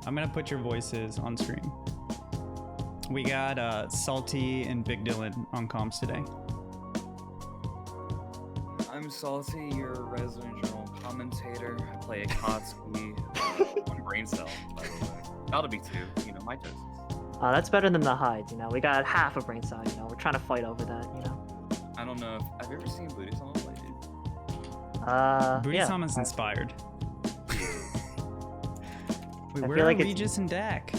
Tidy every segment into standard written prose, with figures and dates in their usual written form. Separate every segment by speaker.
Speaker 1: I'm gonna put your voices on stream. We got Salty and Big Dylan on comms today.
Speaker 2: I'm Salty, your resident general commentator. I play Akatsuki, one brain cell, by the way. Gotta be two, you know, my choices.
Speaker 3: That's better than the hides, you know. We got half a brain cell, you know. We're trying to fight over that, you know.
Speaker 2: I don't know if have you ever seen Buddha-sama play, dude?
Speaker 1: Buddha-sama's inspired. Wait, where
Speaker 3: feel
Speaker 1: are
Speaker 3: like
Speaker 1: Regis and Dak?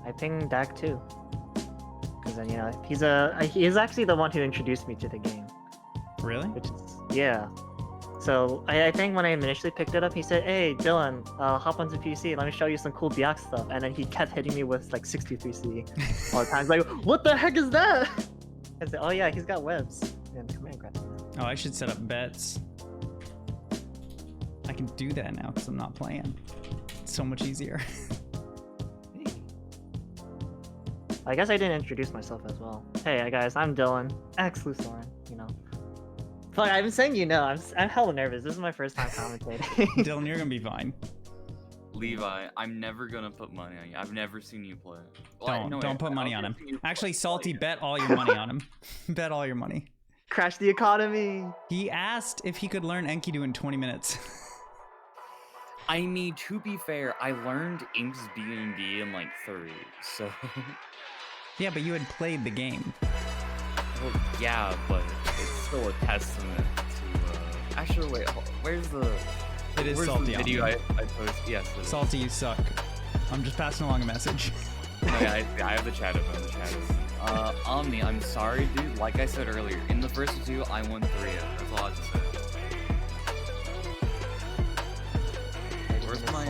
Speaker 3: I ping Dak too. Because then, you know, he's actually the one who introduced me to the game.
Speaker 1: Really?
Speaker 3: Which is, yeah. So I think when I initially picked it up, he said, "Hey, Dylan, hop onto PC. Let me show you some cool BX stuff." And then he kept hitting me with like 63C all the time. Like, what the heck is that? I said, "Oh yeah, he's got webs." And command grab.
Speaker 1: Oh, I should set up bets. I can do that now because I'm not playing. It's so much easier.
Speaker 3: I guess I didn't introduce myself as well. Hey guys, I'm DYLanXLusoren. You know. Fuck, I've been saying, you know, I'm hella nervous. This is my first time commentating.
Speaker 1: Dylan, you're gonna be fine.
Speaker 2: Levi, I'm never gonna put money on you. I've never seen you play. Well,
Speaker 1: Don't put money on him. Actually, Salty, bet all your money on him. Bet all your money.
Speaker 3: Crash the economy.
Speaker 1: He asked if he could learn Enkidu in 20 minutes.
Speaker 2: I mean, to be fair, I learned Ink's B&B in like 3, so...
Speaker 1: Yeah, but you had played the game.
Speaker 2: Well, yeah, but it's still a testament to, Actually, wait, where's the...
Speaker 1: It is
Speaker 2: where's
Speaker 1: Salty
Speaker 2: the
Speaker 1: on
Speaker 2: video
Speaker 1: me.
Speaker 2: I posted? Yes, it is.
Speaker 1: Salty, you suck. I'm just passing along a message.
Speaker 2: No, yeah, I have the chat open, Omni, I'm sorry, dude. Like I said earlier, in the first 2, I won 3. That's all I have to say. Where's my,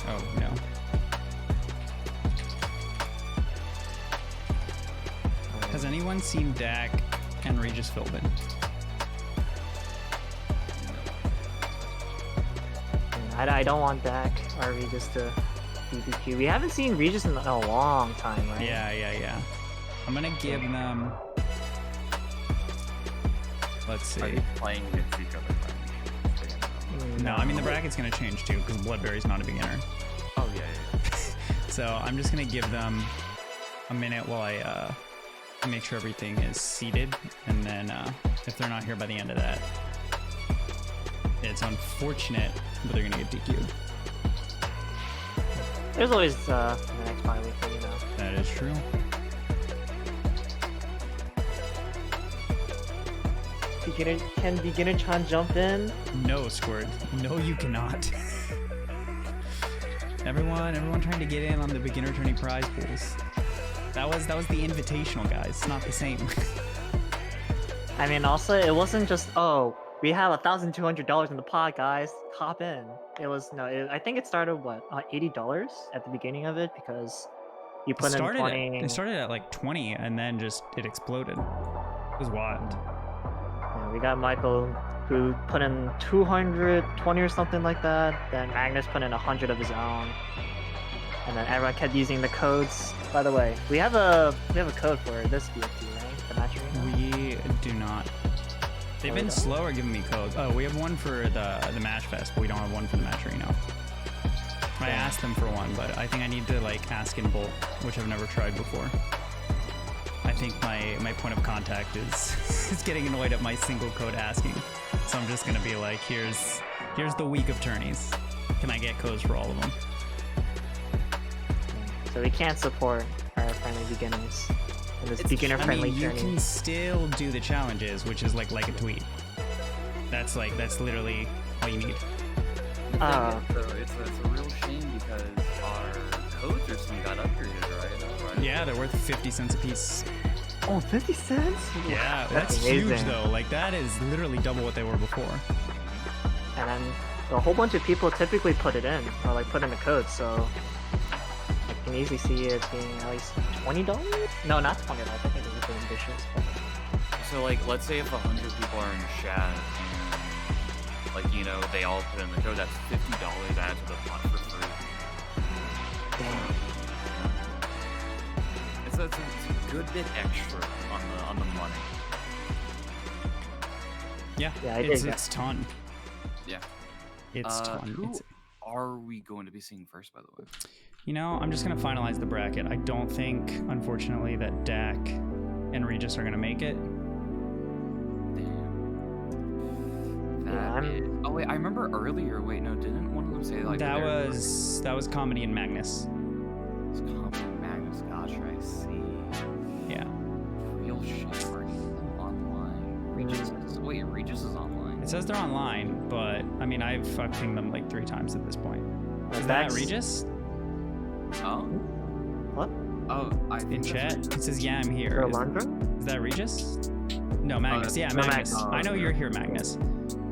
Speaker 1: Oh, no. Has anyone seen Dak and Regis Philbin?
Speaker 3: I don't want Dak or Regis to BBQ. We haven't seen Regis in a long time, right?
Speaker 1: Yeah. I'm gonna give them... Let's see.
Speaker 2: Are they playing against each other?
Speaker 1: No, I mean the bracket's gonna change too because Bloodberry's not a beginner.
Speaker 2: Oh yeah.
Speaker 1: So I'm just gonna give them a minute while I make sure everything is seated, and then if they're not here by the end of that, it's unfortunate, but they're gonna get DQ'd.
Speaker 3: There's always the next bye week, you know.
Speaker 1: That is true.
Speaker 3: Can Beginner-chan jump in?
Speaker 1: No, Squirt. No, you cannot. Everyone trying to get in on the beginner tourney prize pools. That was the invitational, guys. It's not the same.
Speaker 3: I mean, also, it wasn't just, oh, we have $1,200 in the pot, guys. Hop in. It was, no, I think it started, what, $80 at the beginning of it, because you put in 20.
Speaker 1: It started at like 20, and then just, it exploded. It was wild.
Speaker 3: Yeah, we got Michael, who put in 220 or something like that. Then Magnus put in 100 of his own. And then everyone kept using the codes. By the way, we have a code for this VOD, right? The match arena?
Speaker 1: We do not. They've been slower giving me codes. Oh, we have one for the Match Fest, but we don't have one for the Match Arena. I asked them for one, but I think I need to like ask in bulk, which I've never tried before. I think my point of contact is getting annoyed at my single code asking. So I'm just gonna be like, here's the week of tourneys. Can I get codes for all of them?
Speaker 3: So we can't support our friendly beginners in this beginner-friendly
Speaker 1: you
Speaker 3: journey.
Speaker 1: can still do the challenges, which is like a tweet. That's literally all you need.
Speaker 2: So it's a real shame because our codes or something got upgraded, right?
Speaker 1: Yeah, they're worth 50 cents a piece.
Speaker 3: Oh, 50 cents?
Speaker 1: Yeah, that's huge though. Like that is literally double what they were before.
Speaker 3: And then a whole bunch of people typically put it in, or like put in the code, so I can easily see it being at least $20? No, not $20. I think it was a bit ambitious.
Speaker 2: So like, let's say if 100 people are in chat, and, like, you know, they all put in the code, that's $50 added to the pot for free.
Speaker 3: Yeah.
Speaker 2: It's a good bit extra on the money.
Speaker 1: Yeah,
Speaker 3: Yeah,
Speaker 1: it's a ton.
Speaker 2: Yeah.
Speaker 1: It's
Speaker 2: Who
Speaker 1: it's,
Speaker 2: are we going to be seeing first, by the way?
Speaker 1: you know, I'm just gonna finalize the bracket. I don't think, unfortunately, that Dak and Regis are gonna make it.
Speaker 2: Damn.
Speaker 3: Yeah,
Speaker 2: Oh wait, I remember earlier. Wait, no, didn't one of them say like
Speaker 1: that was Comedy and Magnus.
Speaker 2: It's Common Magnus? Gotcha, I see.
Speaker 1: Yeah.
Speaker 2: Real shit. Are any of them online? Wait, Regis is online.
Speaker 1: It says they're online, but I mean, I've pinged them like 3 times at this point. Is that
Speaker 3: Max?
Speaker 1: Regis?
Speaker 2: Oh.
Speaker 3: What?
Speaker 2: Oh, I
Speaker 1: In
Speaker 2: think that's
Speaker 1: chat,
Speaker 2: Regis.
Speaker 1: it says, yeah, I'm here.
Speaker 3: Rolandra?
Speaker 1: Is that Regis? No, Magnus.
Speaker 2: that's-
Speaker 1: Yeah,
Speaker 3: no,
Speaker 1: Magnus.
Speaker 3: Magnus.
Speaker 1: I know you're here, Magnus.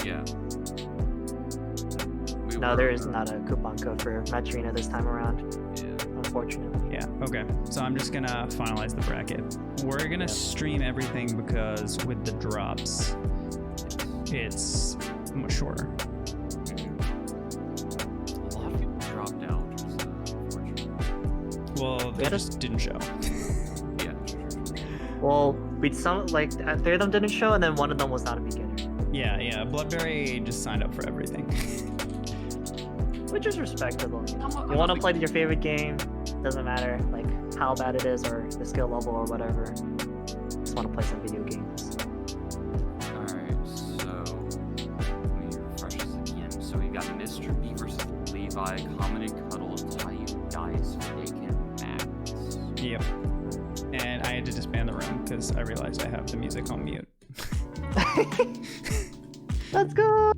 Speaker 2: Yeah.
Speaker 3: No, there is not a coupon code for Matrina this time around,
Speaker 2: Yeah.
Speaker 3: unfortunately.
Speaker 1: Yeah, okay. So I'm just gonna finalize the bracket. We're gonna stream everything because with the drops, it's much shorter.
Speaker 2: A lot of people dropped out, which is unfortunate.
Speaker 1: Well, they
Speaker 3: Gotta-
Speaker 1: just didn't show.
Speaker 2: Yeah.
Speaker 3: Well, we some like 3 of them didn't show, and then one of them was not a beginner,
Speaker 1: Yeah. Bloodberry just signed up for everything.
Speaker 3: which is respectable. You want to play your favorite game, doesn't matter like how bad it is or the skill level or whatever. Just want to play some video games.
Speaker 2: Alright, so let me refresh this again. So we got Mr. B versus Levi, Common and Cuttle, Tayu, Dice, Fedaykin, Max.
Speaker 1: Yep. And I had to disband the room because I realized I have the music on mute.
Speaker 3: Let's go.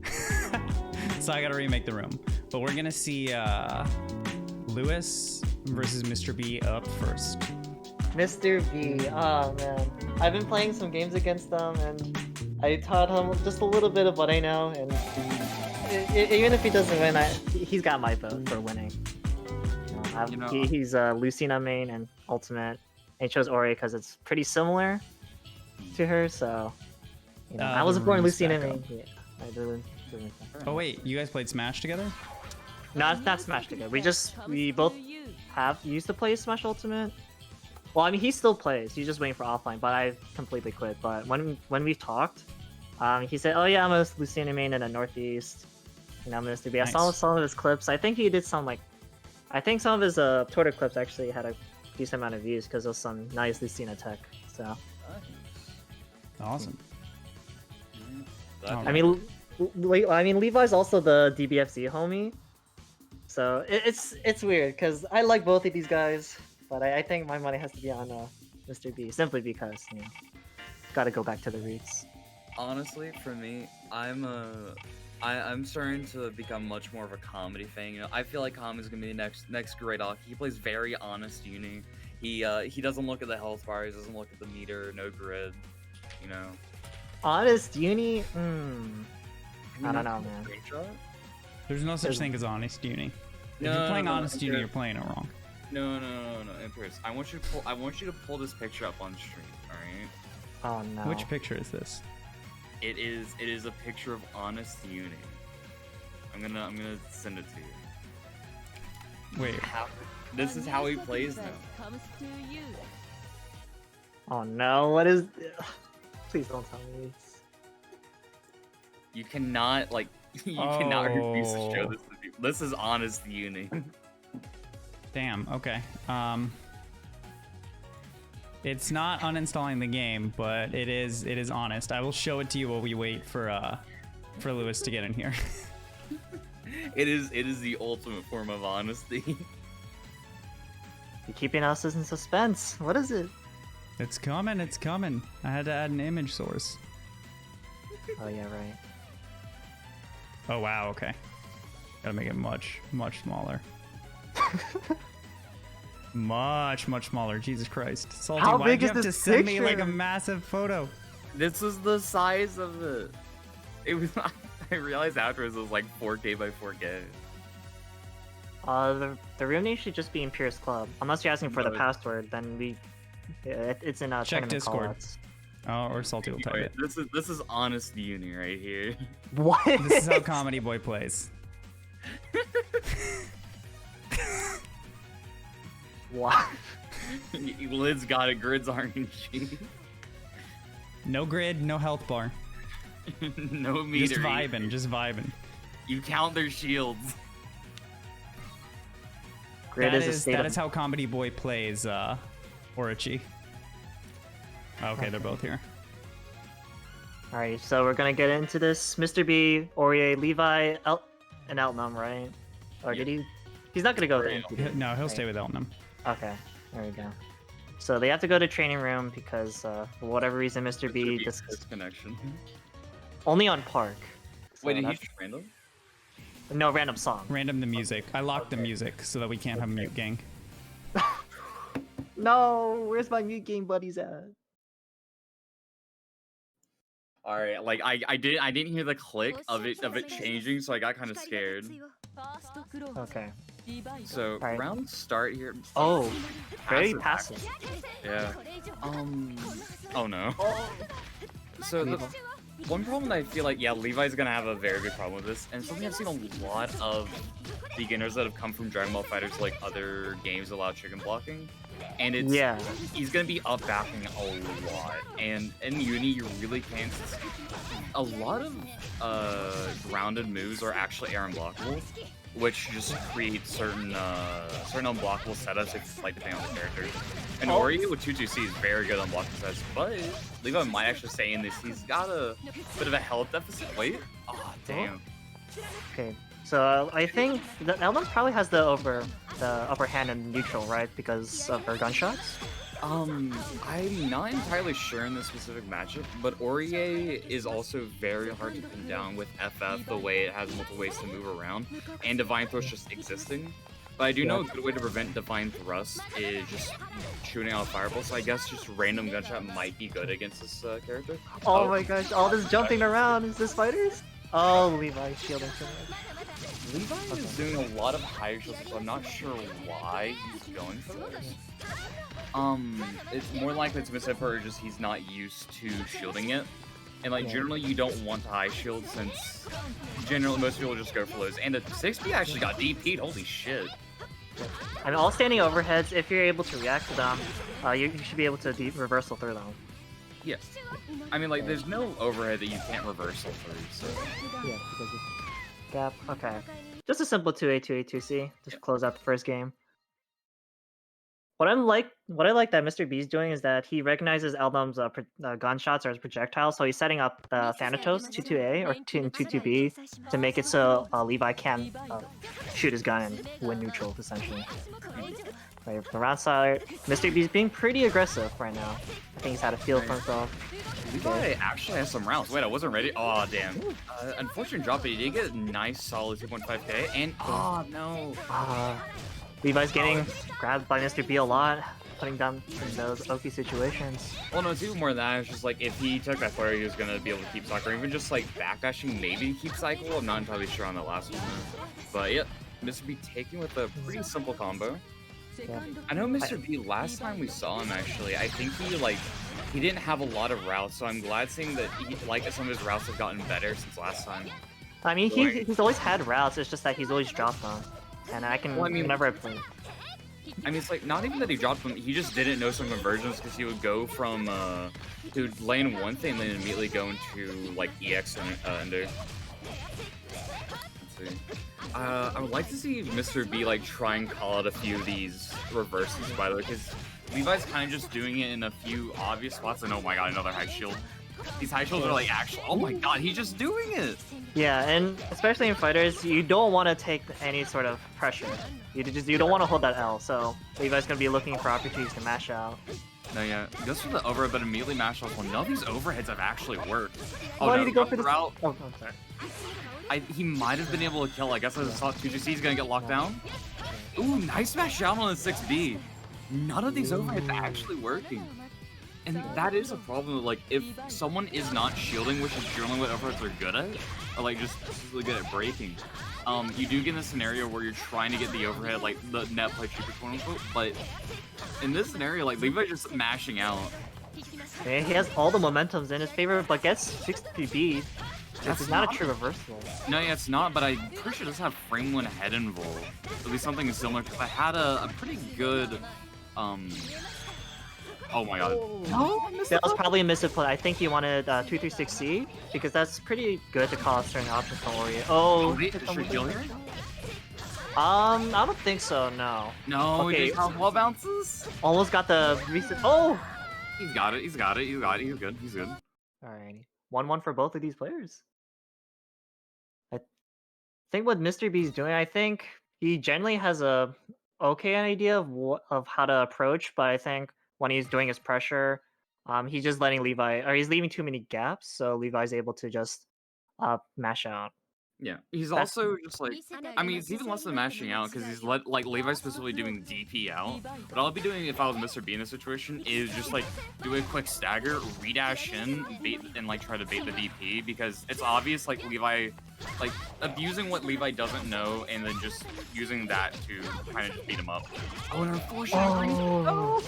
Speaker 1: So I gotta remake the room. But we're gonna see Lewis versus Mr. B up first.
Speaker 3: Mr. B, oh man. I've been playing some games against them, and I taught him just a little bit of what I know, and even if he doesn't win, he's got my vote for winning.
Speaker 2: You know,
Speaker 3: He's Lucina main and Ultimate, and he chose Orie because it's pretty similar to her, so... You know, I
Speaker 1: The
Speaker 3: wasn't born
Speaker 1: room's
Speaker 3: Lucina
Speaker 1: back
Speaker 3: main.
Speaker 1: up.
Speaker 3: Yeah, I didn't.
Speaker 1: Oh wait, you guys played Smash together?
Speaker 3: No, it's not Smash together. We both have used to play Smash Ultimate. Well, I mean, he still plays. He's just waiting for offline, but I completely quit. But when we've talked, he said, "Oh yeah, I'm a Lucina main in the Northeast. You know, I'm Mr. B." I saw
Speaker 1: Nice.
Speaker 3: some of his clips. I think he did some I think some of his Twitter clips actually had a decent amount of views because of some nice Lucina tech. So
Speaker 1: Awesome.
Speaker 3: I mean, Levi's also the DBFZ homie. So it's weird because I like both of these guys, but I think my money has to be on Mr. B simply because gotta go back to the roots.
Speaker 2: honestly, for me, I'm starting to become much more of a comedy fan. You know, I feel like Comedy's gonna be the next great Aki. He plays very honest Uni. He doesn't look at the health bars, doesn't look at the meter, no grid. You know.
Speaker 3: Honest Uni, I don't know, man.
Speaker 2: Screenshot?
Speaker 1: There's no such thing as honest uni. If
Speaker 2: No,
Speaker 1: you're playing
Speaker 2: no,
Speaker 1: honest uni,
Speaker 2: Imperius.
Speaker 1: you're playing it wrong.
Speaker 2: No, Imperius. I want you to pull this picture up on stream. All right.
Speaker 3: Oh no.
Speaker 1: Which picture is this?
Speaker 2: It is a picture of honest Uni. I'm gonna send it to you.
Speaker 1: Wait,
Speaker 2: This is how he plays now.
Speaker 4: Comes to you.
Speaker 3: Oh no, what is... Please don't tell me it's...
Speaker 2: You cannot cannot refuse to show
Speaker 1: Oh.
Speaker 2: this to people. This is honest Uni.
Speaker 1: damn, okay. It's not uninstalling the game, but it is honest. I will show it to you while we wait for Lewis to get in here.
Speaker 2: It is the ultimate form of honesty.
Speaker 3: You're keeping us in suspense. What is it?
Speaker 1: It's coming, it's coming. I had to add an image source.
Speaker 3: Oh yeah, right.
Speaker 1: Oh wow, okay. Gotta make it much smaller. much smaller. Jesus Christ. Salty,
Speaker 3: How
Speaker 1: why'd
Speaker 3: big
Speaker 1: you
Speaker 3: is
Speaker 1: have
Speaker 3: this
Speaker 1: to send me like a
Speaker 3: picture?
Speaker 1: massive photo?
Speaker 2: This is the size of it. It was. I realized afterwards it was like 4K by 4K.
Speaker 3: The real name should just be Imperius Club. Unless you're asking for the
Speaker 2: No,
Speaker 3: password, then it's in
Speaker 1: Check
Speaker 3: tournament
Speaker 1: Discord.
Speaker 3: callouts.
Speaker 1: Oh, or Salty will type
Speaker 2: Anyway,
Speaker 1: it.
Speaker 2: this is honest Uni right here.
Speaker 3: What?
Speaker 1: This is how Comedy Boy plays.
Speaker 3: What?
Speaker 2: Lid's got it. Grids RNG.
Speaker 1: No grid, no health bar.
Speaker 2: No meter.
Speaker 1: Just vibing, just vibing.
Speaker 2: You count their shields.
Speaker 3: Grid
Speaker 1: That
Speaker 3: is a
Speaker 1: is,
Speaker 3: state
Speaker 1: that
Speaker 3: of...
Speaker 1: is how Comedy Boy plays Orochi. Okay, they're both here.
Speaker 3: Alright, so we're gonna get into this. Mr. B, Orie, Levi, and Eltnum, right? Or
Speaker 2: Yeah.
Speaker 3: did he? He's not gonna go to
Speaker 1: He'll-
Speaker 3: NTD.
Speaker 1: No, he'll
Speaker 3: right?
Speaker 1: stay with Eltnum.
Speaker 3: Okay, there we go. So they have to go to training room because for whatever reason, Mr. B
Speaker 2: Disconnection.
Speaker 3: only on Park. So
Speaker 2: Wait, did he
Speaker 3: that's-
Speaker 2: just random?
Speaker 3: No, random song.
Speaker 1: Random the music. I locked the music so that we can't have a mute gang.
Speaker 3: No, where's my mute game buddies at?
Speaker 2: All right, like I didn't hear the click of it changing, so I got kind of scared.
Speaker 3: Okay.
Speaker 2: So
Speaker 3: Alright.
Speaker 2: round start here.
Speaker 3: Oh, very
Speaker 2: Passive.
Speaker 3: passive.
Speaker 2: Yeah. Oh no. So the one problem that I feel like, yeah, Levi's gonna have a very big problem with this, and something I've seen a lot of beginners that have come from Dragon Ball Fighters, like other games allow chicken blocking, and it's
Speaker 3: Yeah.
Speaker 2: he's gonna be up backing a lot, and in Uni you really can't. A lot of grounded moves are actually air unblockable, which just create certain unblockable setups if like depending on the character. And Orie with 2-2C is very good on blocking sets, but Levi might actually say in this he's got a bit of a health deficit. Wait, oh damn.
Speaker 3: Okay. So I think that Eltnum probably has the upper hand in neutral, right? Because of her gunshots.
Speaker 2: I'm not entirely sure in this specific matchup, but Orie is also very hard to pin down with FF the way it has multiple ways to move around, and Divine Thrust just existing. But I do know a good way to prevent Divine Thrust is just shooting out a fireball, so I guess just random gunshot might be good against this character.
Speaker 3: Oh my gosh, all this jumping around, is this fighters? Oh, Levi's shielding so much.
Speaker 2: Levi is doing a lot of higher shields, so I'm not sure why he's going for this. It's more likely it's mishead for just he's not used to shielding it. And like generally you don't want to high shield since generally most people just go for those. And the 6B actually got DP'd, holy shit.
Speaker 3: And all standing overheads, if you're able to react to them, you should be able to reversal through them.
Speaker 2: Yeah. I mean like there's no overhead that you can't reversal through, so.
Speaker 3: Yeah, because of gap. Okay. Just a simple 2A, 2A, 2C to close out the first game. What I like that Mr. B's doing is that he recognizes Eltnum's gunshots as projectiles, so he's setting up the Thanatos 2-2A or 2-2B to make it so Levi can shoot his gun and win neutral, essentially. Right, from the round side, Mr. B's being pretty aggressive right now. I think he's had a feel for himself.
Speaker 2: Levi actually has some rounds. Wait, I wasn't ready. Oh, damn. Unfortunate drop, but he did get a nice solid 2.5k, and oh no.
Speaker 3: Levi's getting grabbed by Mr. B a lot, putting down in those Oki situations.
Speaker 2: Well, no, it's even more than that. It's just like if he took that flare, he was gonna be able to keep cycle, or even just like backdashing, maybe keep cycle. I'm not entirely sure on that last one, but yep, Mr. B taking with a pretty simple combo.
Speaker 3: Yeah.
Speaker 2: I know Mr. B last time we saw him actually. I think he didn't have a lot of routes, so I'm glad seeing that some of his routes have gotten better since last time.
Speaker 3: I mean, he's always had routes. It's just that he's always dropped them, and I can whenever I play.
Speaker 2: I mean, it's like not even that he dropped them. He just didn't know some conversions because he would go from to lane one thing and then immediately go into like EX under. Let's see. I would like to see Mr. B like try and call out a few of these reverses, by the way, because Levi's kind of just doing it in a few obvious spots. And oh my god, another high shield. These high shields are like actual. Oh my god, he's just doing it.
Speaker 3: Yeah, and especially in fighters, you don't want to take any sort of pressure. You don't want to hold that L. So Levi's gonna be looking for opportunities to mash out.
Speaker 2: No, yeah, he goes for the overhead, but immediately mash off one. None of these overheads have actually worked.
Speaker 3: Oh, I
Speaker 2: no,
Speaker 3: need to go for this.
Speaker 2: route.
Speaker 3: Oh, I'm sorry.
Speaker 2: He might have been able to kill. I guess I thought 2GC is gonna get locked down. Ooh, nice smash down on the 6B. None of these overheads are actually working. And that is a problem, like, if someone is not shielding, which is generally what overheads are good at, or like just really good at breaking, you do get in a scenario where you're trying to get the overhead, like the net play cheaper, quote unquote, but in this scenario, like, Levi's just mashing out.
Speaker 3: Okay, he has all the momentums in his favor, but gets 60B. This is not a true reversal.
Speaker 2: No, yeah, it's not, but I'm pretty sure it does have frame one head involved. At least something similar, because I had a pretty good,
Speaker 4: Oh my god.
Speaker 3: No, that was probably a misplay. I think he wanted 236C because that's pretty good to call out certain options from Orie. Oh,
Speaker 4: Wait,
Speaker 3: hit
Speaker 4: should
Speaker 3: them
Speaker 4: we
Speaker 3: with
Speaker 4: kill
Speaker 3: the-
Speaker 4: here?
Speaker 3: I don't think so. No.
Speaker 4: No,
Speaker 3: Okay.
Speaker 4: he just got wall bounces.
Speaker 3: Almost got the recent. Oh.
Speaker 4: He's got it. He's got it. He's got it. He's good. He's good.
Speaker 3: Alrighty. 1-1 for both of these players. I think what Mr. B's doing, I think he generally has a okay idea of how to approach, but I think when he's doing his pressure, he's just letting Levi, or he's leaving too many gaps, so Levi's able to just mash out.
Speaker 4: Yeah. He's
Speaker 3: That's-
Speaker 4: also just like, I mean, it's even less than mashing out because he's like Levi's specifically doing DP out. What I'll be doing if I was Mr. B in this situation is just like do a quick stagger, redash in, bait, and like try to bait the DP because it's obvious like Levi, like abusing what Levi doesn't know and then just using that to kind of just beat him up. Oh, and unfortunately,
Speaker 3: Oh.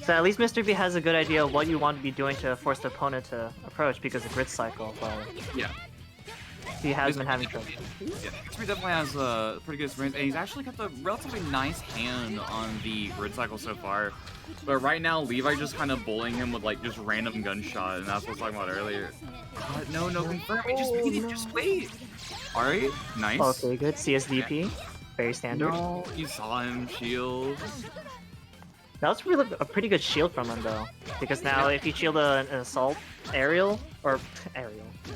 Speaker 3: So at least Mr. B has a good idea of what you want to be doing to force the opponent to approach because of grid cycle, but
Speaker 4: yeah.
Speaker 3: he has been having trouble.
Speaker 4: Yeah, Akatsuki definitely has a pretty good experience, and he's actually kept a relatively nice hand on the grid cycle so far. But right now, Levi just kind of bullying him with like just random gunshot, and that's what I was talking about earlier. No, confirm it. Just wait, just wait. All right, nice.
Speaker 3: Okay, good. CSDP, very standard.
Speaker 4: No, you saw him shield.
Speaker 3: That was really a pretty good shield from him though, because now if you shield an assault aerial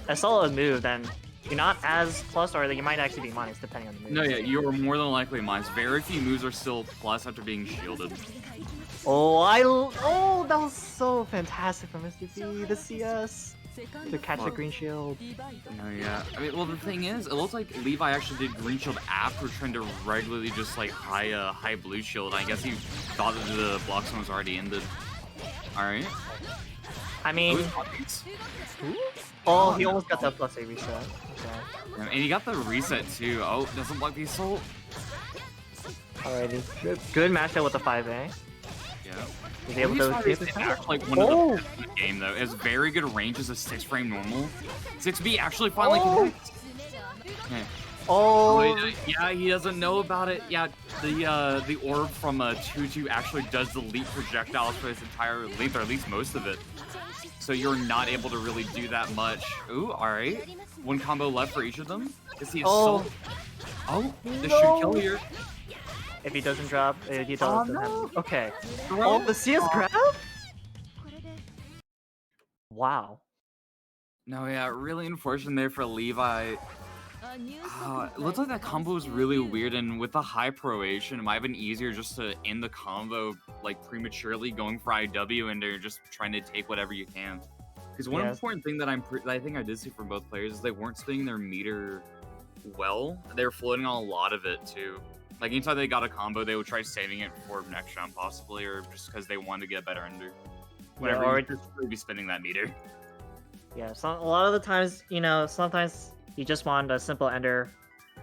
Speaker 3: assault a move, then you're not as plus, or you might actually be minus depending on the move.
Speaker 4: No, yeah, you are more than likely minus. Very few moves are still plus after being shielded.
Speaker 3: Oh, that was so fantastic from Mr. B. The CS to catch the green shield.
Speaker 4: No, yeah. I mean, well, the thing is, it looks like Levi actually did green shield after trying to regularly just like high blue shield. I guess he thought that the block zone was already ended. All right.
Speaker 3: I mean, he almost got that plus A reset. Okay.
Speaker 4: And he got the reset too. Oh, doesn't block the assault.
Speaker 3: Alrighty. Good matchup with the 5A.
Speaker 4: Yeah.
Speaker 3: He's able to
Speaker 4: He's actually like one of the best in the game though. It has very good range as a 6-frame normal. 6B actually finally connects. Okay.
Speaker 3: Oh.
Speaker 4: Yeah, he doesn't know about it. Yeah, the orb from 2-2 actually does the leap projectiles for this entire length, or at least most of it. So you're not able to really do that much. Ooh, alright. One combo left for each of them. Is he assault? Oh, the shoot kill here.
Speaker 3: If he doesn't drop, he doesn't have... Okay.
Speaker 4: Bro.
Speaker 3: Oh, the CS grab? Wow.
Speaker 4: No, yeah, really unfortunate there for Levi. It looks like that combo was really weird, and with the high proation, it might have been easier just to end the combo like prematurely, going for IW, and they're just trying to take whatever you can. Because one important thing that I think I did see from both players is they weren't spinning their meter well. They were floating on a lot of it too. Like anytime they got a combo, they would try saving it for next round possibly, or just because they wanted to get better under. Whatever,
Speaker 3: or
Speaker 4: just really be spinning that meter.
Speaker 3: Yeah, a lot of the times, sometimes you just want a simple ender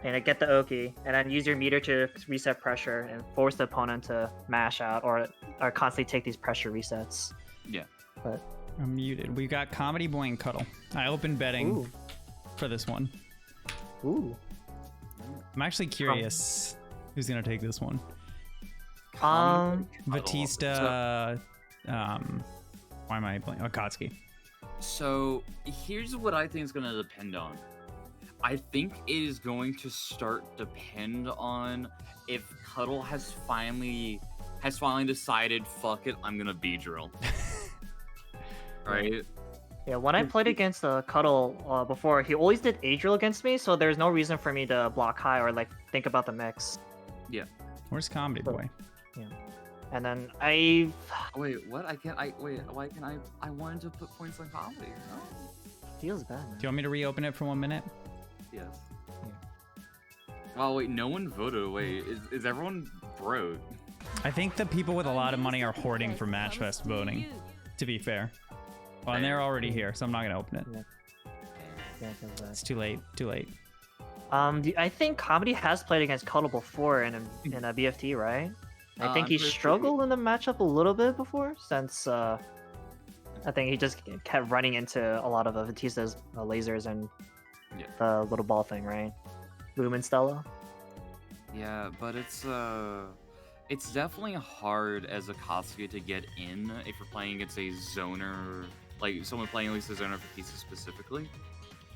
Speaker 3: and get the Oki, and then use your meter to reset pressure and force the opponent to mash out or constantly take these pressure resets.
Speaker 4: Yeah.
Speaker 3: But
Speaker 1: I'm muted. We got Comedy Boy and Cuttle. I opened betting for this one.
Speaker 3: Ooh.
Speaker 1: I'm actually curious who's gonna take this one. Vatista. Why am I playing Akatsuki?
Speaker 4: So here's what I think is going to depend on. I think it is going to start depend on if Cuttle has finally decided, fuck it, I'm gonna B-drill. Right?
Speaker 3: Yeah, when I played against Cuttle before, he always did A-drill against me, so there's no reason for me to block high or think about the mix.
Speaker 4: Yeah.
Speaker 1: Where's Comedy Boy?
Speaker 3: Yeah. And then
Speaker 4: Wait, what? Why can't I wanted to put points on comedy. No.
Speaker 3: Feels bad, man.
Speaker 1: Do you want me to reopen it for 1 minute?
Speaker 4: Yes.
Speaker 3: Yeah.
Speaker 4: Well, wait, no one voted. Wait, is everyone broke?
Speaker 1: I think the people with a lot of money are hoarding for Matchfest voting, to be fair. Well, and they're already here, so I'm not going to open it.
Speaker 3: Yeah, feels bad.
Speaker 1: It's too late.
Speaker 3: I think Comedy has played against Cuttle before in a BFT, right? I think he struggled in the matchup a little bit before, since I think he just kept running into a lot of Vatista's lasers and the little ball thing, right? Lumen Stella.
Speaker 4: Yeah, but it's It's definitely hard as Akatsuki to get in if you're playing against a zoner, like someone playing at least a zoner Vatista specifically,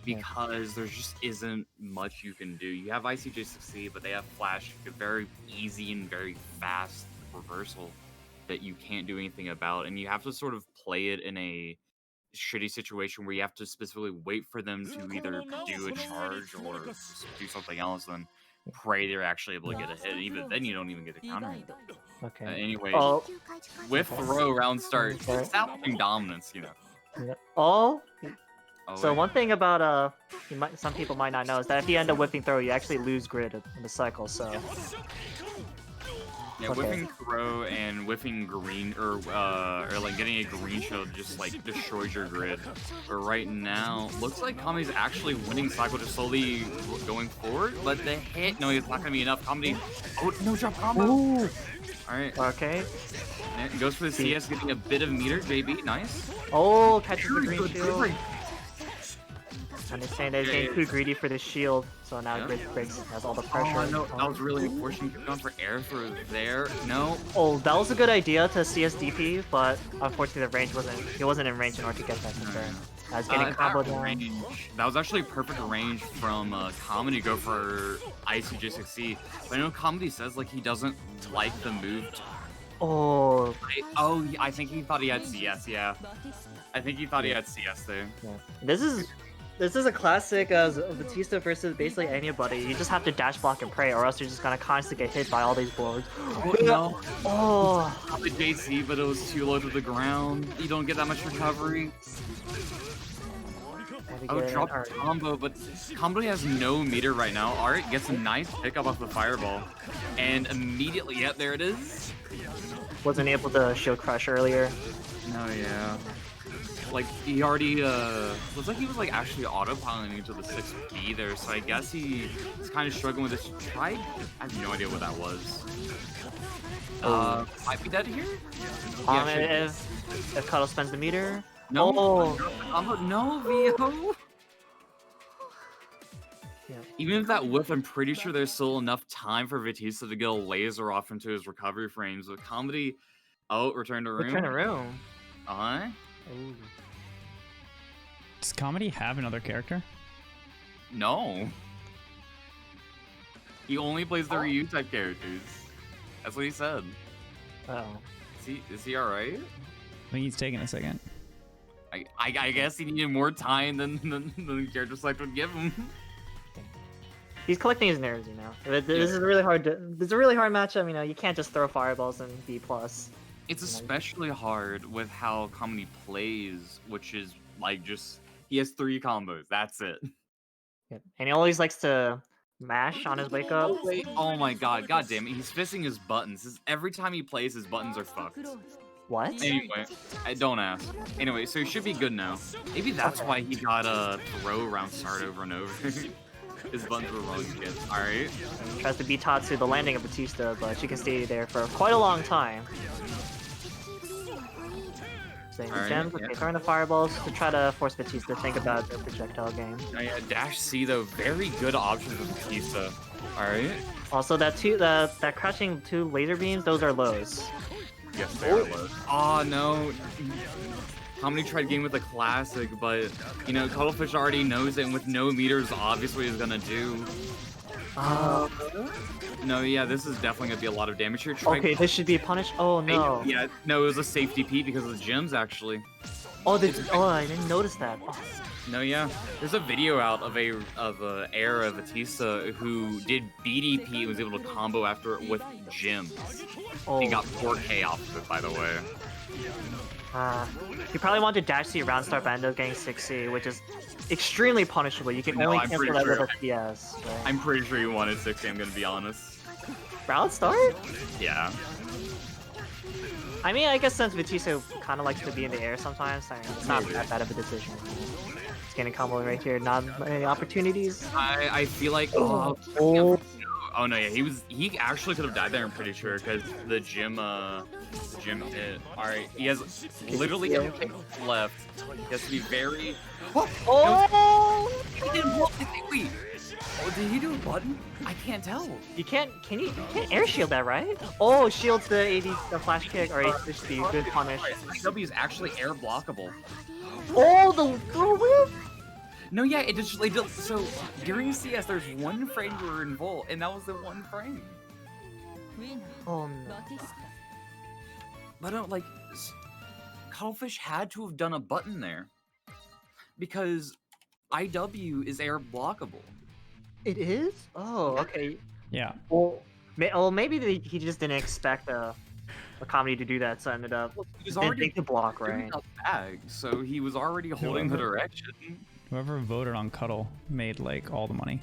Speaker 4: because there just isn't much you can do. You have ICJ6C, but they have flash, very easy and very fast reversal that you can't do anything about, and you have to sort of play it in a shitty situation where you have to specifically wait for them to either do a charge or do something else, and pray they're actually able to get a hit. Even then, you don't even get a counter hit.
Speaker 3: Okay.
Speaker 4: Anyway,
Speaker 3: Oh,
Speaker 4: with throw round start, establishing dominance, you know.
Speaker 3: yeah. Oh.
Speaker 4: Oh,
Speaker 3: So
Speaker 4: wait.
Speaker 3: one thing about some people might not know is that if you end up whiffing throw, you actually lose grid in the cycle. So
Speaker 4: Yeah,
Speaker 3: okay.
Speaker 4: whiffing throw and whiffing green or like getting a green shield just like destroys your grid. But right now, looks like Kami's actually winning cycle, just slowly going forward. But the hit, no, it's not gonna be enough. Kami, oh no drop combo.
Speaker 3: Ooh.
Speaker 4: All right,
Speaker 3: Okay.
Speaker 4: and goes for the CS, getting a bit of meter. JB, nice.
Speaker 3: Oh, catches the green
Speaker 4: Good,
Speaker 3: shield.
Speaker 4: good.
Speaker 3: And he's saying that he's getting too greedy for the shield, so now
Speaker 4: Yeah.
Speaker 3: grid breaks, has all the pressure.
Speaker 4: Oh no, that was really unfortunate. Going for air through there. No.
Speaker 3: Oh, that was a good idea to CSDP, but unfortunately the range he wasn't in range in order to get that confirmed. I was getting combo down.
Speaker 4: That was actually perfect range from Comedy to go for ICJ6C. But I know Comedy says like he doesn't like the move.
Speaker 3: Oh,
Speaker 4: I think he thought he had CS. Yeah, I think he thought he had CS there.
Speaker 3: yeah. This is a classic Vatista versus basically anybody. You just have to dash block and pray, or else you're just gonna constantly get hit by all these boards.
Speaker 4: Oh no!
Speaker 3: Oh,
Speaker 4: The JC, but it was too low to the ground. You don't get that much recovery. Oh, drop combo, but combo has no meter right now. Art gets a nice pickup off the fireball, and immediately, yeah, there it is.
Speaker 3: wasn't able to shield crush earlier.
Speaker 4: No, yeah. Like, he already, looks like he was, like, actually autopiloting into the 6B there, so I guess he's kind of struggling with this. I have no idea what that was. Might be dead here? Yeah,
Speaker 3: If Cuttle spends the meter.
Speaker 4: no,
Speaker 3: Oh.
Speaker 4: no, VO!
Speaker 3: Yeah.
Speaker 4: Even if that whiff, I'm pretty sure there's still enough time for Vatista to get a laser off into his recovery frames. With Comedy, return to room.
Speaker 3: Return to room.
Speaker 4: Uh-huh.
Speaker 3: Ooh.
Speaker 1: Does Comedy have another character?
Speaker 4: No. He only plays the Ryu type characters. That's what he said.
Speaker 3: Oh.
Speaker 4: Is he alright?
Speaker 1: I think he's taking a second.
Speaker 4: I guess he needed more time than the character select would give him.
Speaker 3: He's collecting his nerves, you know. This is really hard. This is a really hard matchup. You know, you can't just throw fireballs and B+.
Speaker 4: It's especially hard with how Comedy plays, which is like just he has 3 combos. That's it.
Speaker 3: Yeah. And he always likes to mash on his wake up.
Speaker 4: Oh my god, god damn it, he's fisting his buttons. Every time he plays, his buttons are fucked.
Speaker 3: What?
Speaker 4: Anyway, I don't ask. Anyway, so he should be good now. Maybe that's why he got a throw around start over and over. His buttons were wrong again. Alright.
Speaker 3: Tries to beat Tatsu the landing of Vatista, but she can stay there for quite a long time. Saying the gems, okay, throwing the fireballs to try to force Vatista to think about the projectile game.
Speaker 4: Oh, yeah, Dash C though, very good option for Vatista. Alright.
Speaker 3: Also, that crushing 2 laser beams, those are lows.
Speaker 4: Yes, they are low. Oh no. Comedy tried game with a classic, but you know, Cuttlefish already knows it, and with no meters, obviously he's gonna do. No, yeah, this is definitely gonna be a lot of damage here.
Speaker 3: Okay, this should be punished. Oh no.
Speaker 4: Yeah, no, it was a safety P because of the gems actually.
Speaker 3: Oh, I didn't notice that. Oh.
Speaker 4: No, yeah, there's a video out of a era of Vatista who did BDP and was able to combo after it with gems.
Speaker 3: Oh.
Speaker 4: He got 4K off of it, by the way.
Speaker 3: You probably want to dash C round start, but end up getting 6C, which is extremely punishable. You can only cancel that with a CS. So.
Speaker 4: I'm pretty sure he wanted 6C, I'm gonna be honest.
Speaker 3: Round start?
Speaker 4: Yeah.
Speaker 3: I mean, I guess since Vatista kind of likes to be in the air sometimes, I mean, it's not that bad of a decision. He's getting combo right here, not many opportunities.
Speaker 4: I feel like oh no, yeah, he actually could have died there, I'm pretty sure, because the gym hit. Alright, he has literally everything left. He has to be very
Speaker 3: Oh!
Speaker 4: he didn't block it. Wait. did he do a button? I can't tell.
Speaker 3: You can't air shield that, right? Oh, shields the AD, the flash kick, or it's the good punish.
Speaker 4: W is actually air blockable.
Speaker 3: Oh, the throw whip!
Speaker 4: No, yeah, it just so during CS there's one frame you were in Volt, and that was the one frame.
Speaker 3: Oh no.
Speaker 4: But like, Cuttlefish had to have done a button there, because IW is air blockable.
Speaker 3: It is? Oh, okay.
Speaker 1: Yeah.
Speaker 3: Well, maybe he just didn't expect a comedy to do that, so ended up
Speaker 4: He was
Speaker 3: didn't
Speaker 4: already
Speaker 3: think to block,
Speaker 4: doing
Speaker 3: right?
Speaker 4: a bag, so he was already holding the direction.
Speaker 1: Whoever voted on Cuttle made like all the money.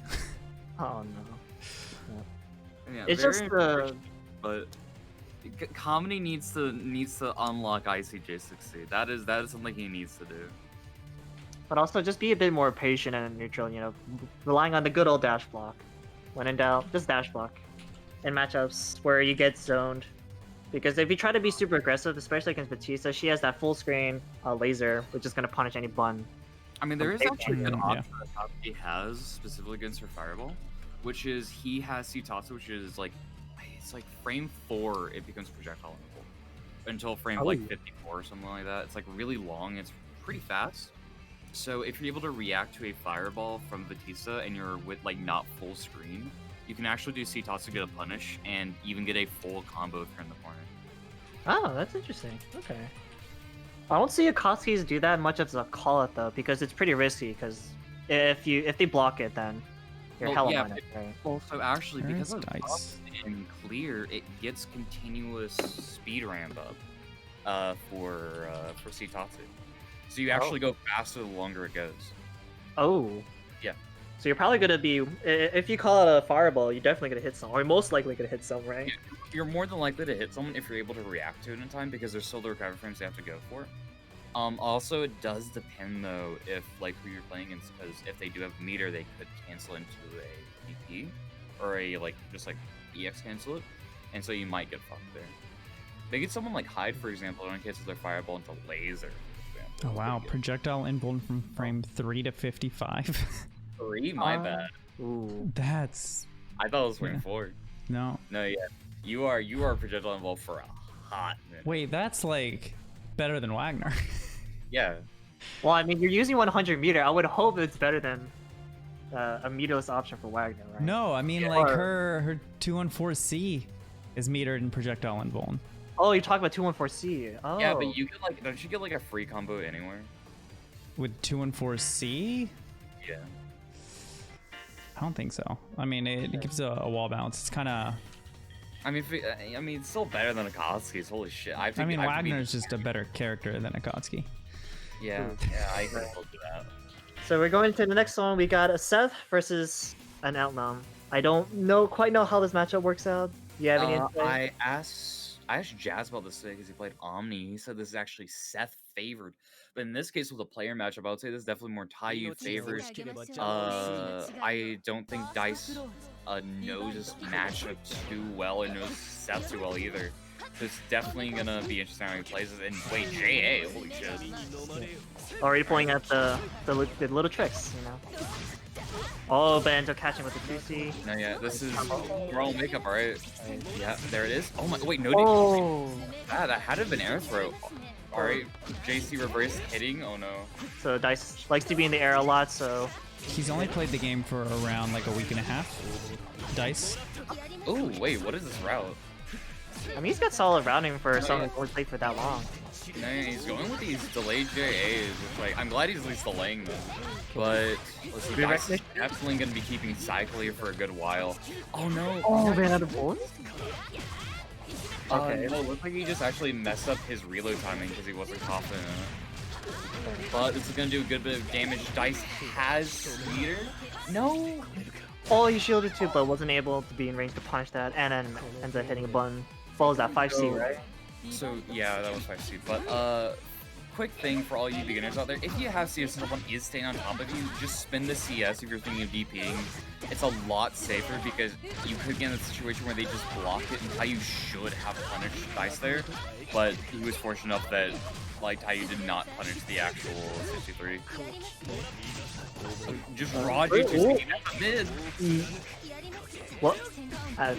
Speaker 3: Oh no.
Speaker 4: Yeah,
Speaker 3: It's
Speaker 4: very
Speaker 3: just
Speaker 4: unfortunate, but comedy needs to unlock ICJ60. That is something he needs to do.
Speaker 3: But also just be a bit more patient and neutral, you know, relying on the good old dash block. When in doubt, just dash block. In matchups where you get zoned. Because if you try to be super aggressive, especially against Vatista, she has that full screen laser, which is going to punish any button.
Speaker 4: I mean, there is actually an
Speaker 1: Yeah.
Speaker 4: option that Akatsuki has specifically against her Fireball, which is he has Sitatsu, which is like, it's like frame 4, it becomes projectile interval. Until frame like 54 or something like that. It's like really long, it's pretty fast. So if you're able to react to a Fireball from Vatista and you're with like not full screen, you can actually do Sitatsu, get a punish, and even get a full combo turn the corner.
Speaker 3: Oh, that's interesting. Okay. I don't see Akatsuki's do that much as a call it though, because it's pretty risky. Because if they block it, then you're
Speaker 4: Well,
Speaker 3: hella
Speaker 4: yeah,
Speaker 3: minus, right?
Speaker 4: Also, actually, because
Speaker 1: There's
Speaker 4: of
Speaker 1: dice.
Speaker 4: buffs in clear, it gets continuous speed ramp up for Sitatsu. So you actually go faster the longer it goes.
Speaker 3: Oh.
Speaker 4: Yeah.
Speaker 3: So you're probably gonna be, if you call it a fireball, you're definitely gonna hit some, or most likely gonna hit some, right?
Speaker 4: Yeah, you're more than likely to hit someone if you're able to react to it in time, because there's still the recovery frames you have to go for. Also, it does depend though if like who you're playing against, because if they do have meter, they could cancel into a PP or a like just like EX cancel it, and so you might get fucked there. They get someone like Hyde, for example, and cancel their fireball into laser. For
Speaker 1: Oh
Speaker 4: example.
Speaker 1: wow, projectile inbound from frame 3 to 55.
Speaker 4: 3, my bad.
Speaker 3: Ooh.
Speaker 1: That's
Speaker 4: I thought it was frame
Speaker 1: yeah.
Speaker 4: 4.
Speaker 1: no.
Speaker 4: No, yeah, you are projectile involved for a hot minute.
Speaker 1: Wait, that's like better than Wagner.
Speaker 4: Yeah.
Speaker 3: Well, I mean, you're using 100 meter. I would hope it's better than a meterless option for Wagner, right?
Speaker 1: No, I mean
Speaker 3: Yeah.
Speaker 1: like
Speaker 3: Or-
Speaker 1: her 214C is metered in projectile invuln.
Speaker 3: Oh, you're talking about 214C. Oh.
Speaker 4: Yeah, but you get like, don't you get like a free combo anywhere?
Speaker 1: With 214C?
Speaker 4: Yeah.
Speaker 1: I don't think so. I mean, it gives a wall bounce. It's kind of.
Speaker 4: I mean, it's still better than Akatsuki's. Holy shit! I
Speaker 1: I mean, Wagner's just a better character than Akatsuki.
Speaker 4: Yeah, I can hold to that.
Speaker 3: So we're going to the next one. We got a Seth versus an Eltnum. I don't quite know how this matchup works out. Do you have any insight?
Speaker 4: I asked Jazz about this today because he played Omni. He said this is actually Seth favored, but in this case with a player matchup, I would say this is definitely more Taiyu favored. I don't think Dice knows this matchup too well and knows Seth too well either. So it's definitely gonna be interesting how he plays it. And wait, JA, holy shit!
Speaker 3: Already pulling out the little tricks, you know. Oh, but ends up catching with the 2C.
Speaker 4: No, yeah, this is roll makeup, right? Yeah, there it is. Oh my, wait, no.
Speaker 3: Oh.
Speaker 4: Ah, that had to have been air throw. All right, JC reverse hitting. Oh no.
Speaker 3: So Dice likes to be in the air a lot, so
Speaker 1: He's only played the game for around like a week and a half. Dice.
Speaker 4: Oh wait, what is this route?
Speaker 3: I mean he's got solid routing for someone who's only played for that long.
Speaker 4: Man, he's going with these delayed JAs, which like I'm glad he's at least delaying them. But let's see, Dice is definitely gonna be keeping Cycle here for a good while. Oh no.
Speaker 3: Oh, ran out of bullets? Okay.
Speaker 4: No, it looks like he just actually messed up his reload timing because he wasn't confident in it. But this is gonna do a good bit of damage. Dice has meter. No.
Speaker 3: Oh, he shielded too, but wasn't able to be in range to punish that, and then ends up hitting a button. Follows that 5C, right?
Speaker 4: So yeah, that was 5C. But quick thing for all you beginners out there, if you have CS and someone is staying on top of you, just spin the CS if you're thinking of DPing. It's a lot safer because you could get in a situation where they just block it, and Tayu should have punished Dice there, but he was fortunate enough that like Tayu did not punish the actual 63. Just raw G2 mid.
Speaker 3: What?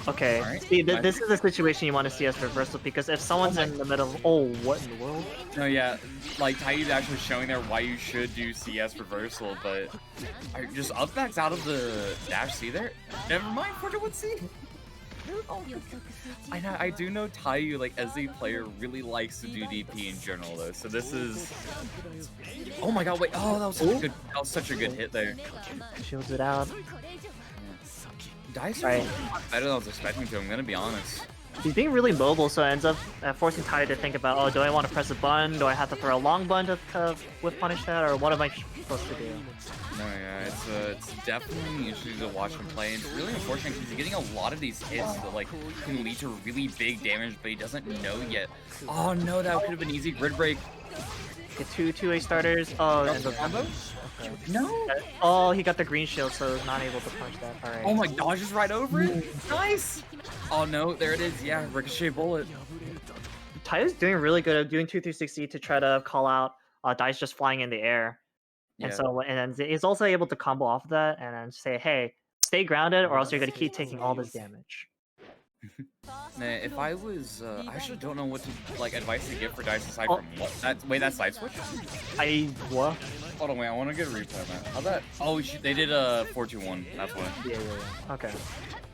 Speaker 3: Okay.
Speaker 4: Alright.
Speaker 3: See, this is a situation you want to see as reversal because if someone's in the middle, what in the world?
Speaker 4: No, yeah, like Tayu's actually showing there why you should do CS reversal, but just up backs out of the dash C there. Never mind, 41C. I do know Tayu, like as a player, really likes to do DP in general though. So this is. Oh my god! Wait. Oh, that was such a good hit there.
Speaker 3: Shields it out.
Speaker 4: Dice are better than I was expecting to. I'm gonna be honest.
Speaker 3: He's being really mobile, so it ends up forcing Tayu to think about, oh, do I want to press a button? Do I have to throw a long button to whip punish that, or what am I supposed to do?
Speaker 4: No, yeah, it's definitely interesting to watch him play. And it's really unfortunate because he's getting a lot of these hits that like can lead to really big damage, but he doesn't know yet. Oh no, that could have been easy grid break.
Speaker 3: Get two 2A starters. Oh, and the
Speaker 4: combo?
Speaker 3: Okay.
Speaker 4: No.
Speaker 3: Oh, he got the green shield, so he's not able to punch that. All right.
Speaker 4: Oh my gosh, just right over it. Nice. Oh no, there it is. Yeah, ricochet bullet.
Speaker 3: Tayu's doing really good at doing 2-3-60 to try to call out Dice just flying in the air.
Speaker 4: Yeah.
Speaker 3: And then he's also able to combo off of that and then say, hey, stay grounded or else you're going to keep taking all this damage.
Speaker 4: Nah, if I was, I actually don't know what to, like, advice to give for Dice aside from what? That side switch?
Speaker 3: What?
Speaker 4: Hold on, wait, I want to get a replay on that. How that? Oh, they did a 4-2-1, that's why.
Speaker 3: Yeah. Okay.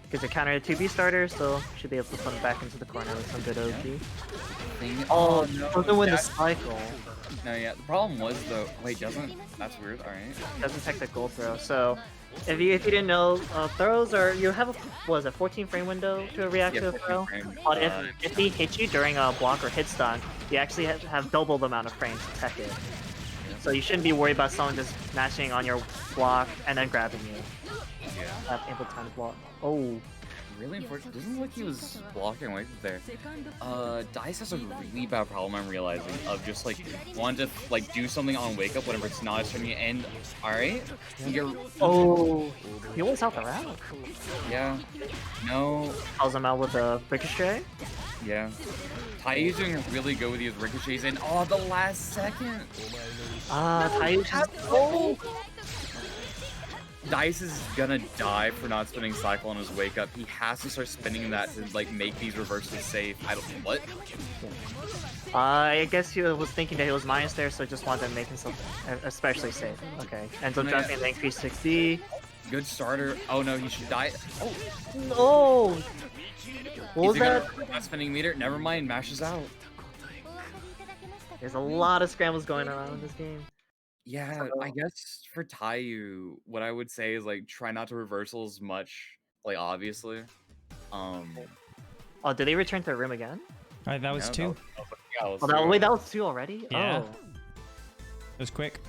Speaker 3: Because it countered a 2B starter, so should be able to put him back into the corner with some good OG. Oh, no. Doesn't win the cycle.
Speaker 4: No, yeah, the problem was, though, wait, that's weird, alright.
Speaker 3: Doesn't take the gold throw, so... If you didn't know, throws are you have a 14 frame window to react to a throw. But if he hits you during a block or hit stun, you actually have double the amount of frames to tech it. So you shouldn't be worried about someone just matching on your block and then grabbing you.
Speaker 4: Yeah.
Speaker 3: Have ample time to block. Oh.
Speaker 4: Really unfortunate. Doesn't look like he was blocking away from there. Dice has a really bad problem, I'm realizing, of just like wanting to like do something on wake up whenever it's not turning to end. Alright?
Speaker 3: Oh, he always out the round.
Speaker 4: Yeah. No.
Speaker 3: Calls him out with a ricochet.
Speaker 4: Yeah. Tayu's doing really good with these ricochets and the last second.
Speaker 3: Tayu just
Speaker 4: Dice is gonna die for not spinning cycle on his wake up. He has to start spinning that to like make these reversals safe. I don't know what.
Speaker 3: I guess he was thinking that he was minus there, so just wanted to make himself especially safe. Okay. Ends up dropping the increase 60.
Speaker 4: Good starter. Oh no, he should die. Oh
Speaker 3: no! What was that?
Speaker 4: Not spinning meter. Never mind. Mashes out.
Speaker 3: There's a lot of scrambles going on in this game.
Speaker 4: Yeah, I guess for Tayu, what I would say is like try not to reversal as much, like obviously.
Speaker 3: Oh, did they return to the room again?
Speaker 1: Alright, that was two.
Speaker 3: Wait, that was two already?
Speaker 1: Yeah.
Speaker 3: Oh.
Speaker 1: It was quick.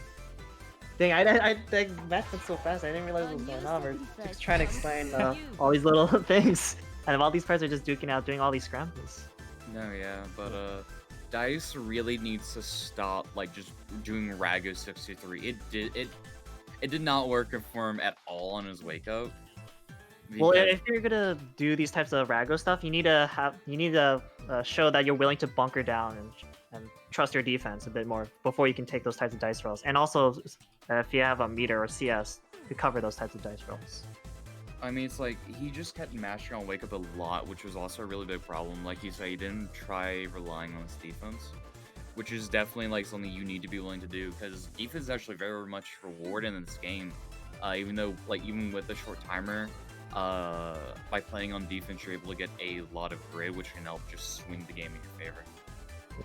Speaker 3: Dang, I that match went so fast, I didn't realize what was going on. We're just trying to explain all these little things. And all these players are just duking out, doing all these scrambles.
Speaker 4: No, yeah, but Dice really needs to stop like just doing Rago 63. It did not work for him at all on his wake up.
Speaker 3: Well, if you're gonna do these types of Rago stuff, you need to show that you're willing to bunker down and trust your defense a bit more before you can take those types of dice rolls. And also, if you have a meter or CS to cover those types of dice rolls.
Speaker 4: I mean, it's like he just kept mashing on wake up a lot, which was also a really big problem. Like you said, he didn't try relying on his defense, which is definitely like something you need to be willing to do because defense is actually very much rewarded in this game. Even though, like, even with the short timer, by playing on defense, you're able to get a lot of grid, which can help just swing the game in your favor.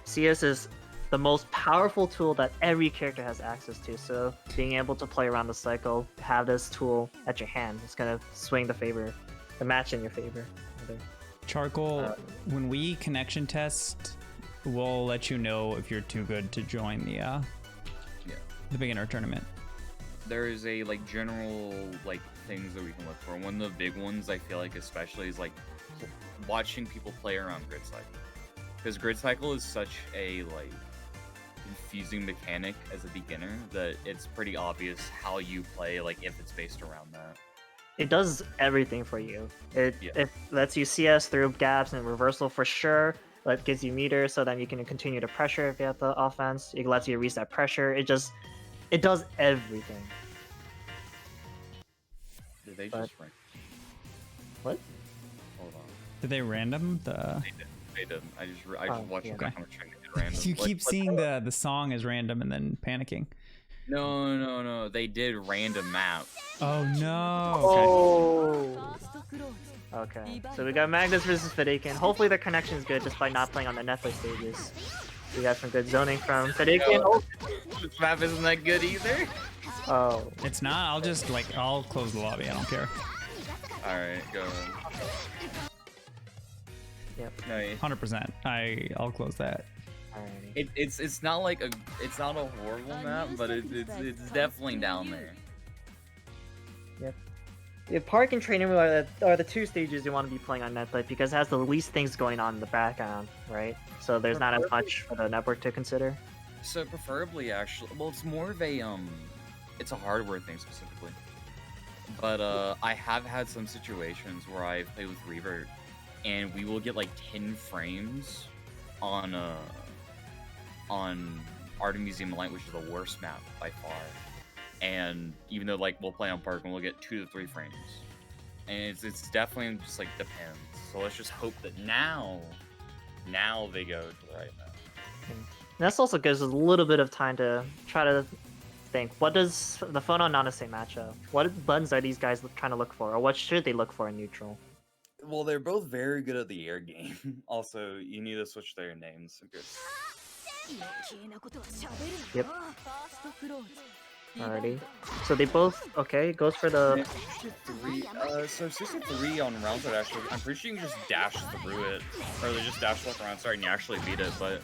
Speaker 3: CS is the most powerful tool that every character has access to, so being able to play around the cycle, have this tool at your hand, is going to swing the match in your favor.
Speaker 1: Charcoal, when we connection test, we'll let you know if you're too good to join the beginner tournament.
Speaker 4: There is a like general like things that we can look for. One of the big ones I feel like especially is like watching people play around grid cycle, because grid cycle is such a like
Speaker 2: confusing mechanic as a beginner that it's pretty obvious how you play, like if it's based around that.
Speaker 3: It does everything for you. It
Speaker 2: Yeah.
Speaker 3: it lets you CS through gaps and reversal for sure. It gives you meter so then you can continue to pressure if you have the offense. It lets you reset pressure. It does everything.
Speaker 2: Did they
Speaker 3: But-
Speaker 2: just rank?
Speaker 3: What?
Speaker 2: Hold on.
Speaker 1: Did they random the?
Speaker 2: They didn't. I just
Speaker 3: Oh,
Speaker 2: watched
Speaker 3: yeah.
Speaker 2: the comment trying to get random.
Speaker 1: You
Speaker 2: Like,
Speaker 1: keep seeing the song as random and then panicking.
Speaker 2: No. They did random map.
Speaker 1: Oh no. Okay.
Speaker 3: Oh. Okay. So we got Magnus versus Fedaykin. Hopefully the connection is good despite not playing on the Netflix stages. We got some good zoning from Fedaykin.
Speaker 2: No. This map isn't that good either.
Speaker 3: Oh.
Speaker 1: It's not. I'll close the lobby. I don't care.
Speaker 2: All right, go ahead.
Speaker 3: Yep.
Speaker 2: No,
Speaker 1: 100%. I'll close that.
Speaker 3: Alrighty.
Speaker 2: it's not like it's not a horrible map, but it's definitely down there.
Speaker 3: Yeah, Park and Training Wheel are the two stages you want to be playing on Netflix because it has the least things going on in the background, right? So there's not as much for the network to consider.
Speaker 2: So preferably, actually, well, it's more of a it's a hardware thing specifically. But I have had some situations where I play with Revert, and we will get like 10 frames on Artemisium Light, which is the worst map by far. And even though like we'll play on Park and we'll get 2 to 3 frames, and it's definitely just like depends. So let's just hope that now they go to the right map.
Speaker 3: And this also gives us a little bit of time to try to think, what does the Phonon Nanase matchup? What buttons are these guys trying to look for, or what should they look for in neutral?
Speaker 2: Well, they're both very good at the air game. Also, you need to switch their names. Okay.
Speaker 3: Yep. Alrighty. So they both goes for the
Speaker 2: So System 3 on rounds that actually, I'm pretty sure you can just dash through it, or they just dash left around, sorry, and you actually beat it. But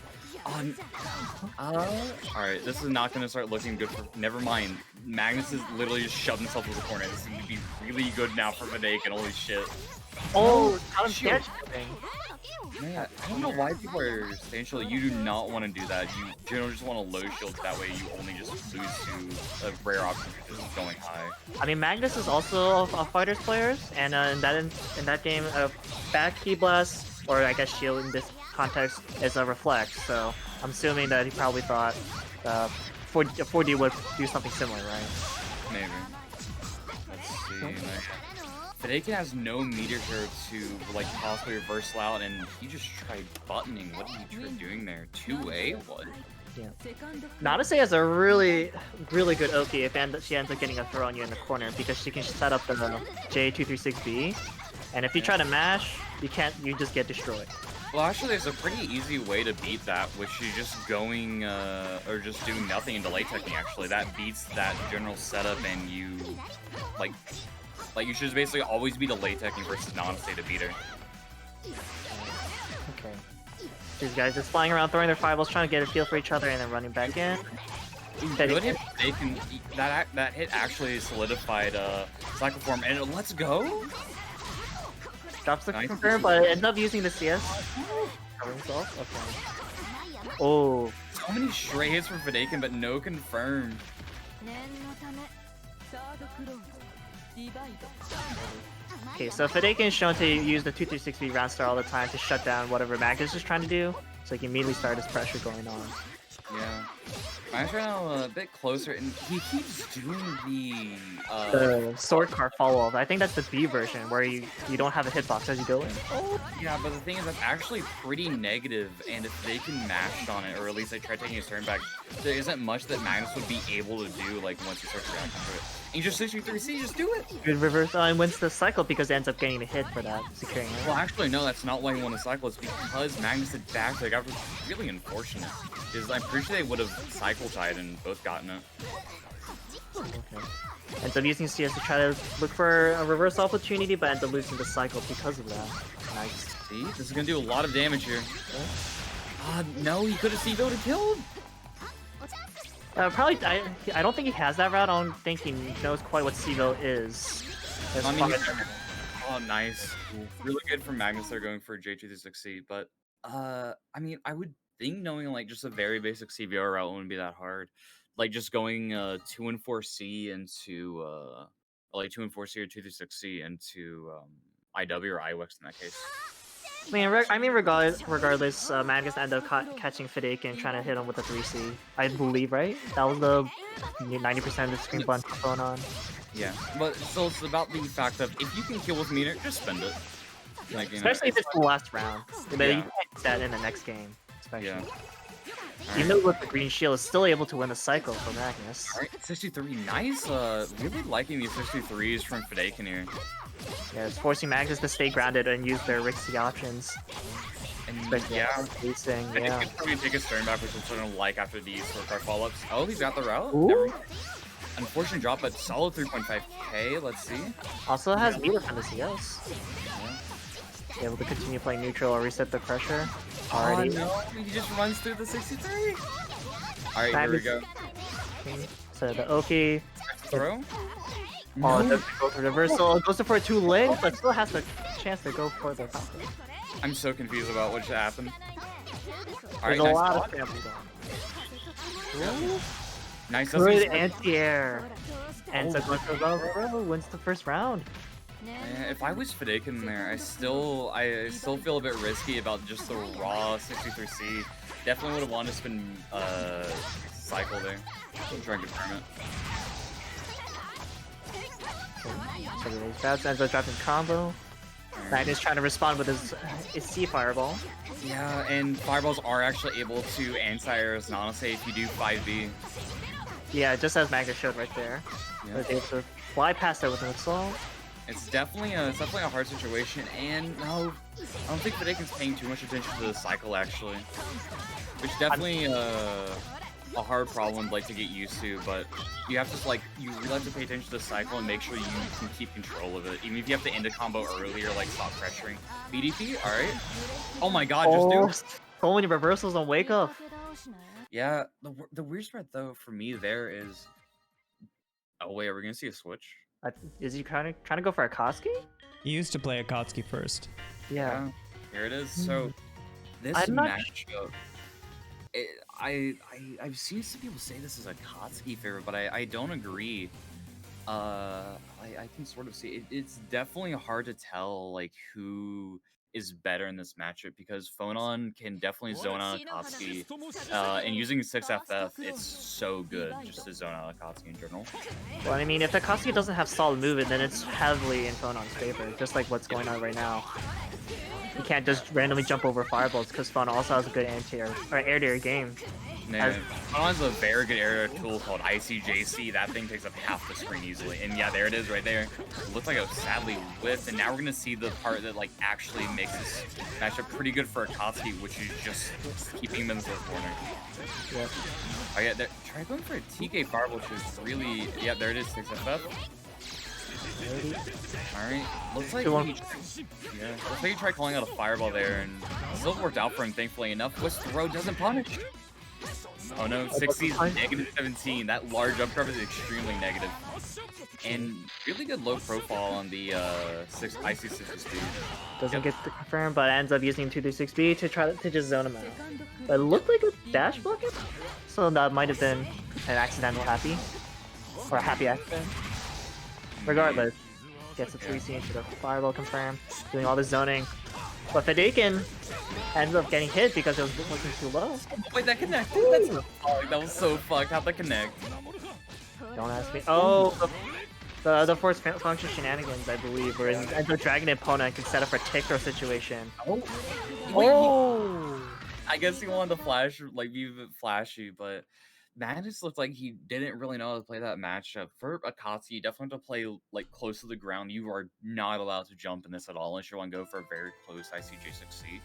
Speaker 2: alright, this is not gonna start looking good for. Never mind. Magnus is literally just shoved himself to the corner. This is gonna be really good now for Fedaykin. Holy shit.
Speaker 3: shit.
Speaker 2: Man, I don't know why people are saying shit. You do not want to do that. You generally just want to low shield. That way, you only just lose to a rare option because it's going high.
Speaker 3: I mean, Magnus is also a fighters player, and in that game, back key blast, or I guess shield in this context, is a reflect. So I'm assuming that he probably thought 4D would do something similar, right?
Speaker 2: Maybe. Let's see. Fedaykin has no meter here to like possibly reversal out, and he just tried buttoning. What did he try doing there? 2A? What?
Speaker 3: Yeah. Nanase has a really good Oki if she ends up getting a throw on you in the corner because she can set up the J236B, and if you try to mash, you just get destroyed.
Speaker 2: Well, actually, there's a pretty easy way to beat that, which is just going, or just doing nothing in delay technique, actually. That beats that general setup, and you, like you should just basically always be delay technique versus Nanase to beat her.
Speaker 3: Okay. These guys just flying around, throwing their fireballs, trying to get a feel for each other, and then running back in.
Speaker 2: Good hit, that hit actually solidified cycle form, and let's go!
Speaker 3: Drops the
Speaker 2: Nice.
Speaker 3: confirm, but ends up using the CS. Cover himself? Okay. Oh.
Speaker 2: So many stray hits for Fedaykin, but no confirmed.
Speaker 3: Okay, so Fedaykin is shown to use the 236B round star all the time to shut down whatever Magnus is trying to do, so he can immediately start his pressure going on.
Speaker 2: Yeah. Magnus right now a bit closer, and he keeps doing
Speaker 3: The sword card follow-up. I think that's the B version, where you don't have a hitbox as you go in.
Speaker 2: Yeah, but the thing is, that's actually pretty negative, and if they can mash on it, or at least they try taking a turn back, there isn't much that Magnus would be able to do, like, once he starts reacting to it. And you just 63C, just do it!
Speaker 3: Good reverse, and wins the cycle because it ends up getting a hit for that, securing it.
Speaker 2: Well, actually, no, that's not why he won the cycle. It's because Magnus had back to the guy, which was really unfortunate. Because I'm pretty sure they would have cycle tied and both gotten it.
Speaker 3: Okay. Ends up using CS to try to look for a reverse opportunity, but ends up losing the cycle because of that. Nice.
Speaker 2: See? This is gonna do a lot of damage here. No, he could have C-voted killed!
Speaker 3: Probably, I don't think he has that route. I don't think he knows quite what C-Vote is.
Speaker 2: I mean, oh, nice. Really good from Magnus there going for J236C, but, I mean, I would think knowing like just a very basic CVR route wouldn't be that hard. Like just going 2 and 4C into like 2 and 4C or 2 through 6C into IW or IWX in that case.
Speaker 3: I mean, regardless, Magnus ended up catching Fedaykin trying to hit him with a 3C. I believe, right? That was the 90% of the screen button going on.
Speaker 2: Yeah, but so it's about the fact of if you can kill with meter, just spend it. Like,
Speaker 3: Especially if it's the last round. But
Speaker 2: Yeah.
Speaker 3: you can't do that in the next game, especially.
Speaker 2: Yeah.
Speaker 3: Even though with the green shield, is still able to win the cycle for Magnus.
Speaker 2: Alright, 63, nice. Really liking these 63s from Fedaykin here.
Speaker 3: Yeah, it's forcing Magnus to stay grounded and use their risky options.
Speaker 2: And
Speaker 3: Especially
Speaker 2: yeah,
Speaker 3: facing,
Speaker 2: I think
Speaker 3: yeah.
Speaker 2: it's probably take a turn back, which I'm gonna like after these scorecard follow-ups. Oh, he's got the route.
Speaker 3: Ooh.
Speaker 2: Never mind. Unfortunate drop, but solid 3.5k. Let's see.
Speaker 3: Also has meter from the CS. Able to continue playing neutral or reset the pressure. Already.
Speaker 2: Oh no, he just runs through the 63. Alright, here we go.
Speaker 3: So the Oki.
Speaker 2: Throw.
Speaker 3: Oh, it doesn't go for reversal. It goes for a 2 link, but still has the chance to go for the top.
Speaker 2: I'm so confused about what just happened.
Speaker 3: There's
Speaker 2: Alright,
Speaker 3: a
Speaker 2: nice
Speaker 3: lot
Speaker 2: spot.
Speaker 3: of family going.
Speaker 2: Nice.
Speaker 3: Good anti-air. And so Cuttle wins the first round.
Speaker 2: Yeah, if I was Fedaykin there, I still feel a bit risky about just the raw 63C. Definitely would have wanted to spin cycle there. Try and confirm it.
Speaker 3: So the bouts ends up dropping combo. Magnus trying to respond with his C fireball.
Speaker 2: Yeah, and fireballs are actually able to anti-air as Nanase if you do 5B.
Speaker 3: Yeah, just as Magnus showed right there.
Speaker 2: Yeah.
Speaker 3: Was able to fly past it with an assault.
Speaker 2: It's definitely a hard situation, and no, I don't think Fedaykin's paying too much attention to the cycle actually, which definitely a hard problem like to get used to. But you have to you really have to pay attention to the cycle and make sure you can keep control of it, even if you have to end a combo early or like stop pressuring. BDP, all right. Oh my God, just do.
Speaker 3: So many reversals on wake up.
Speaker 2: Yeah, the weird part though for me there is. Oh wait, are we gonna see a switch?
Speaker 3: Is he trying to go for Akatsuki?
Speaker 1: He used to play Akatsuki first.
Speaker 3: Yeah.
Speaker 2: Here it is. So this
Speaker 3: I'm not
Speaker 2: matchup, I've seen some people say this is a Akatsuki favorite, but I don't agree. I can sort of see it's definitely hard to tell like who is better in this matchup because Phonon can definitely zone out Akatsuki, and using 6FF, it's so good just to zone out Akatsuki in general.
Speaker 3: Well, I mean, if Akatsuki doesn't have solid movement, then it's heavily in Phonon's favor, just like what's going on right now. You can't just randomly jump over fireballs because Phonon also has a good anti-air or air-to-air game.
Speaker 2: Yeah, Phonon has a very good area tool called ICJC. That thing takes up half the screen easily. And yeah, there it is right there. It looks like it was sadly whiffed. And now we're gonna see the part that like actually makes this matchup pretty good for Akatsuki, which is just keeping him in the third corner.
Speaker 3: Yeah.
Speaker 2: Oh yeah, try going for a TK fireball, which is really yeah, there it is, 6FF. Alright. Looks like he tried calling out a fireball there and it still worked out for him thankfully enough. What's throw doesn't punish. Oh no, 60 is -17. That large jump cover is extremely negative. And really good low profile on the IC60 speed.
Speaker 3: Doesn't get the confirm, but ends up using 236B to try to just zone him out. But it looked like a dash bucket, so that might have been an accidental happy. Or a happy accident. Regardless, gets a 3C into the fireball confirm, doing all the zoning. But Fedaykin ends up getting hit because it was looking too low.
Speaker 2: Wait, that connected? That was so fucked. How'd that connect?
Speaker 3: Don't ask me. Oh, the force function shenanigans, I believe, where it ends up dragging an opponent and can set up a tick throw situation.
Speaker 2: Oh! I guess he wanted to flash, like, be a bit flashy, but Magnus looked like he didn't really know how to play that matchup. For Akatsuki, you definitely have to play like close to the ground. You are not allowed to jump in this at all unless you want to go for a very close ICJ6C.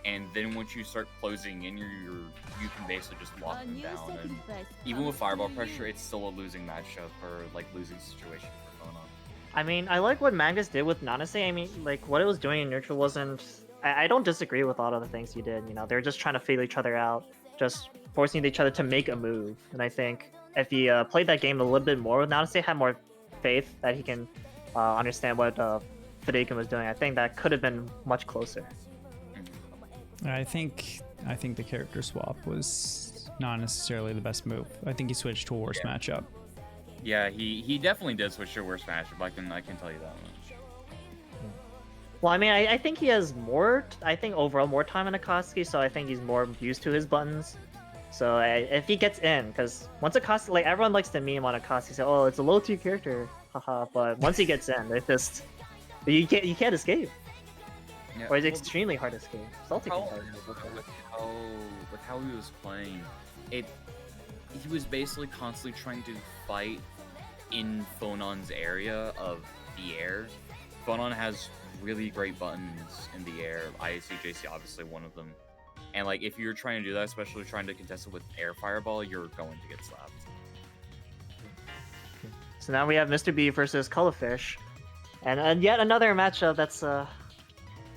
Speaker 2: And then once you start closing in, you can basically just lock them down. And even with fireball pressure, it's still a losing matchup or like losing situation for Phonon.
Speaker 3: I mean, I like what Magnus did with Nanase. I mean, like what it was doing in neutral wasn't. I don't disagree with a lot of the things he did. You know, they're just trying to feel each other out, just forcing each other to make a move. And I think if he played that game a little bit more with Nanase, had more faith that he can understand what Fedaykin was doing, I think that could have been much closer.
Speaker 1: I think I think the character swap was not necessarily the best move. I think he switched to a worse matchup.
Speaker 4: Yeah, he definitely did switch to a worse matchup. I can tell you that much.
Speaker 3: Well, I mean, I think he has more. I think overall more time in Akatsuki, so I think he's more used to his buttons. So if he gets in, because once Akatsuki, like everyone likes to meme on Akatsuki, say, "Oh, it's a low tier character," haha. But once he gets in, it's just you can't escape.
Speaker 4: Yeah,
Speaker 3: Or it's extremely hard to escape. Salty can tell you.
Speaker 4: With how he was playing, he was basically constantly trying to fight in Phonon's area of the air. Phonon has really great buttons in the air. IAC, JC, obviously one of them. And like, if you're trying to do that, especially trying to contest it with air fireball, you're going to get slapped.
Speaker 3: So now we have Mr. B versus Cuttlefish, and yet another matchup that's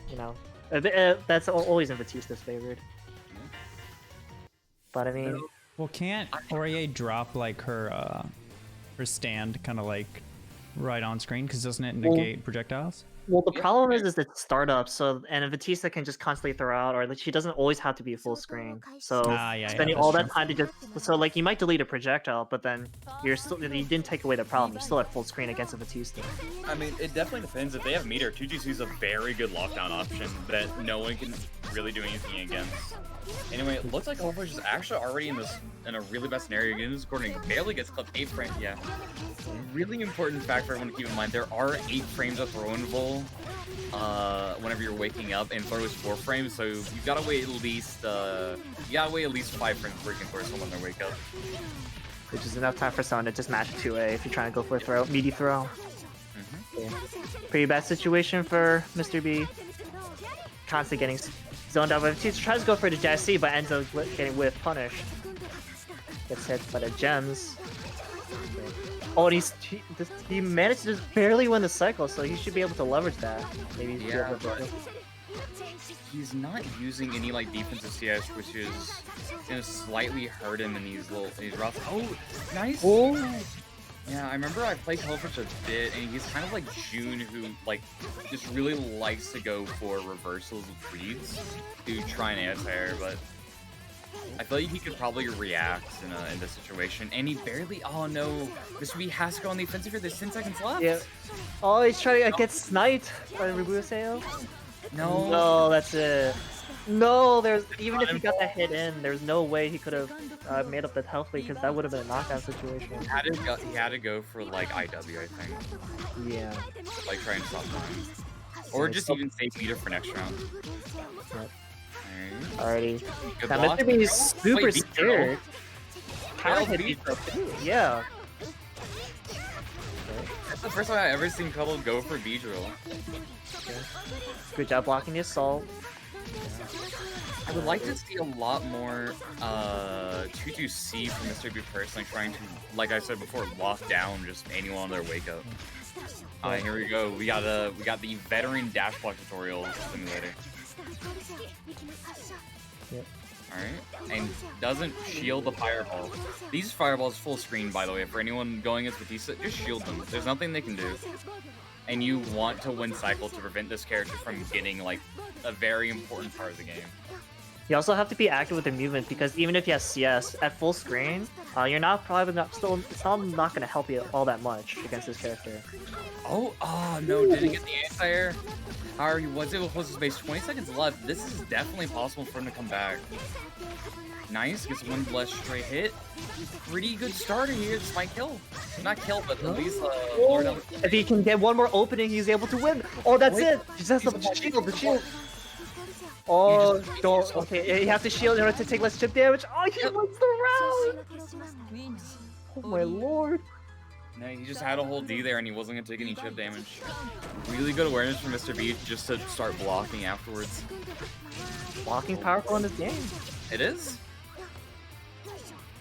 Speaker 3: you know, that's always in Batista's favored. But I mean,
Speaker 1: well, can't Orie drop like her stand kind of like right on screen, because doesn't it negate projectiles?
Speaker 3: well, the problem is it's startup, so and Vatista can just constantly throw out, or like she doesn't always have to be full screen. So spending all that time to just like you might delete a projectile, but then you didn't take away the problem. You're still at full screen against a Vatista.
Speaker 2: I mean, it definitely depends. If they have meter, 2GC is a very good lockdown option that no one can really do anything against. Anyway, it looks like Cuttlefish is actually already in a really bad scenario. Again, this Gordon barely gets clipped 8 frames. Yeah, really important fact for everyone to keep in mind. There are 8 frames of throw-in-able whenever you're waking up, and throw is 4 frames. So you gotta wait at least 5 frames before you can force someone to wake up.
Speaker 3: Which is enough time for someone to just match 2A if you're trying to go for a throw, meaty throw. Yeah. Pretty bad situation for Mr. B. Constantly getting zoned out, but he tries to go for the Jazz C, but ends up getting whiff punished. Gets hit by the gems. Oh, and he managed to just barely win the cycle, so he should be able to leverage that. Maybe
Speaker 2: he's not using any like defensive CS, which is gonna slightly hurt him in these routes. Oh, nice!
Speaker 3: Oh.
Speaker 2: Yeah, I remember I played Cuttlefish a bit, and he's kind of like June, who like just really likes to go for reversals with reads to try and anti-air, but I feel like he could probably react in this situation, and he barely. Oh no, Mr. B has to go on the offensive here. There's 10 seconds left.
Speaker 3: Yeah. Oh, he's trying to get sniped by Ribuseo.
Speaker 2: No.
Speaker 3: No, that's it. No, even if he got that hit in, there's no way he could have made up the health lead, because that would have been a knockdown situation.
Speaker 2: He had to go for like IW, I think.
Speaker 3: Yeah.
Speaker 2: Like trying to stop time, or just even save meter for next round.
Speaker 3: Yep.
Speaker 2: Alright.
Speaker 3: Alrighty. That Mr. B is super scared. Counter hit Vito too. Yeah.
Speaker 2: That's the first time I've ever seen Cuttle go for V-Drill.
Speaker 3: Okay. Good job blocking the assault.
Speaker 2: I would like to see a lot more 2-2-C from Mr. B personally, trying to, like I said before, lock down just anyone on their wake up. Here we go. We got the veteran dash block tutorial simulator.
Speaker 3: Yep.
Speaker 2: Alright, and doesn't shield the fireball. These fireballs full screen, by the way, for anyone going against Vatista, just shield them. There's nothing they can do. And you want to win cycle to prevent this character from getting like a very important part of the game.
Speaker 3: You also have to be active with the movement, because even if you have CS at full screen, you're not it's still not going to help you all that much against this character.
Speaker 2: Oh no, didn't get the anti-air. However, he was able to close his base. 20 seconds left. This is definitely possible for him to come back. Nice, gets one less straight hit. Pretty good starter here. This might kill. Not kill, but at least
Speaker 3: if he can get one more opening, he's able to win. Oh, that's it. He just has the shield. Oh, don't. Okay, you have to shield in order to take less chip damage. Oh, he wins the round. Oh my lord.
Speaker 2: No, he just had a whole D there and he wasn't gonna take any chip damage. Really good awareness from Mr. B just to start blocking afterwards.
Speaker 3: Blocking powerful in this game.
Speaker 2: It is.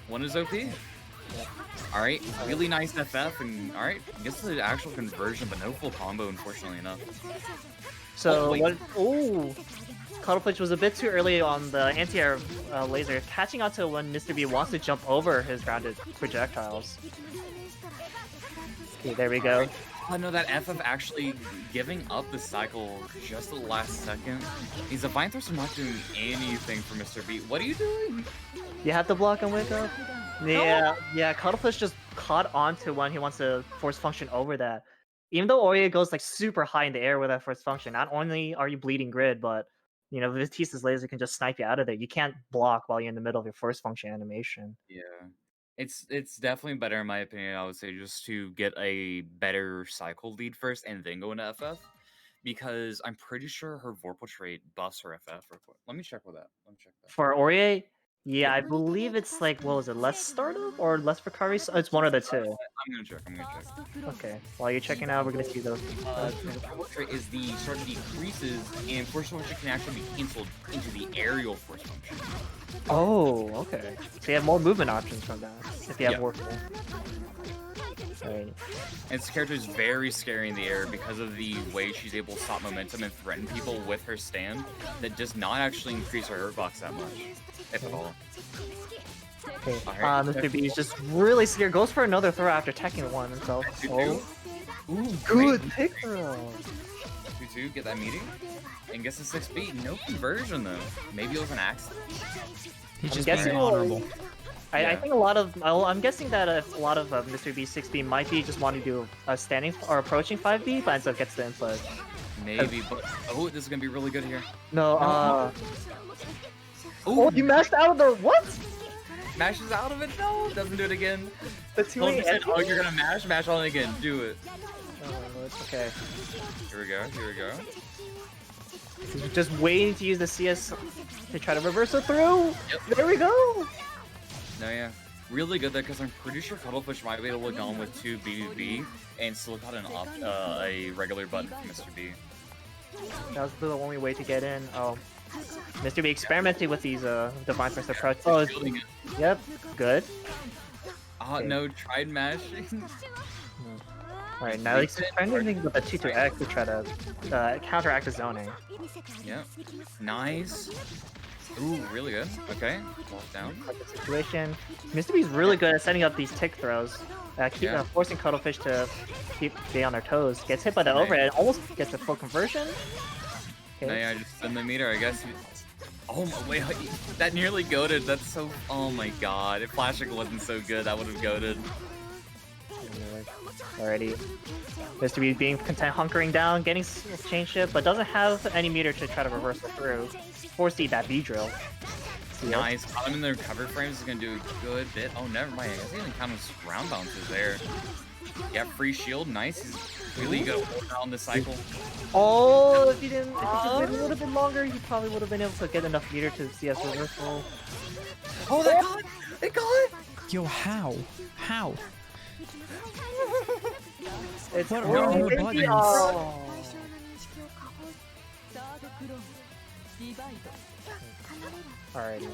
Speaker 2: One is OP. Alright, really nice FF, and alright, I guess the actual conversion, but no full combo, unfortunately enough.
Speaker 3: So, Cuttlefish was a bit too early on the anti-air laser, catching onto when Mr. B wants to jump over his grounded projectiles. Okay, there we go.
Speaker 4: Oh no, that FF actually giving up the cycle just at the last second. These Divine Thrusts are not doing anything for Mr. B. What are you doing?
Speaker 3: You have to block and wake up. Yeah, yeah. Cuttlefish just caught onto when he wants to force function over that. Even though Orie goes like super high in the air with that force function, not only are you bleeding grid, but you know Vatista's laser can just snipe you out of there. You can't block while you're in the middle of your force function animation.
Speaker 4: Yeah. It's definitely better in my opinion, I would say, just to get a better cycle lead first and then go into FF. Because I'm pretty sure her Vorpal trait buffs her FF. Let me check with that. Let me check that.
Speaker 3: For Orie, yeah,
Speaker 4: Yeah.
Speaker 3: I believe it's like what was it, less startup or less recovery? It's one of the two.
Speaker 4: I'm gonna check.
Speaker 3: Okay, while you're checking out, we're gonna see those.
Speaker 4: Vorpal trait is the sort of decreases, and force function can actually be cancelled into the aerial force function.
Speaker 3: Oh, okay. So you have more movement options from that if you have
Speaker 4: Yeah.
Speaker 3: Vorpal. Right.
Speaker 4: And this character is very scary in the air because of the way she's able to stop momentum and threaten people with her stand that does not actually increase her hurt box that much, if at all.
Speaker 3: Okay.
Speaker 4: Alright.
Speaker 3: Mr. B is just really scared. Goes for another throw after teching one himself. Oh,
Speaker 4: Ooh,
Speaker 3: good
Speaker 4: great.
Speaker 3: pick throw.
Speaker 4: 2-2, get that meeting. And gets the 6B. No conversion though. Maybe it was an accident.
Speaker 1: He's
Speaker 3: I'm
Speaker 1: just
Speaker 3: guessing
Speaker 1: being honorable.
Speaker 3: I
Speaker 4: Yeah.
Speaker 3: think a lot of I'm guessing that a lot of Mr. B 6B might be just wanting to do a standing or approaching 5B, but ends up gets the input.
Speaker 4: Maybe, but oh, this is gonna be really good here.
Speaker 3: No,
Speaker 4: Ooh,
Speaker 3: oh, you mashed out of the what?
Speaker 4: mashes out of it. No, doesn't do it again.
Speaker 3: The 2
Speaker 4: Told you said, oh, you're gonna mash on it again. Do it.
Speaker 3: Oh, it's okay.
Speaker 4: Here we go.
Speaker 3: He's just waiting to use the CS to try to reverse it through.
Speaker 4: Yep.
Speaker 3: There we go.
Speaker 4: No, yeah. Really good there because I'm pretty sure Cuttlefish might be able to go on with 2 BBB and still got a regular button from Mr. B.
Speaker 3: That was the only way to get in. Oh, Mr. B experimenting with these Divine First approach. Oh,
Speaker 4: Shielding it.
Speaker 3: yep, good. Okay.
Speaker 4: No, tried mashing.
Speaker 3: Alright, now he's experimenting with a 2-2X to try to counteract the zoning.
Speaker 4: Yep. Nice. Ooh, really good. Okay. Walk down.
Speaker 3: Like the situation. Mr. B's really good at setting up these tick throws. Forcing Cuttlefish to stay on their toes. Gets hit by the
Speaker 4: Right.
Speaker 3: overhead, almost gets a full conversion. Okay.
Speaker 4: No, yeah, I just spin the meter, I guess. Oh my, wait, that nearly goated. That's so. Oh my god. If flashing wasn't so good, that would have goated.
Speaker 3: Alrighty. Mr. B being content hunkering down, getting chain shift, but doesn't have any meter to try to reverse it through. Force-eat that B-drill.
Speaker 4: Nice. Caught him in the recovery frames is gonna do a good bit. Oh, never mind. I guess he didn't count his round bounces there. Yeah, free shield. Nice. He's really good on the cycle.
Speaker 3: Oh, if he just waited a little bit longer, he probably would have been able to get enough meter to CS reversal.
Speaker 4: Oh, they got it! They got it!
Speaker 1: Yo, how? How?
Speaker 3: It's
Speaker 1: What
Speaker 3: Orie,
Speaker 1: are the
Speaker 3: baby.
Speaker 1: buttons?
Speaker 3: Oh. Alrighty.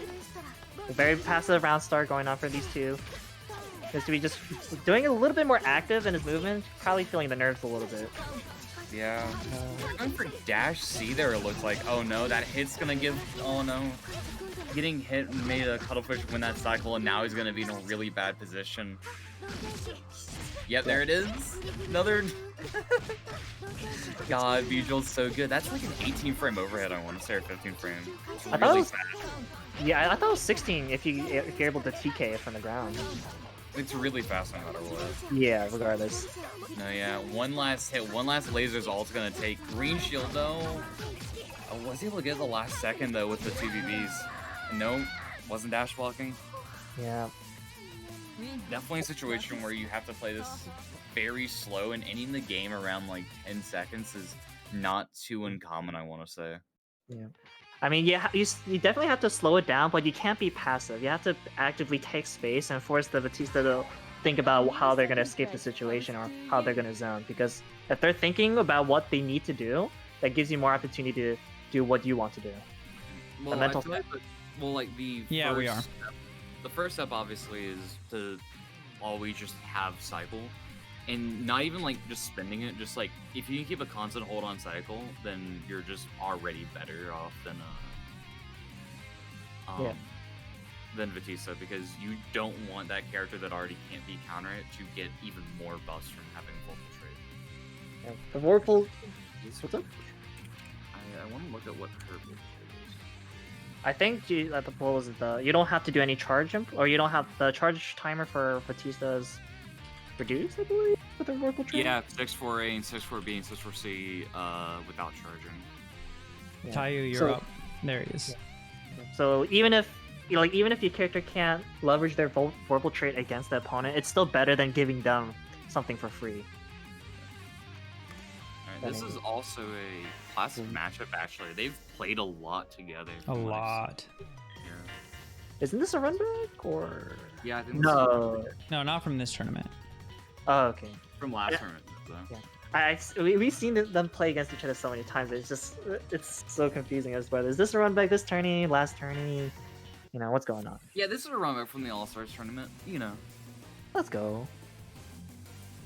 Speaker 3: A very passive round start going on for these two. Mr. B just doing a little bit more active in his movement, probably feeling the nerves a little bit.
Speaker 4: Yeah. Going for dash C there, it looks like. Oh no, that hit's gonna give. Oh no. Getting hit made a Cuttlefish win that cycle, and now he's gonna be in a really bad position. Yep, there it is. Another. God, Visual's so good. That's like an 18 frame overhead, I want to say, or 15 frame. It's
Speaker 3: I thought
Speaker 4: really
Speaker 3: it was-
Speaker 4: fast.
Speaker 3: Yeah, I thought it was 16 if you're able to TK it from the ground.
Speaker 4: It's really fast no matter what.
Speaker 3: Yeah, regardless.
Speaker 4: No, yeah. One last hit, one last laser's all it's gonna take. Green shield though. I was able to get the last second though with the 2 BBs. No, wasn't dash blocking.
Speaker 3: Yeah.
Speaker 4: Definitely a situation where you have to play this very slow, and ending the game around like 10 seconds is not too uncommon, I want to say.
Speaker 3: Yeah. I mean, you definitely have to slow it down, but you can't be passive. You have to actively take space and force the Vatista to think about how they're going to escape the situation or how they're going to zone. Because if they're thinking about what they need to do, that gives you more opportunity to do what you want to do.
Speaker 4: Well,
Speaker 3: mental
Speaker 4: I feel like the
Speaker 1: Yeah, we
Speaker 4: first step- the first step obviously is to always just have cycle, and not even like just spending it. Just like if you can keep a constant hold on cycle, then you're just already better off than
Speaker 3: Yeah.
Speaker 4: than Vatista, because you don't want that character that already can't be counter it to get even more buffs from having vocal trade.
Speaker 3: Yeah, the Vorpal. What's up?
Speaker 4: I want to look at what her.
Speaker 3: I think the pull is you don't have to do any charge or you don't have the charge timer for Batista's reduced, I believe, with the Vorpal train.
Speaker 4: Yeah, 6-4A and 6-4B and 6-4C without charging.
Speaker 3: Yeah.
Speaker 1: Tayu, you're up. There he is.
Speaker 3: So even if even if your character can't leverage their Vorpal trait against the opponent, it's still better than giving them something for free.
Speaker 4: Alright, this is also a classic matchup. Actually, they've played a lot together.
Speaker 1: A lot.
Speaker 4: Yeah.
Speaker 3: Isn't this a run back or?
Speaker 4: Yeah, I think
Speaker 3: No.
Speaker 1: No, not from this tournament.
Speaker 3: Oh, okay.
Speaker 4: from last tournament. So.
Speaker 3: Yeah. We've seen them play against each other so many times. It's so confusing as well. Is this a run back this tourney, last tourney? You know what's going on?
Speaker 4: Yeah, this is a run back from the All Stars tournament. You know.
Speaker 3: Let's go.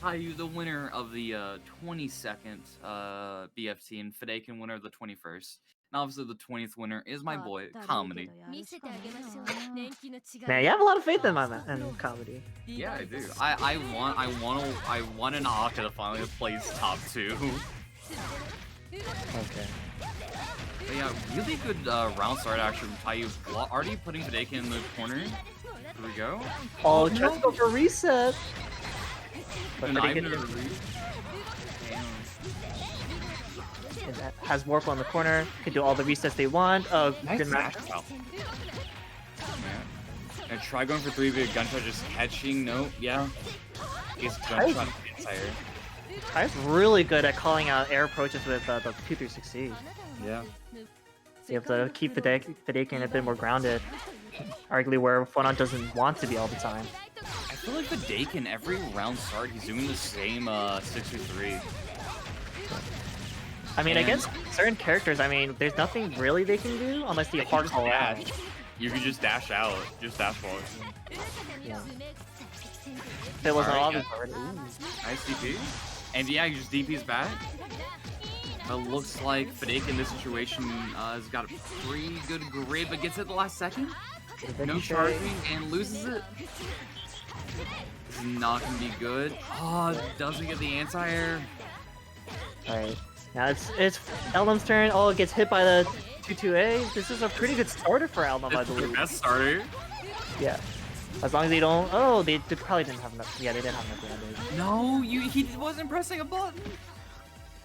Speaker 4: Tayu, the winner of the 22nd BFT, and Fedaykin, winner of the 21st. And obviously, the 20th winner is my boy, Comedy.
Speaker 3: Man, you have a lot of faith in Comedy.
Speaker 4: Yeah, I do. I want an Aka to finally place top 2.
Speaker 3: Okay.
Speaker 4: But yeah, really good round start action from Tayu. Already putting Fedaykin in the corner. Here we go.
Speaker 3: Oh, trying to go for reset. But
Speaker 4: Fedaykin
Speaker 3: has Vorpal in the corner. Can do all the resets they want. Oh,
Speaker 4: nice
Speaker 3: good match.
Speaker 4: Yeah. And try going for 3B gunshot, just catching. No, yeah. He's gunshot inside.
Speaker 3: Ty's really good at calling out air approaches with the 2-3-6C.
Speaker 4: Yeah.
Speaker 3: You have to keep Fedaykin a bit more grounded. Arguably where Phonon doesn't want to be all the time.
Speaker 4: I feel like Fedaykin, every round start, he's doing the same 6-3.
Speaker 3: I mean, against certain characters, I mean, there's nothing really they can do unless they hard call out.
Speaker 4: You can just dash out, just dash forward.
Speaker 3: Yeah. If it wasn't
Speaker 4: Alright,
Speaker 3: obvious already.
Speaker 4: Nice DP. And yeah, he just DP's back. It looks like Fedaykin in this situation has got a pretty good grade, but gets it at the last second. No charging and loses it. This is not gonna be good. Oh, doesn't get the anti-air.
Speaker 3: Alright. Now it's Eltnum's turn. Oh, it gets hit by the 2-2A. This is a pretty good starter for Eltnum, I
Speaker 4: It's the
Speaker 3: believe.
Speaker 4: best starter.
Speaker 3: Yeah. As long as they don't... Oh, they probably didn't have enough... Yeah, they didn't have enough damage.
Speaker 4: No, he wasn't pressing a button.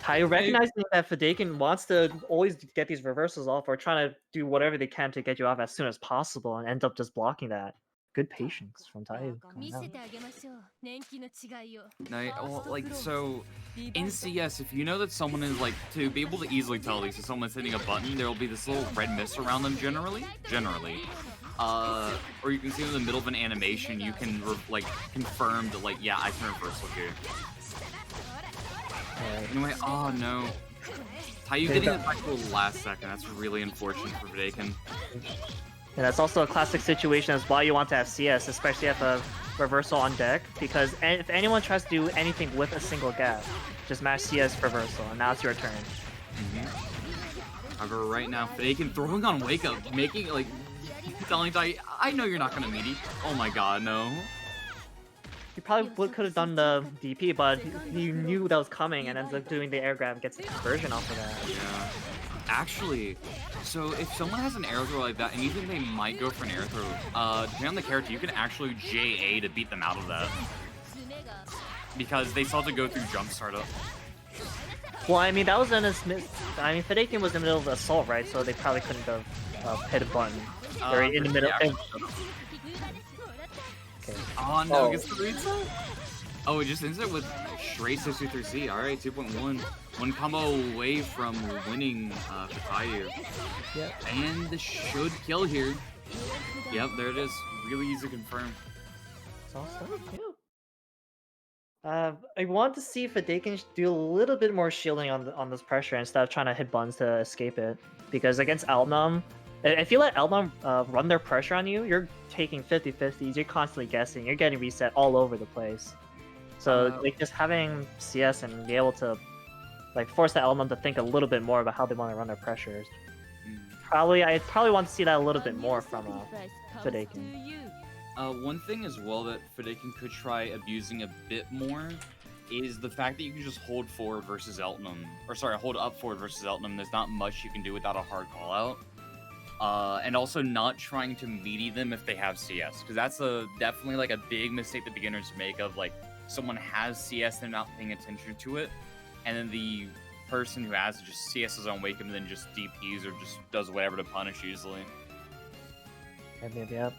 Speaker 3: Tayu recognizing that Fedaykin wants to always get these reversals off or trying to do whatever they can to get you off as soon as possible and end up just blocking that. Good patience from Tayu.
Speaker 4: No, well, like, so, in CS, if you know that someone is, like, to be able to easily tell these, if someone's hitting a button, there will be this little red mist around them generally. Or you can see in the middle of an animation, you can, like, confirm that, like, yeah, I can reversal here. Anyway, oh no. Tayu getting it back to the last second, that's really unfortunate for Fedaykin.
Speaker 3: And that's also a classic situation as why you want to have CS, especially if a reversal on deck, because if anyone tries to do anything with a single gap, just match CS reversal, and now it's your turn.
Speaker 4: However, right now, Fedaykin throwing on Wake Up, making, like, telling Tayu, I know you're not gonna meaty. Oh my god, no.
Speaker 3: He probably could have done the DP, but he knew that was coming and ends up doing the air grab and gets the conversion off of that.
Speaker 4: Yeah. Actually, so if someone has an arrow throw like that and you think they might go for an arrow throw, depending on the character, you can actually JA to beat them out of that. Because they still have to go through jump startup.
Speaker 3: Well, I mean, that was Fedaykin was in the middle of the assault, right? So they probably couldn't have hit a button. Or in the middle.
Speaker 4: Yeah.
Speaker 3: Okay.
Speaker 4: Oh no, gets the reset? Oh, it just ends it with straight 6-3-C. Alright, 2.1. One combo away from winning for Tayu.
Speaker 3: Yep.
Speaker 4: And this should kill here. Yep, there it is. Really easy to confirm.
Speaker 3: It's awesome, yeah. I want to see Fedaykin do a little bit more shielding on this pressure instead of trying to hit buttons to escape it. Because against Eltnum, if you let Eltnum run their pressure on you, you're taking 50-50s, you're constantly guessing, you're getting reset all over the place. So like just having CS and be able to like force the Eltnum to think a little bit more about how they want to run their pressures. I probably want to see that a little bit more from Fedaykin.
Speaker 4: One thing as well that Fedaykin could try abusing a bit more is the fact that you can just hold forward versus Eltnum, or sorry, hold up forward versus Eltnum. There's not much you can do without a hard call out. And also not trying to meaty them if they have CS, because that's definitely like a big mistake that beginners make of like someone has CS, they're not paying attention to it, and then the person who has it just CS's on wake and then just DPs or just does whatever to punish easily.
Speaker 3: Yep.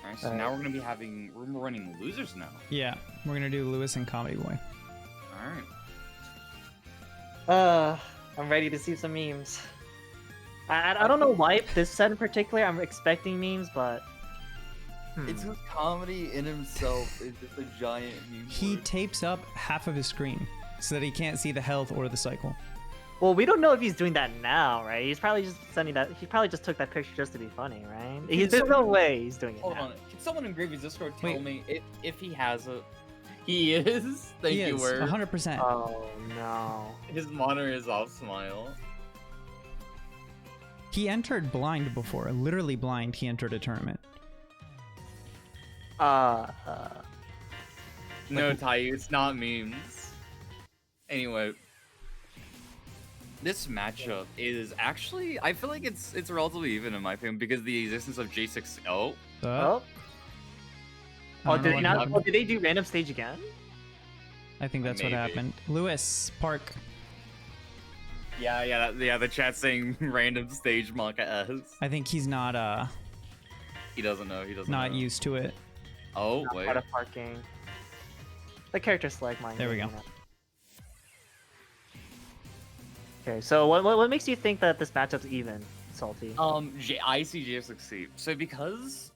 Speaker 4: Alright, so now we're gonna be we're running losers now.
Speaker 1: Yeah, we're gonna do Lewis and Comedy Boy.
Speaker 4: Alright.
Speaker 3: I'm ready to see some memes. I don't know why this set in particular I'm expecting memes, but
Speaker 2: It's just comedy in himself is just a giant meme.
Speaker 1: He
Speaker 2: board.
Speaker 1: tapes up half of his screen so that he can't see the health or the cycle.
Speaker 3: well, we don't know if he's doing that now, right? He's probably just sending that. He probably just took that picture just to be funny, right? There's no way he's doing it
Speaker 4: Hold
Speaker 3: now.
Speaker 4: on. Can someone in Gravy's Discord tell
Speaker 1: Wait.
Speaker 4: me if he has it? He is. Thank
Speaker 1: He
Speaker 4: you,
Speaker 1: is,
Speaker 4: Word.
Speaker 1: 100%.
Speaker 3: Oh no.
Speaker 4: His monitor is off smile.
Speaker 1: He entered blind before, literally blind. He entered a tournament.
Speaker 4: No, Tai, it's not memes. Anyway, this matchup is actually, I feel like it's relatively even in my opinion because the existence of J6L.
Speaker 3: Oh.
Speaker 1: I don't know
Speaker 3: Did they
Speaker 1: what
Speaker 3: not?
Speaker 1: happened.
Speaker 3: Oh, did they do random stage again?
Speaker 1: I think that's what
Speaker 4: Maybe.
Speaker 1: happened. Lewis, Park.
Speaker 4: Yeah. The chat saying random stage Maka S.
Speaker 1: I think he's not
Speaker 4: He doesn't know. He doesn't.
Speaker 1: not
Speaker 4: know.
Speaker 1: used to it.
Speaker 4: Oh
Speaker 3: Not
Speaker 4: wait.
Speaker 3: part of parking. The character select mine.
Speaker 1: There we go.
Speaker 3: Okay, so what makes you think that this matchup's even, Salty?
Speaker 4: I see J6C. So because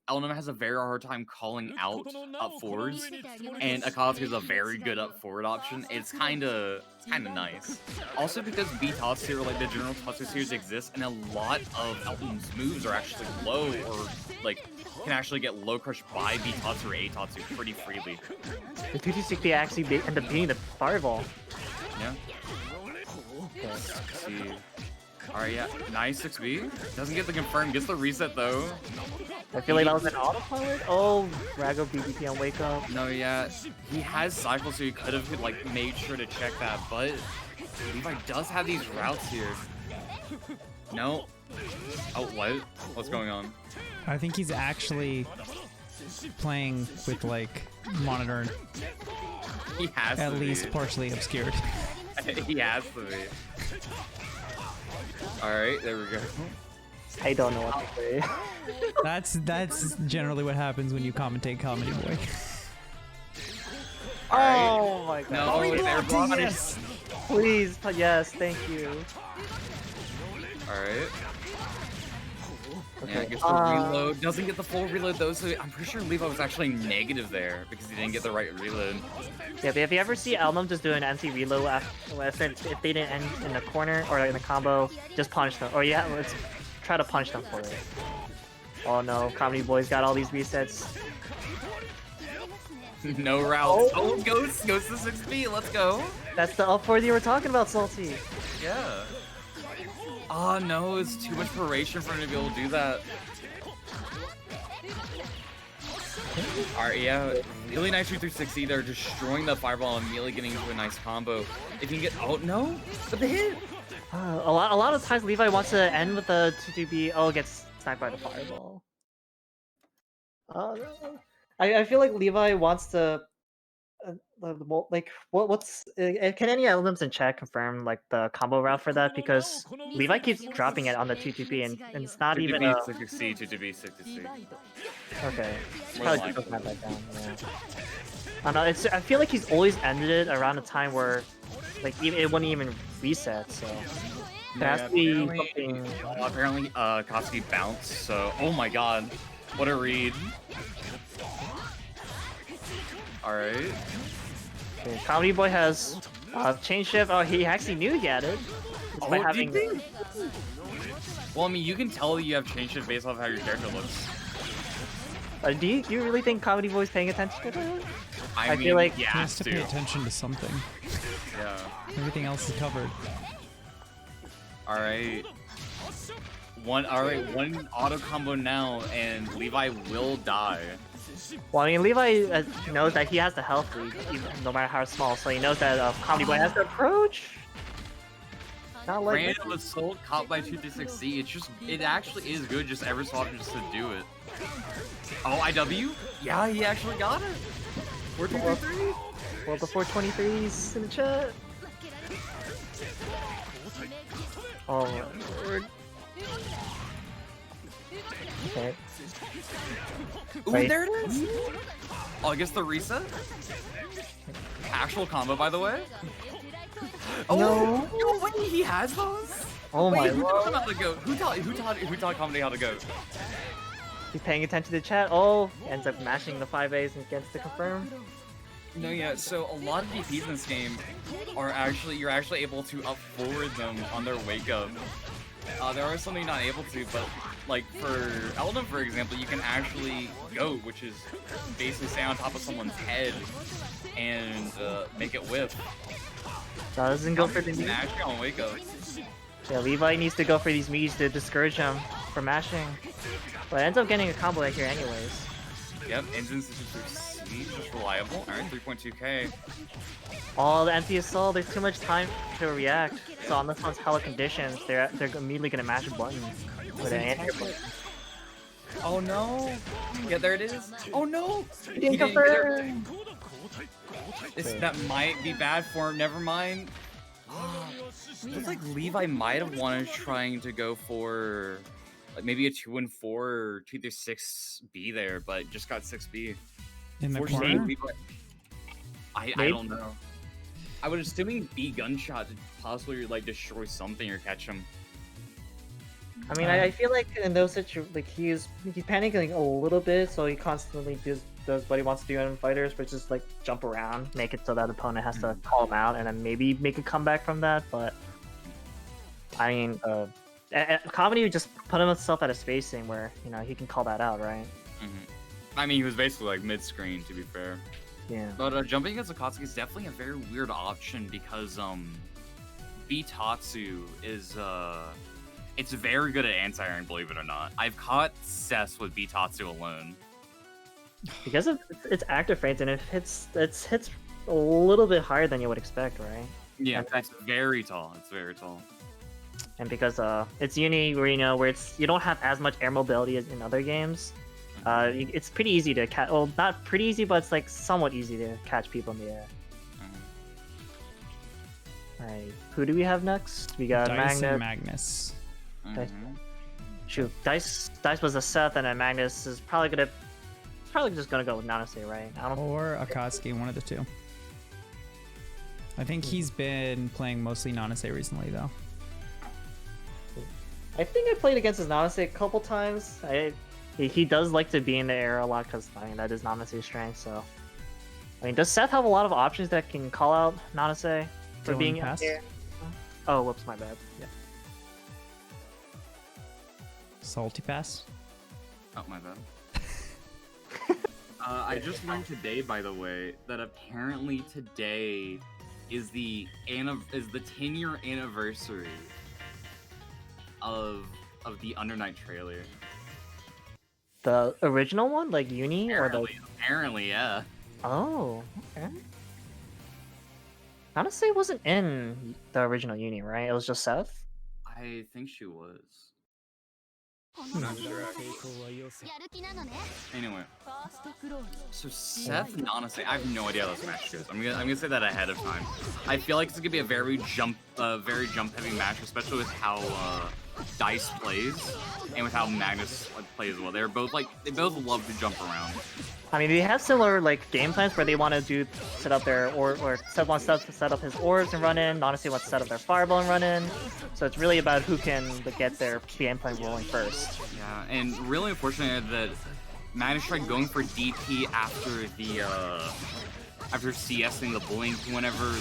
Speaker 4: Eltnum has a very hard time calling out up forwards, and Akatsuki is a very good up forward option. It's kind of nice. Also because B Tatsu or like the general Tatsu series exists, and a lot of Eltnum's moves are actually low or like can actually get low crushed by B Tatsu or A Tatsu pretty freely.
Speaker 3: The 260 actually end up being the fireball.
Speaker 4: Yeah.
Speaker 3: Okay.
Speaker 4: See. Alright, yeah. Nice 6B. Doesn't get the confirm, gets the reset though.
Speaker 3: I feel like that was an autopilot. Oh, Rago BBP on wake up.
Speaker 4: No, yeah. He has cycle, so he could have like made sure to check that, but Levi does have these routes here. No. Oh, what? What's going on?
Speaker 1: I think he's actually playing with like monitor
Speaker 4: He has
Speaker 1: at
Speaker 4: to
Speaker 1: least
Speaker 4: be.
Speaker 1: partially obscured.
Speaker 4: He has to be. Alright, there we go.
Speaker 3: I don't know what to say.
Speaker 1: That's generally what happens when you commentate Comedy Boy.
Speaker 3: Oh my god.
Speaker 4: No, they're blocking.
Speaker 1: Yes.
Speaker 3: Please, yes, thank you.
Speaker 4: Alright. Yeah,
Speaker 3: Okay.
Speaker 4: gets the reload. Doesn't get the full reload though, so I'm pretty sure Levi was actually negative there because he didn't get the right reload.
Speaker 3: Yeah, but if you ever see Eltnum just do an empty reload if they didn't end in the corner or in the combo, just punish them. Or yeah, let's try to punish them for it. Oh no, Comedy Boy's got all these resets.
Speaker 4: No routes. Oh, Ghost to 6B. Let's go.
Speaker 3: That's the up forward you were talking about, Salty.
Speaker 4: Yeah. Oh no, it's too much duration for him to be able to do that. Alright, yeah. Really nice 360. They're destroying the fireball and immediately getting into a nice combo. If you can get. Oh no! But the hit!
Speaker 3: A lot of times Levi wants to end with the 2-2B. Oh, gets sniped by the fireball. Oh no. I feel like Levi wants to. Like what's can any Eltnums in chat confirm like the combo route for that, because Levi keeps dropping it on the 2-2B and it's not even a...
Speaker 4: 2B, 2B, 6C.
Speaker 3: Okay,
Speaker 4: More
Speaker 3: probably
Speaker 4: than
Speaker 3: doesn't have that down. Yeah. I don't know. I feel like he's always ended it around a time where like it wouldn't even reset. So there has to be something.
Speaker 4: Apparently, Akatsuki bounced. So, oh my god, what a read! All right.
Speaker 3: Okay, Comedy Boy has chain shift. Oh, he actually knew he had it. Just by having...
Speaker 4: Well, I mean, you can tell that you have change shift based off how your character looks.
Speaker 3: do you really think Comedy Boy's paying attention to that?
Speaker 4: I
Speaker 3: feel like
Speaker 4: he
Speaker 1: He has to pay
Speaker 4: to.
Speaker 1: attention to something.
Speaker 4: Yeah.
Speaker 1: Everything else is covered.
Speaker 4: All right. One auto combo now, and Levi will die.
Speaker 3: Well, I mean, Levi knows that he has the health lead, no matter how small, so he knows that Comedy Boy has to approach. Not like
Speaker 4: Random assault caught by 2d6C. It actually is good just ever so often just to do it. Oh, IW? Yeah, he actually got it. 4-2-3.
Speaker 3: Well, the 423s in the chat. Oh, my word. Okay.
Speaker 4: Ooh,
Speaker 3: Right.
Speaker 4: there it is! Oh, I guess the reset? Actual combo, by the way. Oh, no way, he has those?
Speaker 3: Oh my
Speaker 4: Wait, who taught him
Speaker 3: lord.
Speaker 4: how to go? Who taught comedy how to go?
Speaker 3: He's paying attention to the chat. Oh, ends up mashing the 5As and gets to confirm.
Speaker 4: No, yeah, so a lot of DPs in this game are you're actually able to up forward them on their wake up. There are some you're not able to, but like for Eltnum, for example, you can actually go, which is basically stay on top of someone's head and make it whiff.
Speaker 3: Doesn't go for the meat.
Speaker 4: Mashing on wake up.
Speaker 3: Yeah, Levi needs to go for these meats to discourage him from mashing. But ends up getting a combo right here anyways.
Speaker 4: Yep, engines is just reliable. Alright, 3.2k.
Speaker 3: Oh, the empty assault, there's too much time to react. So on this one's hella conditions, they're immediately gonna mash a button with an anti button.
Speaker 4: Oh no! Yeah, there it is. Oh no!
Speaker 3: He didn't confirm!
Speaker 4: That might be bad for him. Never mind. Looks like Levi might have wanted trying to go for like maybe a 2-4 or 2-6B there, but just got 6B.
Speaker 1: In the
Speaker 4: Fortunately,
Speaker 1: corner?
Speaker 4: Levi, I don't know. I would assuming B gunshot to possibly like destroy something or catch him.
Speaker 3: I mean, I feel like in those situations, like he's panicking a little bit, so he constantly does what he wants to do in fighters, which is like jump around, make it so that opponent has to call him out, and then maybe make a comeback from that. But I mean, Comedy would just put himself at a spacing where he can call that out, right?
Speaker 4: I mean, he was basically like mid-screen, to be fair.
Speaker 3: Yeah.
Speaker 4: But jumping against Akatsuki is definitely a very weird option because Bitatsu is it's very good at anti-airing, believe it or not. I've caught Seth with Bitatsu alone.
Speaker 3: Because of its active rates, and it hits a little bit higher than you would expect, right?
Speaker 4: Yeah, it's very tall. It's very tall.
Speaker 3: And because it's Uni where where you don't have as much air mobility as in other games. It's pretty easy to catch. Well, not pretty easy, but it's like somewhat easy to catch people in the air. Alright, who do we have next? We got
Speaker 1: Dice and
Speaker 3: Magnus.
Speaker 1: Magnus.
Speaker 3: Shoot, Dice was a Seth, and then Magnus is probably just gonna go with Nanase, right?
Speaker 1: Or Akatsuki, one of the two. I think he's been playing mostly Nanase recently, though.
Speaker 3: I think I played against his Nanase a couple times. He does like to be in the air a lot because that is Nanase's strength. So, does Seth have a lot of options that can call out Nanase for
Speaker 1: Dylan
Speaker 3: being in
Speaker 1: pass?
Speaker 3: the air? Oh, whoops, my bad. Yeah.
Speaker 1: Salty pass.
Speaker 4: Oh, my bad. I just learned today, by the way, that apparently today is the 10-year anniversary of the Under Night trailer.
Speaker 3: The original one, like Uni,
Speaker 4: Apparently, yeah.
Speaker 3: Oh, okay. Nanase wasn't in the original Uni, right? It was just Seth.
Speaker 4: I think she was.
Speaker 5: Not sure.
Speaker 4: Anyway, so Seth and Nanase, I have no idea how this match goes. I'm gonna say that ahead of time. I feel like it's gonna be a very jump heavy match, especially with how Dice plays and with how Magnus plays as well. They both love to jump around.
Speaker 3: I mean, they have similar game plans where they want to set up their or Seth wants to set up his orbs and run in. Nanase wants to set up their fireball and run in. So it's really about who can get their game plan rolling first.
Speaker 4: Yeah, and really unfortunate that Magnus tried going for DP after CSing the blink whenever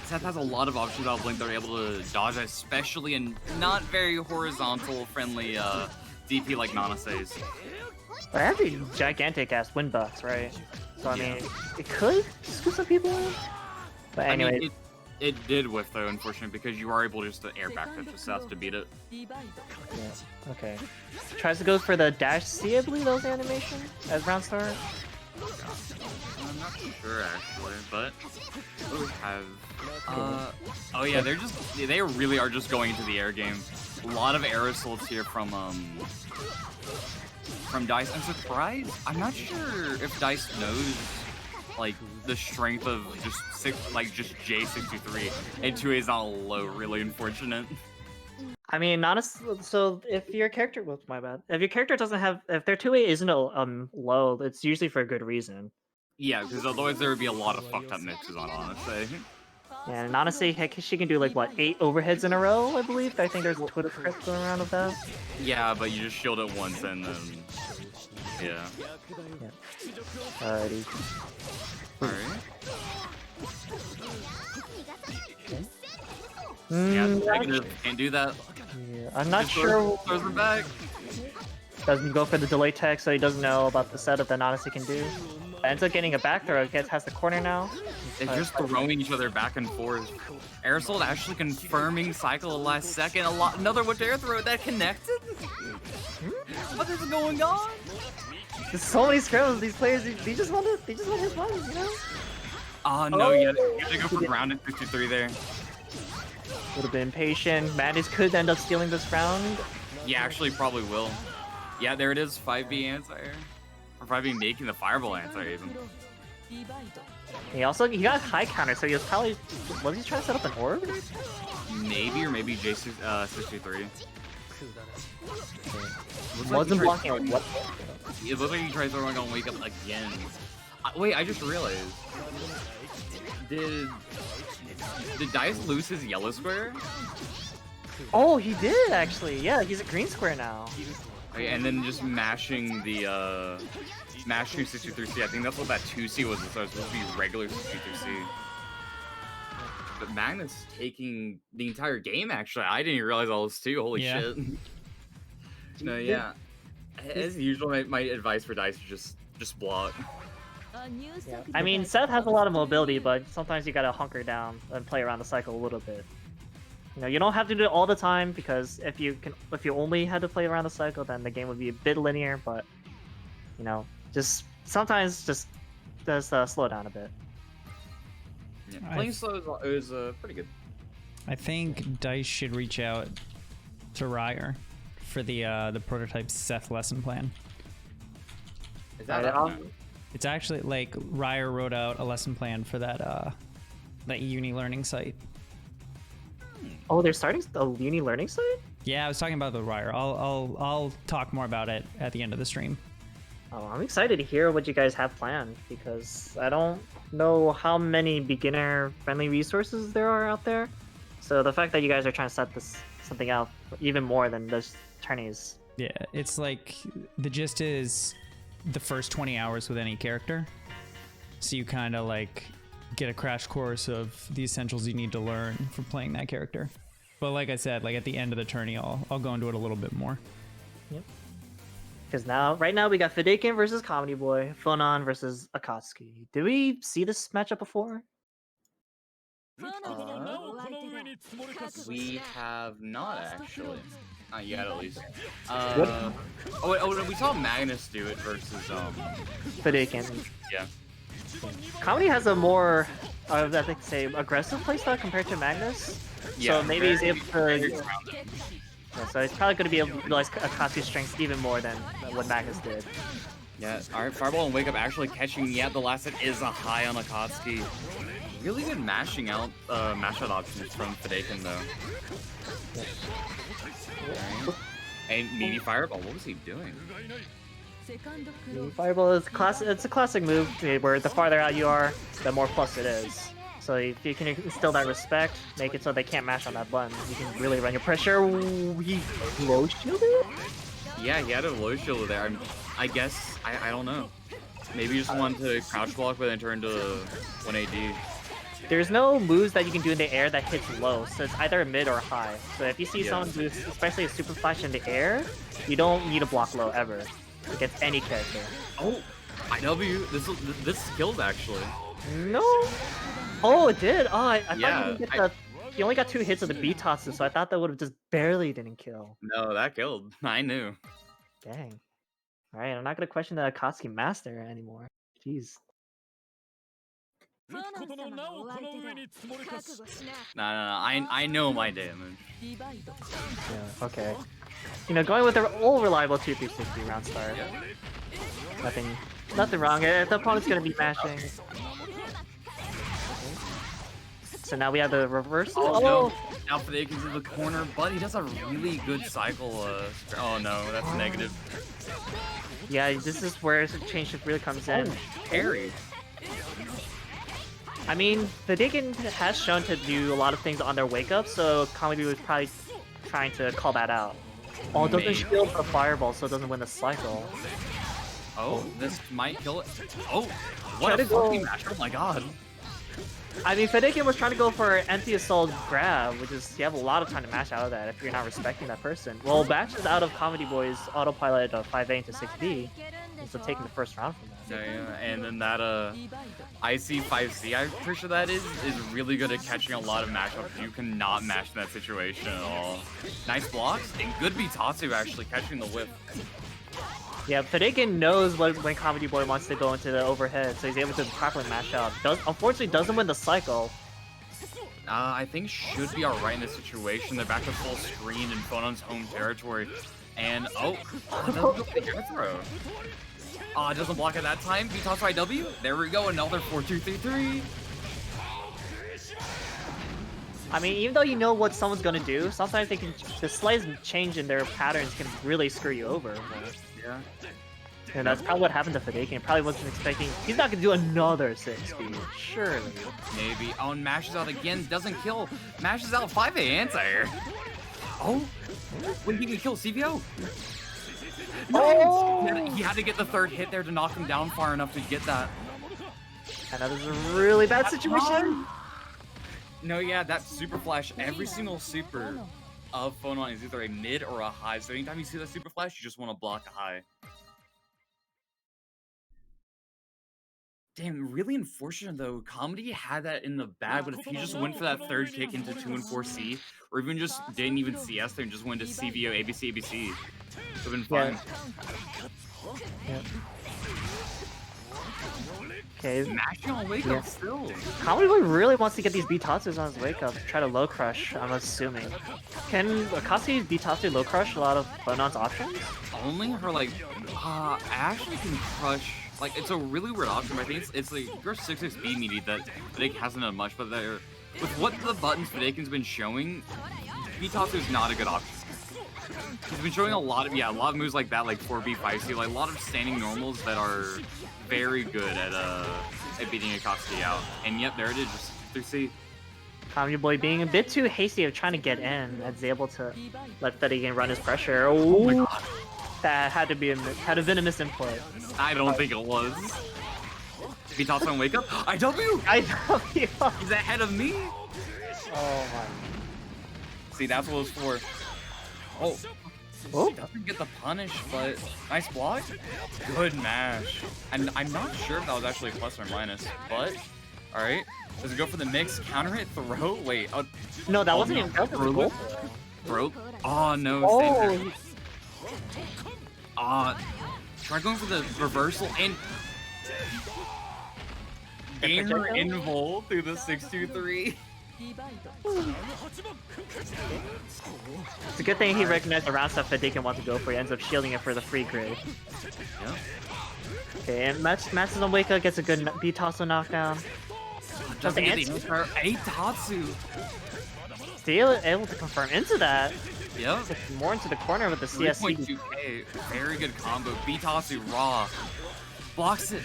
Speaker 4: Seth has a lot of options out blink that are able to dodge, especially in not very horizontal friendly DP like Nanase's.
Speaker 3: But I have a gigantic ass wind buffs, right? So I mean, it could scoop some people in. But anyway,
Speaker 4: It did whiff though, unfortunately, because you are able just to air back to Seth to beat it.
Speaker 3: Yeah. Okay. Tries to go for the dash C, I believe that was the animation as round start.
Speaker 4: I'm not too sure actually, but what do we have? Oh yeah, they really are just going into the air game. A lot of air assaults here from Dice. I'm surprised. I'm not sure if Dice knows like the strength of just J63, and 2A is not low. Really unfortunate.
Speaker 3: I mean, honestly, so if your character, whoops, my bad. If your character doesn't have, if their 2A isn't low, it's usually for a good reason.
Speaker 4: Yeah, because otherwise there would be a lot of fucked up mixes on, honestly.
Speaker 3: Yeah, and honestly, heck, she can do like what 8 overheads in a row, I believe. I think there's a Twitter clip going around of that.
Speaker 4: Yeah, but you just shield it once and then yeah.
Speaker 3: Alrighty.
Speaker 4: Alright.
Speaker 3: Yeah,
Speaker 4: Negative can't do that.
Speaker 3: yeah, I'm not sure.
Speaker 4: Throws him back.
Speaker 3: Doesn't go for the delay tech, so he doesn't know about the setup that Nanase can do. Ends up getting a back throw. Has the corner now.
Speaker 4: They're just throwing each other back and forth. Airsold actually confirming cycle the last second. Another whipped air throw that connected. What is going on?
Speaker 3: There's so many scrums. These players, they just want his money, you know?
Speaker 4: No, yeah, you have to go for ground at 53 there.
Speaker 3: Would have been patient. Magnus could end up stealing this round.
Speaker 4: Yeah, actually probably will. Yeah, there it is, 5B anti-air. Or 5B making the fireball anti-air even.
Speaker 3: He got high counter, so he was probably, was he trying to set up an orb?
Speaker 4: Maybe, or maybe J63.
Speaker 3: Wasn't blocking like what?
Speaker 4: It looks like he tried throwing on wake up again. Wait, I just realized. Did Dice lose his yellow square?
Speaker 3: Oh, he did actually. Yeah, he's a green square now.
Speaker 4: Okay, and then just mashing the mashing 63C. I think that's what that 2C was. So it's supposed to be regular 63C. But Magnus taking the entire game. Actually, I didn't even realize all this too. Holy shit. No, yeah. As usual, my advice for Dice is just block.
Speaker 3: Yeah. I mean, Seth has a lot of mobility, but sometimes you gotta hunker down and play around the cycle a little bit. You know, you don't have to do it all the time, because if you only had to play around the cycle, then the game would be a bit linear. But you know, sometimes just slow down a bit.
Speaker 4: Yeah, playing slow is pretty good.
Speaker 1: I think Dice should reach out to Ryer for the prototype Seth lesson plan.
Speaker 4: Is that
Speaker 1: It's actually like Ryer wrote out a lesson plan for that uni learning site.
Speaker 3: Oh, they're starting a uni learning site?
Speaker 1: Yeah, I was talking about the Ryer. I'll talk more about it at the end of the stream.
Speaker 3: Oh, I'm excited to hear what you guys have planned, because I don't know how many beginner-friendly resources there are out there. So the fact that you guys are trying to set something out even more than just tourneys.
Speaker 1: Yeah, it's like the gist is the first 20 hours with any character. So you kind of like get a crash course of the essentials you need to learn for playing that character. But like I said, like at the end of the tourney, I'll go into it a little bit more.
Speaker 3: Yep. Because right now we got Fedaykin versus Comedy Boy, Phonon versus Akatsuki. Did we see this matchup before?
Speaker 2: We have not actually.
Speaker 4: Not yet, at least. We saw Magnus do it versus
Speaker 3: Fedaykin.
Speaker 4: Yeah.
Speaker 3: Comedy has a more, I think, say, aggressive playstyle compared to Magnus.
Speaker 4: Yeah.
Speaker 3: So maybe he's able to. Yeah, so he's probably going to be able to utilize Akatsuki's strengths even more than what Magnus did.
Speaker 4: Yeah. All right. Fireball and Wake Up actually catching. Yeah, the last hit is a high on Akatsuki. Really good mash out options from Fedaykin though. Right. And meaty Fireball. What was he doing?
Speaker 3: Fireball is classic. It's a classic move where the farther out you are, the more plus it is. So if you can instill that respect, make it so they can't mash on that button, you can really run your pressure. He low shielded?
Speaker 4: Yeah, he had a low shield there. I guess I don't know. Maybe he just wanted to crouch block, but then turn to 1 AD.
Speaker 3: There's no moves that you can do in the air that hits low, so it's either mid or high. So if you see someone do, especially a super flash in the air, you don't need to block low ever against any character.
Speaker 4: Oh, IW, this kills actually.
Speaker 3: No. Oh, it did. Oh, I thought
Speaker 4: Yeah,
Speaker 3: you didn't get the. You only got 2 hits of the Bitatsu, so I thought that would have just barely didn't kill.
Speaker 4: No, that killed. I knew.
Speaker 3: Dang. All right, I'm not gonna question the Akatsuki master anymore. Jeez.
Speaker 4: No. I know my damage.
Speaker 3: Yeah. Okay. You know, going with the old reliable 2-3-60 round start. Nothing wrong. The opponent's gonna be mashing. So now we have the reversal.
Speaker 4: Oh, no. Now Fedaykin's in the corner, but he does a really good cycle. Oh no, that's negative.
Speaker 3: Yeah, this is where the change shift really comes in.
Speaker 4: Parry.
Speaker 3: I mean, Fedaykin has shown to do a lot of things on their wake up, so Comedy was probably trying to call that out. Oh, it doesn't
Speaker 4: Maybe.
Speaker 3: shield the fireball, so it doesn't win the cycle.
Speaker 4: Oh, this might kill it. Oh,
Speaker 3: Try
Speaker 4: what
Speaker 3: to
Speaker 4: a
Speaker 3: go-
Speaker 4: fucking match! Oh my god.
Speaker 3: I mean, Fedaykin was trying to go for anti-assault grab, which is, you have a lot of time to mash out of that if you're not respecting that person. Well, Batch is out of Comedy Boy's autopilot of 5A into 6B, so taking the first round from that.
Speaker 4: Yeah, and then that IC5C, I'm pretty sure that is really good at catching a lot of matchups. You cannot match in that situation at all. Nice blocks, and good Bitatsu actually catching the whip.
Speaker 3: Yeah, Fedaykin knows when Comedy Boy wants to go into the overhead, so he's able to properly mash out. Unfortunately, doesn't win the cycle.
Speaker 4: I think should be alright in this situation. They're back to full screen in Phonon's home territory. And, another good air throw. It doesn't block at that time. Bitatsu IW. There we go, another 4-2-3-3.
Speaker 3: I mean, even though you know what someone's gonna do, sometimes the slight change in their patterns can really screw you over.
Speaker 4: Yeah.
Speaker 3: And that's probably what happened to Fedaykin. Probably wasn't expecting. He's not gonna do another 6-speed, surely.
Speaker 4: Maybe. Oh, and mashes out again. Doesn't kill. Mashes out 5A anti-air. Oh. When he can kill CVO.
Speaker 3: Oh!
Speaker 4: He had to get the 3rd hit there to knock him down far enough to get that.
Speaker 3: And that is a really bad situation.
Speaker 4: No, yeah, that super flash. Every single super of Phonon is either a mid or a high. So anytime you see that super flash, you just want to block a high. Damn, really unfortunate though. Comedy had that in the bag, but if he just went for that 3rd kick into 2 and 4C, or even just didn't even CS there and just went to CVO, ABC, ABC, would have been fine.
Speaker 3: Yeah. Okay,
Speaker 4: Mashing on wake up still.
Speaker 3: Comedy Boy really wants to get these Bitatsus on his wake up. Try to low crush, I'm assuming. Can Akatsuki Bitatsu low crush a lot of Phonon's options?
Speaker 4: Only her like, Ashley can crush. Like, it's a really weird option, but I think it's like your 6-6 speed needy that Fedaykin hasn't done much, but they're with what the buttons Fedaykin's been showing, Bitatsu is not a good option. He's been showing a lot of moves like that, like 4B 5C, like a lot of standing normals that are very good at beating Akatsuki out. And yep, there it is, just 3C.
Speaker 3: Comedy Boy being a bit too hasty of trying to get in, as able to let Fedaykin run his pressure. Oh my god. That had to been a misinput.
Speaker 4: I don't think it was. Bitatsu on wake up. IW!
Speaker 3: IW!
Speaker 4: He's ahead of me!
Speaker 3: Oh my.
Speaker 4: See, that's what it was for. Oh.
Speaker 3: Oh.
Speaker 4: Doesn't get the punish, but nice block. Good mash. And I'm not sure if that was actually plus or minus, but alright. Does it go for the mix? Counter hit? Throw? Wait.
Speaker 3: No, that wasn't even that was a goal.
Speaker 4: Broke? Oh no.
Speaker 3: Oh.
Speaker 4: Try going for the reversal and gamer invul through the 6-2-3.
Speaker 3: It's a good thing he recognized the round stuff that Fedaykin wants to go for. He ends up shielding it for the free grid.
Speaker 4: Yeah.
Speaker 3: Okay, and Matsu's on wake up, gets a good Bitatsu knockdown.
Speaker 4: Doesn't get the answer. Tatsu.
Speaker 3: Still able to confirm into that.
Speaker 4: Yep.
Speaker 3: Gets more into the corner with the CSC.
Speaker 4: 3.2k. Very good combo. Bitatsu raw. Blocks it.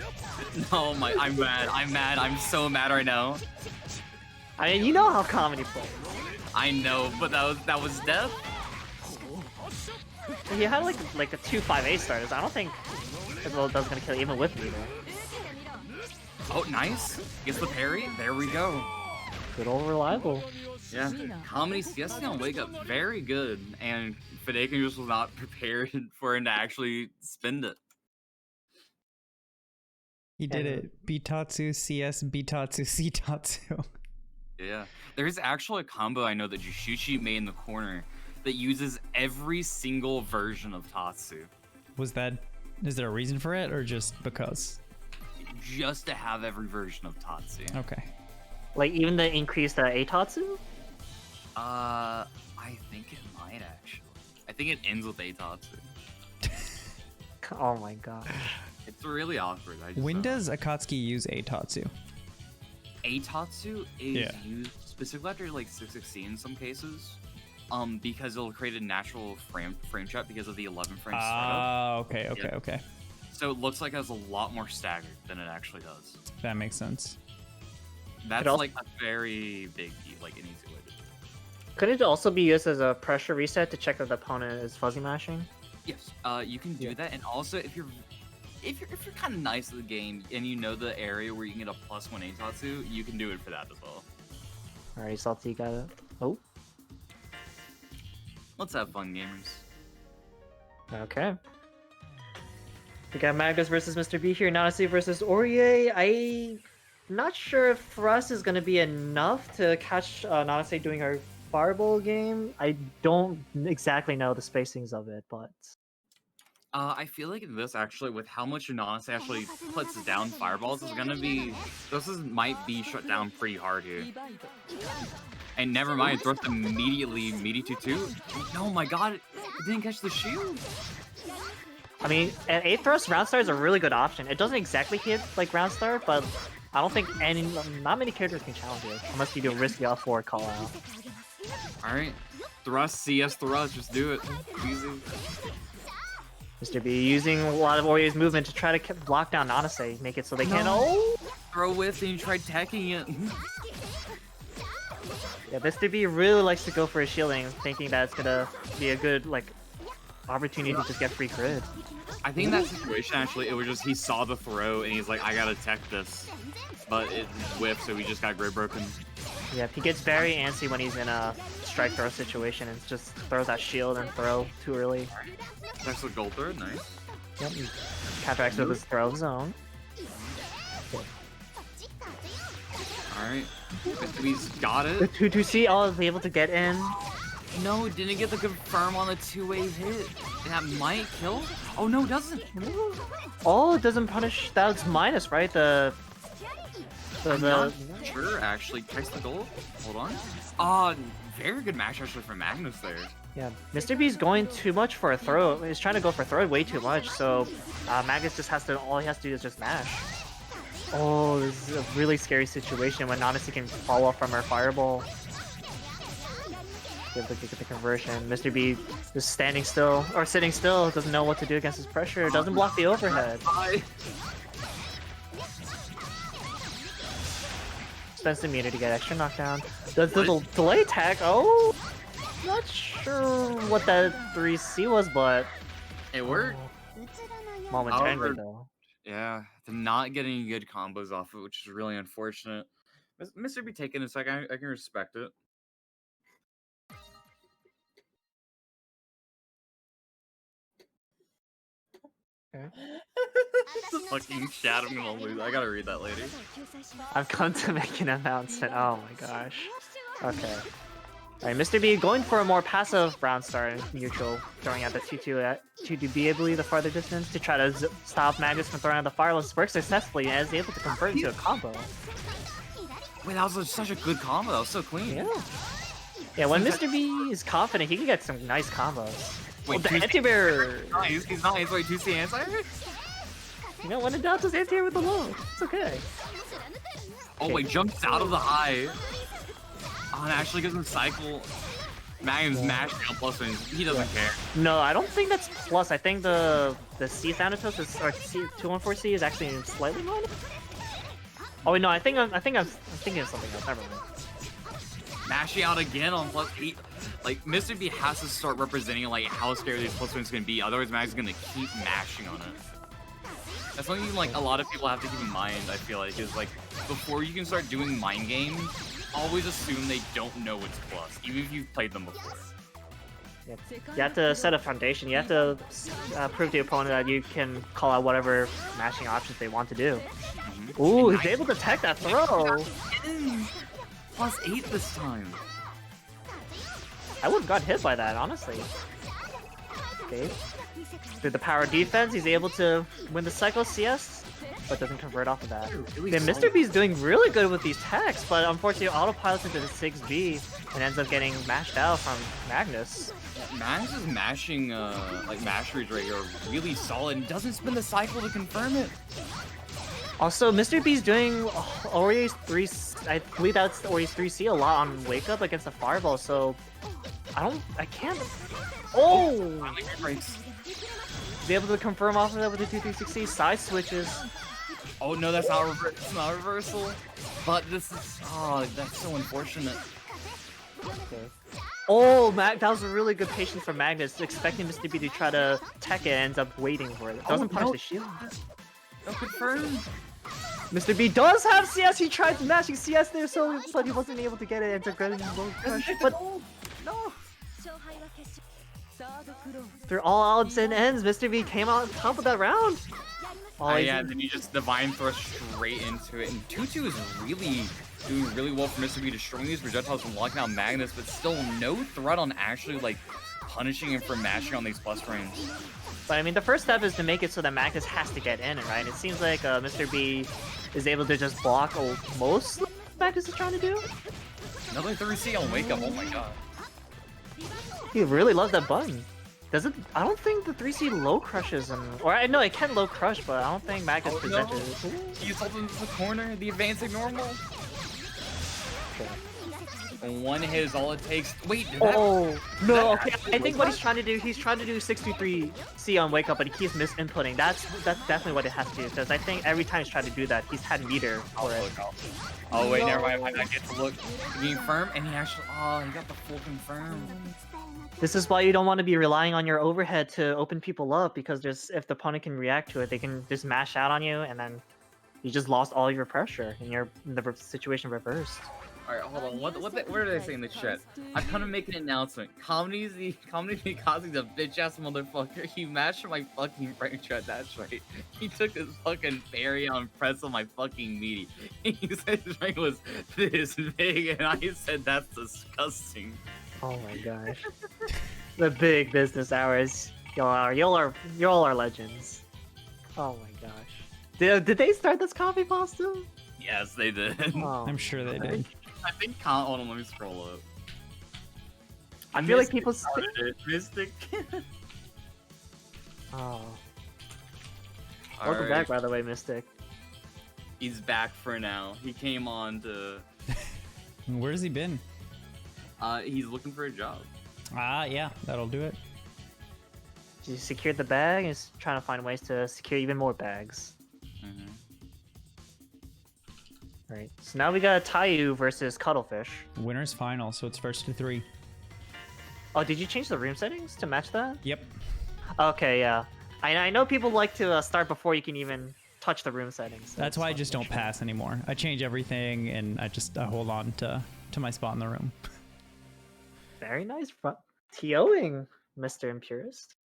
Speaker 4: No, I'm mad. I'm so mad right now.
Speaker 3: I mean, you know how comedy plays.
Speaker 4: I know, but that was death.
Speaker 3: He had like a 2-5-8 starters. I don't think as well does gonna kill even with me there.
Speaker 4: Oh, nice. Gets the parry. There we go.
Speaker 3: Good old reliable.
Speaker 4: Yeah. Comedy CS on wake up very good, and Fedaykin just was not prepared for him to actually spend it.
Speaker 1: He did
Speaker 3: And-
Speaker 1: it. Bitatsu, CS, Bitatsu, C-Tatsu.
Speaker 4: Yeah. There's actually a combo I know that Jushuchi made in the corner that uses every single version of Tatsu.
Speaker 1: Is there a reason for it or just because?
Speaker 4: Just to have every version of Tatsu.
Speaker 1: Okay.
Speaker 3: Like even the increased Atatsu?
Speaker 4: I think it might actually. I think it ends with Atatsu.
Speaker 3: Oh my gosh.
Speaker 4: It's really awkward. I just
Speaker 1: When
Speaker 4: don't know.
Speaker 1: does Akatsuki use Atatsu?
Speaker 4: Atatsu is
Speaker 1: Yeah.
Speaker 4: used specifically after like 616 in some cases. Because it'll create a natural frame trap because of the 11 frame startup.
Speaker 1: Ah, okay,
Speaker 4: Yeah.
Speaker 1: okay.
Speaker 4: So it looks like it has a lot more staggered than it actually does.
Speaker 1: That makes sense.
Speaker 4: That's
Speaker 3: also-
Speaker 4: like a very big, like an easy way to do it.
Speaker 3: Could it also be used as a pressure reset to check if the opponent is fuzzy mashing?
Speaker 4: Yes, you can do
Speaker 3: Yeah.
Speaker 4: that, and also if you're kind of nice at the game and you know the area where you can get a +1 Atatsu, you can do it for that as well.
Speaker 3: Alright, Salty got it. Oh,
Speaker 4: Let's have fun, gamers.
Speaker 3: okay. We got Magnus versus Mr. B here, Nanase versus Orie. I'm not sure if Thrust is going to be enough to catch Nanase doing her Fireball game. I don't exactly know the spacings of it, but...
Speaker 4: I feel like in this actually, with how much Nanase actually puts down fireballs, might be shut down pretty hard here. And never mind, Thrust immediately meaty 2-2. No, my god, it didn't catch the shield.
Speaker 3: I mean, an 8 Thrust Round Star is a really good option. It doesn't exactly hit like Round Star, but I don't think not many characters can challenge it, unless you do a risky off forward call out.
Speaker 4: Alright, Thrust, CS Thrust, just do it. Easy.
Speaker 3: Mr. B using a lot of Orie's movement to try to block down Nanase, make it so they can't.
Speaker 4: No.
Speaker 3: Oh!
Speaker 4: Throw with and you tried teching it.
Speaker 3: Yeah, Mr. B really likes to go for his shielding, thinking that it's gonna be a good like opportunity to just get free grid.
Speaker 4: I think in that situation, actually, it was just he saw the throw and he's like, I gotta tech this. But it whiffed, so he just got grid broken.
Speaker 3: Yeah, he gets very antsy when he's in a strike throw situation and just throws that shield and throw too early.
Speaker 4: That's a gold throw, nice.
Speaker 3: Yep, he counteracts with his throw zone.
Speaker 4: Alright. He's got
Speaker 3: The
Speaker 4: it.
Speaker 3: 2-2C all is able to get in.
Speaker 4: No, it didn't get the confirm on the two-way hit. And that might kill? Oh no, it doesn't.
Speaker 3: Oh, it doesn't punish. That's minus, right?
Speaker 4: I'm not sure, actually. Chase the gold. Hold on. Very good match, actually, for Magnus there.
Speaker 3: Yeah, Mr. B's going too much for a throw. He's trying to go for throw way too much, so Magnus just has to, all he has to do is just mash. Oh, this is a really scary situation when Nanase can follow up from her fireball. Get the conversion. Mr. B just standing still, or sitting still, doesn't know what to do against his pressure, doesn't block the overhead. Spends the meter to get extra knockdown. Does the delay attack? Oh, not sure what that 3C was, but
Speaker 4: It worked.
Speaker 3: momentarily
Speaker 4: However-
Speaker 3: though.
Speaker 4: Yeah, they're not getting good combos off it, which is really unfortunate. Mr. B taking a second, I can respect it. The fucking chat, I'm gonna lose. I gotta read that later.
Speaker 3: I've come to make an announcement. Oh my gosh. Okay. Alright, Mr. B going for a more passive round start neutral, throwing out the 2-2 at 2-2B, I believe, the farther distance, to try to stop Magnus from throwing out the fireless. Works successfully and is able to convert into a combo.
Speaker 4: Wait, that was such a good combo. That was so clean.
Speaker 3: Yeah. Yeah, when Mr. B is confident, he can get some nice combos.
Speaker 4: Wait,
Speaker 3: Oh, the
Speaker 4: 2C
Speaker 3: anti-bear!
Speaker 4: Nice, he's nice. Wait, 2C answer?
Speaker 3: You know, when in doubt, just anti-bear with the low. It's okay.
Speaker 4: Oh, wait, jumps out of the high. Oh, and actually gives him cycle. Magnus mashing on plus one. He doesn't care.
Speaker 3: No, I don't think that's plus. I think the C Thanatos is, or C214C is actually slightly minus. Oh wait, no, I think I'm thinking of something else. Never mind.
Speaker 4: Mashing out again on plus 8. Like, Mr. B has to start representing like how scary these plus ones can be. Otherwise, Magnus is gonna keep mashing on it. That's something like a lot of people have to keep in mind. I feel like is like before you can start doing mind games, always assume they don't know what's plus, even if you've played them before.
Speaker 3: You have to set a foundation. You have to prove to the opponent that you can call out whatever mashing options they want to do. Ooh, he's able to tech that throw.
Speaker 4: +8 this time.
Speaker 3: I would have got hit by that, honestly. Okay. Through the power defense, he's able to win the cycle CS, but doesn't convert off of that. Then Mr. B's doing really good with these techs, but unfortunately autopilots into the 6B and ends up getting mashed out from Magnus.
Speaker 4: Magnus' mashing, like mash reads right here are really solid and doesn't spin the cycle to confirm it.
Speaker 3: Also, Mr. B's doing Orie's 3, I believe that's Orie's 3C a lot on Wake Up against the Fireball, so I can't. Oh! Be able to confirm off of that with the 2-3-6C side switches.
Speaker 4: Oh no, that's not reversal. But this is, oh, that's so unfortunate.
Speaker 3: Okay. Oh, that was a really good patience from Magnus, expecting Mr. B to try to tech it, ends up waiting for it. Doesn't punish the shield.
Speaker 4: No confirm.
Speaker 3: Mr. B does have CS. He tried mashing CS there, but he wasn't able to get it. Ends up getting low crush. But no. Through all odds and ends, Mr. B came out on top of that round.
Speaker 4: Oh yeah, then you just divine thrust straight into it, and Tutu is really doing really well for Mr. B, destroying these projectiles from locking out Magnus, but still no threat on actually like punishing him for mashing on these plus frames.
Speaker 3: But I mean, the first step is to make it so that Magnus has to get in, right? It seems like Mr. B is able to just block most Magnus is trying to do.
Speaker 4: Another 3C on Wake Up, oh my god.
Speaker 3: He really loves that button. Does it? I don't think the 3C low crushes him. Or I know it can low crush, but I don't think Magnus presented it.
Speaker 4: He's holding the corner, the advancing normal.
Speaker 3: Okay.
Speaker 4: And one hit is all it takes. Wait,
Speaker 3: no, okay. I think what he's trying to do, he's trying to do 623C on Wake Up, but he keeps misinputting. That's definitely what it has to do, because I think every time he's tried to do that, he's had meter for it.
Speaker 4: Oh wait, never mind. I get to look. Being firm, and he actually, he got the full confirm.
Speaker 3: This is why you don't want to be relying on your overhead to open people up, because if the opponent can react to it, they can just mash out on you, and then you just lost all your pressure, and the situation reversed.
Speaker 4: Alright, hold on. What did I say in the chat? I'm gonna make an announcement. Comedy Mikazu's a bitch ass motherfucker. He mashed my fucking frame chat. That's right. He took his fucking berry on press on my fucking meaty. He said his ring was this big, and I said that's disgusting.
Speaker 3: Oh my gosh. The big business hours. Y'all are legends. Oh my gosh. Did they start this coffee pasta?
Speaker 4: Yes, they did.
Speaker 3: Oh,
Speaker 1: I'm sure they did.
Speaker 4: I think hold on, let me scroll up.
Speaker 3: I feel like people
Speaker 4: Mystic.
Speaker 3: Oh. Welcome back, by the way, Mystic.
Speaker 4: He's back for now. He came on to
Speaker 1: Where's he been?
Speaker 4: He's looking for a job.
Speaker 1: Yeah, that'll do it.
Speaker 3: He secured the bag and is trying to find ways to secure even more bags. Right, so now we got Tayu versus Cuttlefish.
Speaker 1: Winner's final, so it's first to 3.
Speaker 3: Oh, did you change the room settings to match that?
Speaker 1: Yep.
Speaker 3: Okay, yeah. I know people like to start before you can even touch the room settings. So
Speaker 1: That's why I just don't pass anymore. I change everything, and I hold on to my spot in the room.
Speaker 3: Very nice TOing, Mr. Impurist.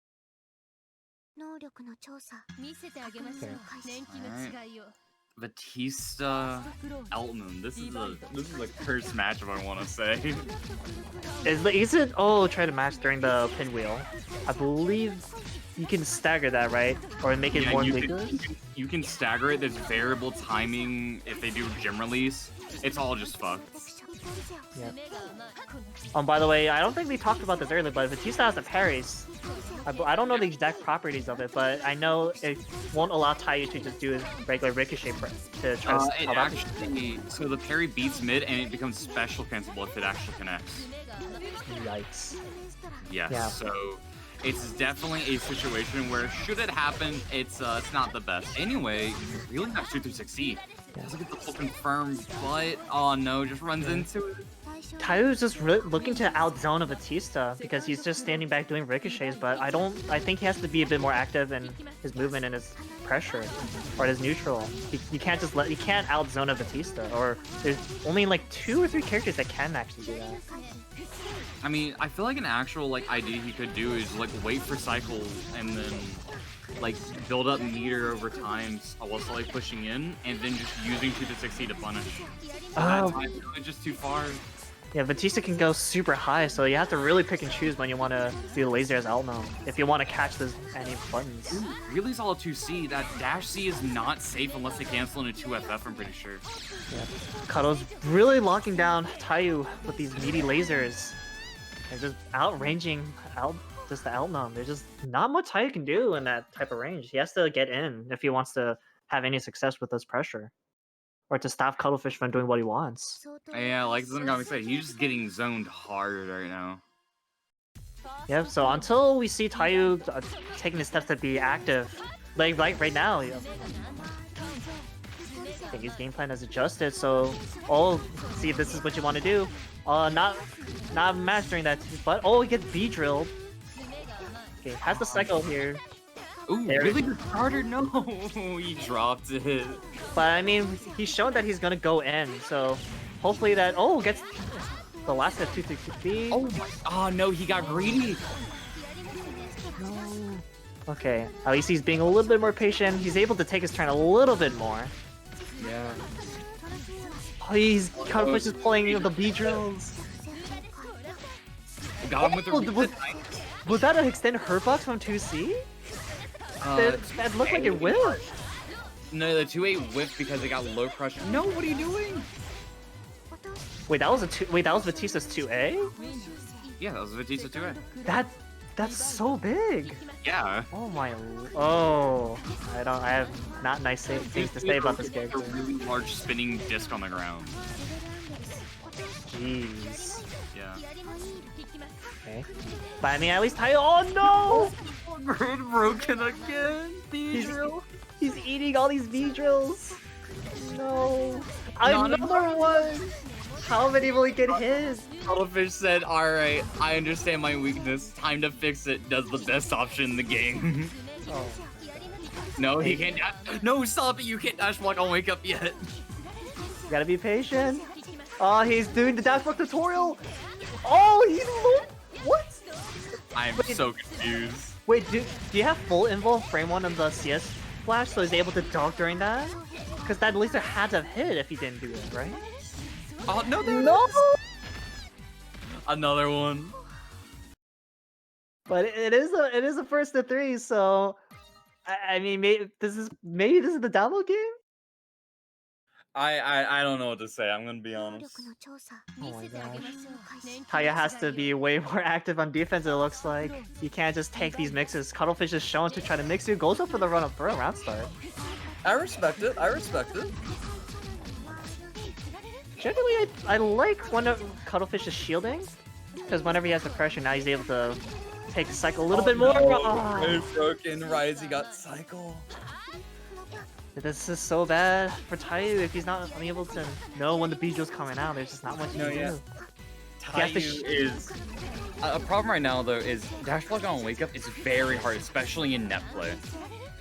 Speaker 4: Vatista, Eltnum. This is a cursed matchup, I want to say.
Speaker 3: Is it? Oh, try to match during the pinwheel. I believe you can stagger that, right? Or make it more ambiguous?
Speaker 4: You can stagger it. There's variable timing if they do gym release. It's all just fucked.
Speaker 3: Yeah. By the way, I don't think we talked about this earlier, but Vatista has the parries. I don't know the exact properties of it, but I know it won't allow Tayu to just do a regular ricochet to try to
Speaker 4: it actually, so the parry beats mid and it becomes special cancelable if it actually connects.
Speaker 3: Yikes.
Speaker 4: Yes,
Speaker 3: Yeah.
Speaker 4: so it's definitely a situation where should it happen, it's not the best. Anyway, really nice 2-3-6C. Doesn't get the full confirm, but oh no, just runs into it.
Speaker 3: Tayu's just looking to outzone a Vatista because he's just standing back doing ricochets, but I think he has to be a bit more active in his movement and his pressure, or his neutral. You can't outzone a Vatista, or there's only like 2 or 3 characters that can actually do that.
Speaker 4: I mean, I feel like an actual like idea he could do is like wait for cycles and then like build up meter over time while still like pushing in, and then just using 2 to 60 to punish. That time, it's just too far.
Speaker 3: Yeah, Vatista can go super high, so you have to really pick and choose when you want to do laser as Eltnum if you want to catch those any buttons.
Speaker 4: Ooh, really solid 2C. That dash C is not safe unless they cancel into 2FF, I'm pretty sure.
Speaker 3: Yeah. Cuttle's really locking down Tayu with these meaty lasers. They're just outranging just the Eltnum. There's just not much Tayu can do in that type of range. He has to get in if he wants to have any success with this pressure. Or to stop Cuttlefish from doing what he wants.
Speaker 4: Yeah, like Zenigami said, he's just getting zoned hard right now.
Speaker 3: Yep, so until we see Tayu taking the steps to be active, like right now, I think his game plan has adjusted, so see if this is what you want to do. Not mastering that, but he gets B-drilled. Okay, has the cycle here.
Speaker 4: Ooh, really good starter? No, he dropped it.
Speaker 3: But I mean, he's shown that he's gonna go in, so hopefully that gets the last of 263.
Speaker 4: Oh no, he got greedy.
Speaker 3: No. Okay, at least he's being a little bit more patient. He's able to take his turn a little bit more.
Speaker 4: Yeah.
Speaker 3: Cuttlefish is pulling the B drills.
Speaker 4: Got him with the.
Speaker 3: Was that an extended hurtbox from 2C? That looked like it whiffed.
Speaker 4: No, the 2-8 whiffed because it got low pressure. No, what are you doing?
Speaker 3: Wait, that was Vatista's 2A?
Speaker 4: Yeah, that was Vatista 2A.
Speaker 3: That's so big.
Speaker 4: Yeah.
Speaker 3: Oh my. I have not nice things to say about this character.
Speaker 4: A really large spinning disc on the ground.
Speaker 3: Jeez.
Speaker 4: Yeah.
Speaker 3: Okay. But I mean, at least oh no!
Speaker 4: Grid broken again.
Speaker 3: He's eating all these V drills. No. Another one. How many will he get his?
Speaker 4: Cuttlefish said, "Alright, I understand my weakness. Time to fix it." Does the best option in the game.
Speaker 3: Oh.
Speaker 4: No, he can't. No, stop it! You can't dash block on wake up yet.
Speaker 3: You gotta be patient. Oh, he's doing the dash block tutorial. Oh, what?
Speaker 4: I'm so confused.
Speaker 3: Wait, do you have full involve frame 1 on the CS flash so he's able to dodge during that? Because that laser had to have hit if he didn't do it, right?
Speaker 4: Oh no!
Speaker 3: No!
Speaker 4: Another one.
Speaker 3: But it is a first to 3, so I mean maybe this is the download game.
Speaker 2: I don't know what to say. I'm gonna be honest.
Speaker 3: Oh my gosh. Taya has to be way more active on defense, it looks like. You can't just take these mixes. Cuttlefish is shown to try to mix you. Goes up for the run up for a round start.
Speaker 2: I respect it.
Speaker 3: Generally, I like when Cuttlefish is shielding. Because whenever he has the pressure, now he's able to take the cycle a little bit more.
Speaker 2: No. It's broken. Risey got cycle.
Speaker 3: This is so bad for Tayu if he's not unable to know when the B-drill's coming out. There's just not much to do.
Speaker 2: Tayu is... a problem right now, though, is dash block on wake up is very hard, especially in net play.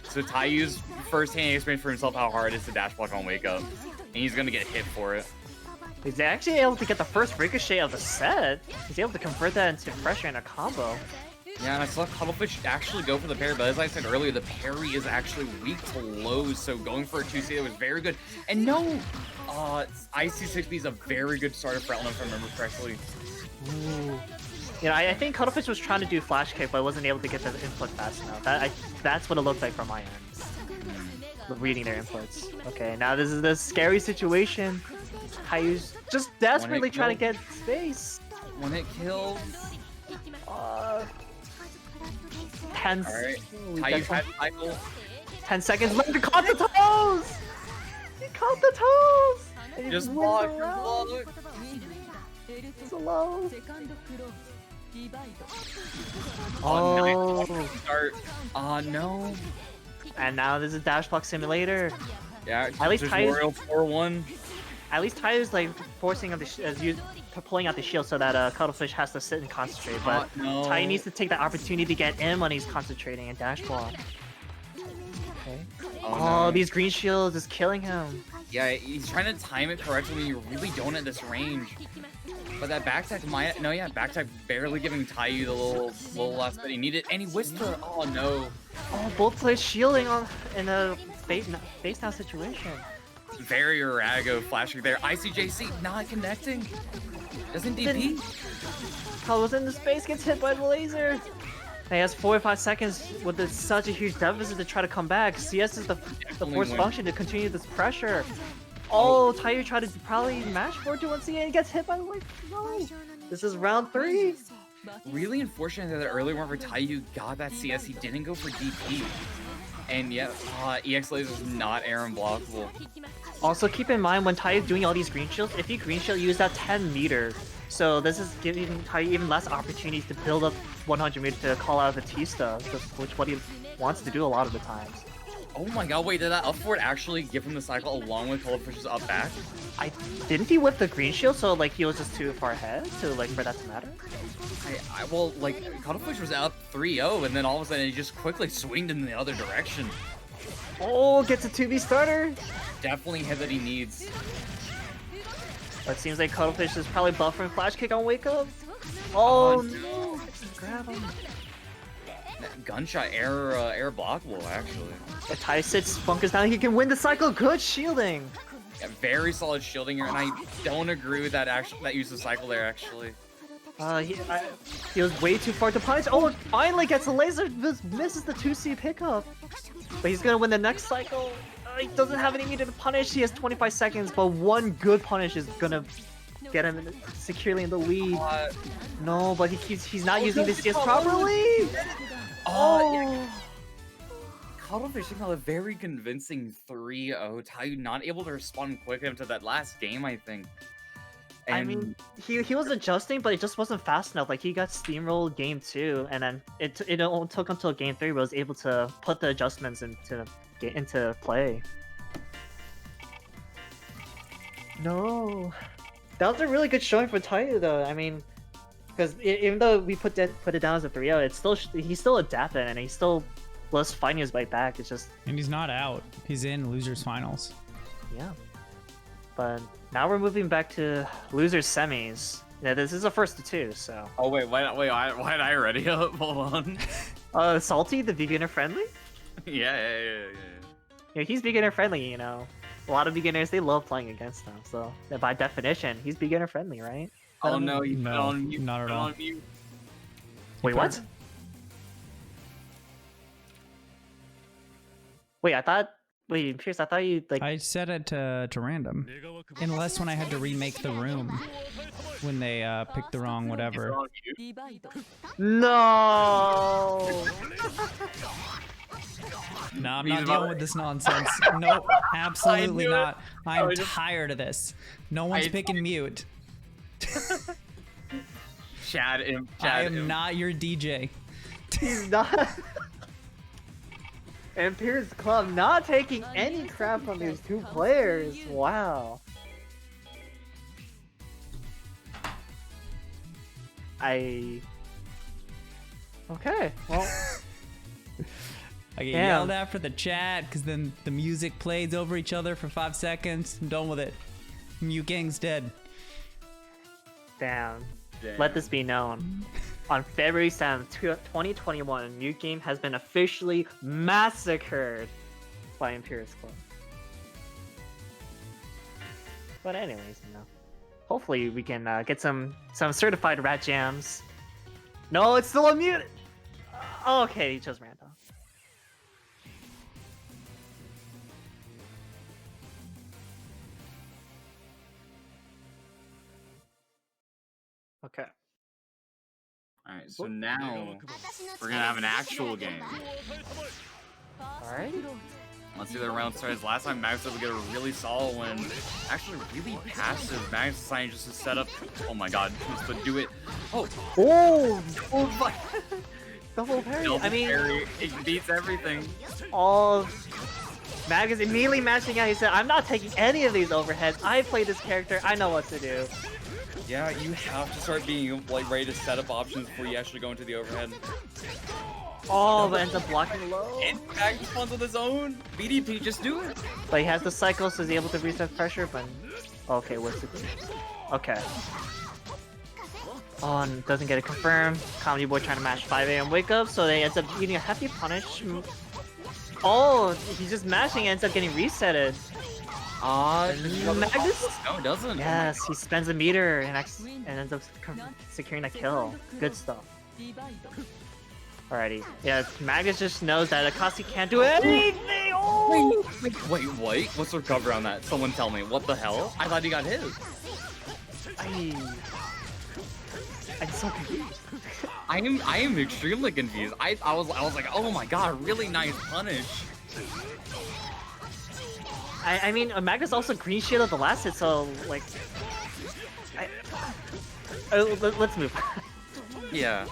Speaker 2: So Tayu's first-hand experience for himself how hard it is to dash block on wake up. And he's gonna get hit for it.
Speaker 3: He's actually able to get the first ricochet of the set. He's able to convert that into pressure in a combo.
Speaker 2: Yeah, and I saw Cuttlefish actually go for the parry, but as I said earlier, the parry is actually weak to lows, so going for a 2C was very good. And no, IC6B is a very good starter for Eltnum, if I remember correctly.
Speaker 3: Ooh. You know, I think Cuttlefish was trying to do flash kick, but wasn't able to get the input fast enough. That's what it looked like from my end. Reading their inputs. Okay, now this is the scary situation. Tayu's just desperately trying to get space.
Speaker 2: One hit kills.
Speaker 3: 10.
Speaker 2: Alright, Tayu's had cycle.
Speaker 3: 10 seconds left to caught the toes! He caught the toes! And he
Speaker 2: Just
Speaker 3: wins
Speaker 2: block,
Speaker 3: the round. So low.
Speaker 2: Oh, nice start. No.
Speaker 3: And now this is Dash Block Simulator.
Speaker 2: Yeah,
Speaker 3: at least
Speaker 2: Tayu's 4-1.
Speaker 3: At least Tayu's like forcing up pulling out the shield so that Cuttlefish has to sit and concentrate. But
Speaker 2: no.
Speaker 3: Tayu needs to take that opportunity to get in when he's concentrating and dash block. Okay.
Speaker 2: Oh, no.
Speaker 3: These green shields is killing him.
Speaker 2: Yeah, he's trying to time it correctly when you really don't at this range. But that back tech might back tech barely giving Taiyu the little last bit he needed, and he whisked the oh no.
Speaker 3: Oh, both players shielding on in a face down situation.
Speaker 2: Very erratic flashing there. ICJC not connecting. Doesn't DP.
Speaker 3: Cuttle was in the space, gets hit by the laser. And he has 4 or 5 seconds with such a huge deficit to try to come back. CS is the force function to continue this pressure. Oh, Taiyu tried to probably mash forward to 1C and gets hit by the laser. No. This is round 3.
Speaker 2: Really unfortunate that the early one for Taiyu got that CS. He didn't go for DP. And yeah, EX laser is not air unblockable.
Speaker 3: Also, keep in mind when Taiyu is doing all these green shields, if you green shield, use that 10 meter. So this is giving Taiyu even less opportunities to build up 100 meter to call out Vatista, which what he wants to do a lot of the times.
Speaker 2: Oh my god, wait, did that up forward actually give him the cycle along with Cuttle's up back?
Speaker 3: Didn't he whip the green shield, so like he was just too far ahead to like for that to matter?
Speaker 2: Well, like Cuttlefish was up 3-0 and then all of a sudden he just quickly swinged in the other direction.
Speaker 3: Oh, gets a 2v starter.
Speaker 2: Definitely hit that he needs.
Speaker 3: But it seems like Cuttlefish is probably buffering flash kick on wake up. Oh no! Grab him.
Speaker 2: Gunshot air blockable actually.
Speaker 3: If Taiyu sits bunkers down, he can win the cycle. Good shielding.
Speaker 2: Yeah, very solid shielding here, and I don't agree with that use of cycle there actually.
Speaker 3: He was way too far to punish. Oh, it finally gets a laser. Misses the 2C pickup. But he's gonna win the next cycle. He doesn't have any meter to punish. He has 25 seconds, but one good punish is gonna get him securely in the lead. No, but he's not using the CS properly.
Speaker 2: Yeah. Cuttlefish got a very convincing 3-0. Taiyu not able to respond quick enough to that last game, I think. And
Speaker 3: I mean, he was adjusting, but it just wasn't fast enough. Like he got steamrolled game 2, and then it only took until game 3 where he was able to put the adjustments into play. No, that was a really good showing for Taiyu though. I mean, because even though we put it down as a 3-0, he's still adapted and he still was fighting his way back. It's just
Speaker 1: And he's not out. He's in losers finals.
Speaker 3: yeah. But now we're moving back to losers semis. Yeah, this is the first of 2, so.
Speaker 2: oh wait, why did I already up? Hold on.
Speaker 3: Salty, the beginner friendly.
Speaker 2: Yeah.
Speaker 3: Yeah, he's beginner friendly. You know, a lot of beginners they love playing against him. So by definition, he's beginner friendly, right?
Speaker 2: Oh no, you put
Speaker 1: No,
Speaker 2: on mute.
Speaker 1: not at
Speaker 2: put
Speaker 1: all.
Speaker 2: on mute.
Speaker 3: Wait, what? Wait, Pierce, I thought you like.
Speaker 1: I set it to random. Unless when I had to remake the room. When they picked the wrong whatever.
Speaker 2: On mute.
Speaker 3: No.
Speaker 1: No, I'm not dealing with this nonsense. Nope, absolutely
Speaker 2: I knew it.
Speaker 1: not. I'm
Speaker 2: I just-
Speaker 1: tired of this. No one's picking mute.
Speaker 2: Chad
Speaker 1: I am not your DJ.
Speaker 3: He's not. And Pierce Club not taking any crap from these two players. Wow. Okay, well.
Speaker 1: I get
Speaker 3: Damn.
Speaker 1: yelled at for the chat because then the music plays over each other for 5 seconds. I'm done with it. Mute gang's dead.
Speaker 3: Damn. Let this be known. On February 7th, 2021, Mute Game has been officially massacred by Imperius Club. But anyways, you know, hopefully we can get some certified rat jams. No, it's still unmuted! Okay, he chose random. Okay.
Speaker 4: Alright, so now we're gonna have an actual game.
Speaker 3: Alright.
Speaker 2: Let's see the round starts. Last time Magnus would get a really solid win. Actually, really passive. Magnus decided just to set up. Oh my god, just to do it. Oh,
Speaker 3: Oh my. Double parry.
Speaker 2: double
Speaker 3: I mean,
Speaker 2: parry. It beats everything.
Speaker 3: all Mag is immediately matching out. He said, I'm not taking any of these overheads. I play this character. I know what to do.
Speaker 2: Yeah, you have to start being like ready to set up options before you actually go into the overhead.
Speaker 3: Oh, but ends up blocking low.
Speaker 2: And Magnus spawns on his own. BDP, just do it.
Speaker 3: But he has the cycle, so he's able to reset pressure, but... Okay, what's it do? Okay. Oh, and doesn't get it confirmed. Comedy Boy trying to match 5 a.m. wake up, so they ends up eating a hefty punish. Oh, he's just mashing and ends up getting resetted. Magnus?
Speaker 4: No, it doesn't.
Speaker 3: Yes, he spends a meter and ends up securing a kill. Good stuff. Alrighty. Yeah, Magnus just knows that Akatsuki can't do anything! Oh!
Speaker 2: Wait, what? What's the recover on that? Someone tell me. What the hell? I thought he got his.
Speaker 3: I'm so confused.
Speaker 2: I am extremely confused. I was like, oh my god, really nice punish.
Speaker 3: I mean, Magnus also green shielded the last hit, so like, let's move.
Speaker 2: Yeah,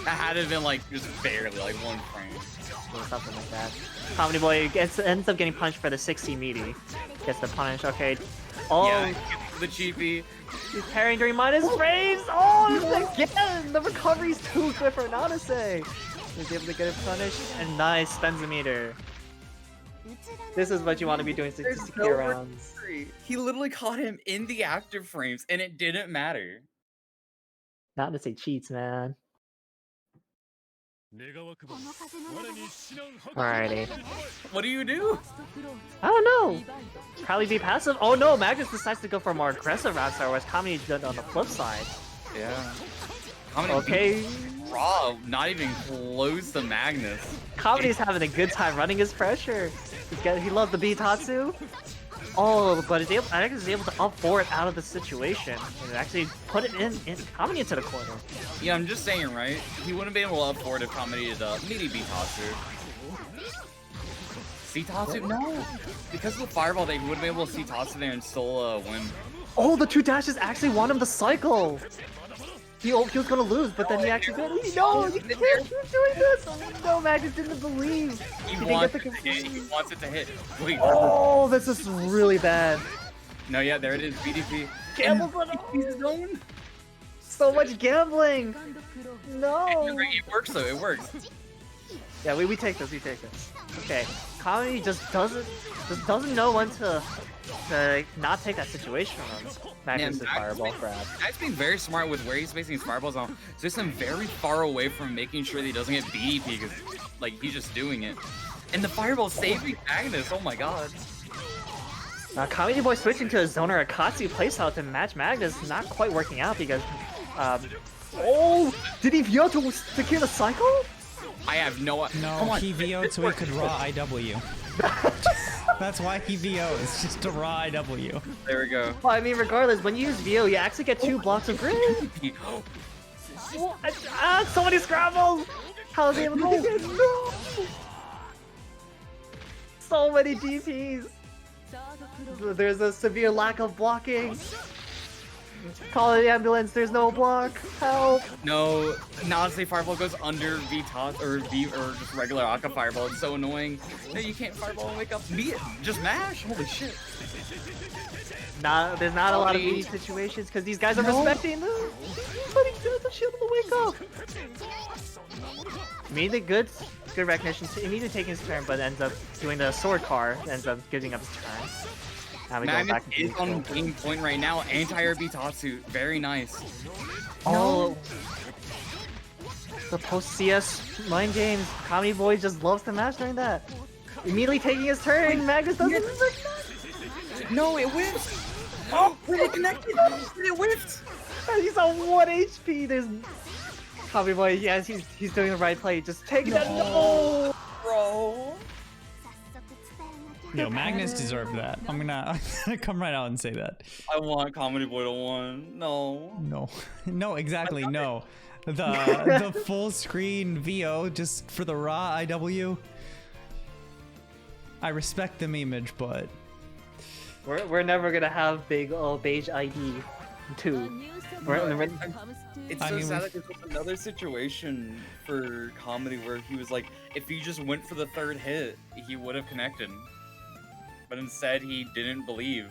Speaker 2: that had to have been like just barely like 1 frame.
Speaker 3: Or something like that. Comedy Boy ends up getting punched for the 60 meaty. Gets the punish. Okay. Oh,
Speaker 2: yeah, the cheapie.
Speaker 3: He's parrying during minus frames. Oh, again! The recovery's too good for Nanase. He's able to get it punished, and nice, spends a meter. This is what you want to be doing to secure rounds.
Speaker 2: He literally caught him in the active frames, and it didn't matter.
Speaker 3: Nanase cheats, man. Alrighty.
Speaker 2: What do you do?
Speaker 3: I don't know. Probably be passive. Oh no, Magnus decides to go for a more aggressive route star, whereas Kamini did on the flip side.
Speaker 2: Yeah.
Speaker 3: Okay.
Speaker 2: Raw, not even close to Magnus.
Speaker 3: Kamini's having a good time running his pressure. He loves the Bitatsu. Oh, but Magnus is able to up forward out of the situation and actually put it in Kamini into the corner.
Speaker 2: Yeah, I'm just saying, right? He wouldn't be able to up forward if Kamini did meaty Bitatsu. See Tatsu? No! Because of the fireball, they wouldn't be able to see Tatsu there and still win.
Speaker 3: Oh, the 2 dashes actually want him to cycle! He was gonna lose, but then he actually did. No, you can't keep doing this! No, Magnus didn't believe.
Speaker 2: He wants it to hit. He wants it to hit. Wait.
Speaker 3: Oh, this is really bad.
Speaker 2: No, yeah, there it is. BDP.
Speaker 3: Gambles on his own. So much gambling. No.
Speaker 2: It works though. It works.
Speaker 3: Yeah, we take this. We take this. Okay, Kamini just doesn't know when to not take that situation from Magnus' fireball grab.
Speaker 2: Guy's being very smart with where he's placing his fireballs on. So he's very far away from making sure that he doesn't get BDP because, like, he's just doing it. And the fireball saving Magnus. Oh my god.
Speaker 3: Now, Kamini Boy switching to a Zoner Akatsuki playstyle to match Magnus, not quite working out because, oh, did he VO to secure the cycle?
Speaker 2: I have no.
Speaker 1: No, he VO'd so he could raw IW. That's why he VOs, just to raw IW.
Speaker 2: There we go.
Speaker 3: Well, I mean, regardless, when you use VO, you actually get 2 blocks of grid. Somebody scrambled! How is he able to do it? No! So many DPs. There's a severe lack of blocking. Call the ambulance, there's no block. Help!
Speaker 2: No, Nanase fireball goes under V-Toss or just regular Aka fireball. It's so annoying. No, you can't fireball and wake up. Just mash. Holy shit.
Speaker 3: There's not a lot of VD situations because these guys are respecting the. But he does shield on the wake up. Immediately good recognition. Immediately taking his turn, but ends up doing the sword car. Ends up giving up his turn.
Speaker 2: Magnus is on game point right now. Anti-air Bitatsu. Very nice.
Speaker 3: Oh. The post-CS mind games. Comedy Boy just loves to mash during that. Immediately taking his turn. Magnus doesn't.
Speaker 2: No, it whiffs. Oh, it connected. It whiffs.
Speaker 3: He's on 1 HP. There's. Comedy Boy, yes, he's doing the right play. Just take that. No,
Speaker 2: bro.
Speaker 1: Yo, Magnus deserved that. I'm gonna come right out and say that.
Speaker 2: I want Comedy Boy to win. No.
Speaker 1: No. No, exactly, no. The full screen VO just for the raw IW. I respect the memeage, but
Speaker 3: we're never gonna have big beige ID 2.
Speaker 2: It's so sad that there's another situation for Comedy where he was like, if he just went for the 3rd hit, he would have connected. But instead, he didn't believe.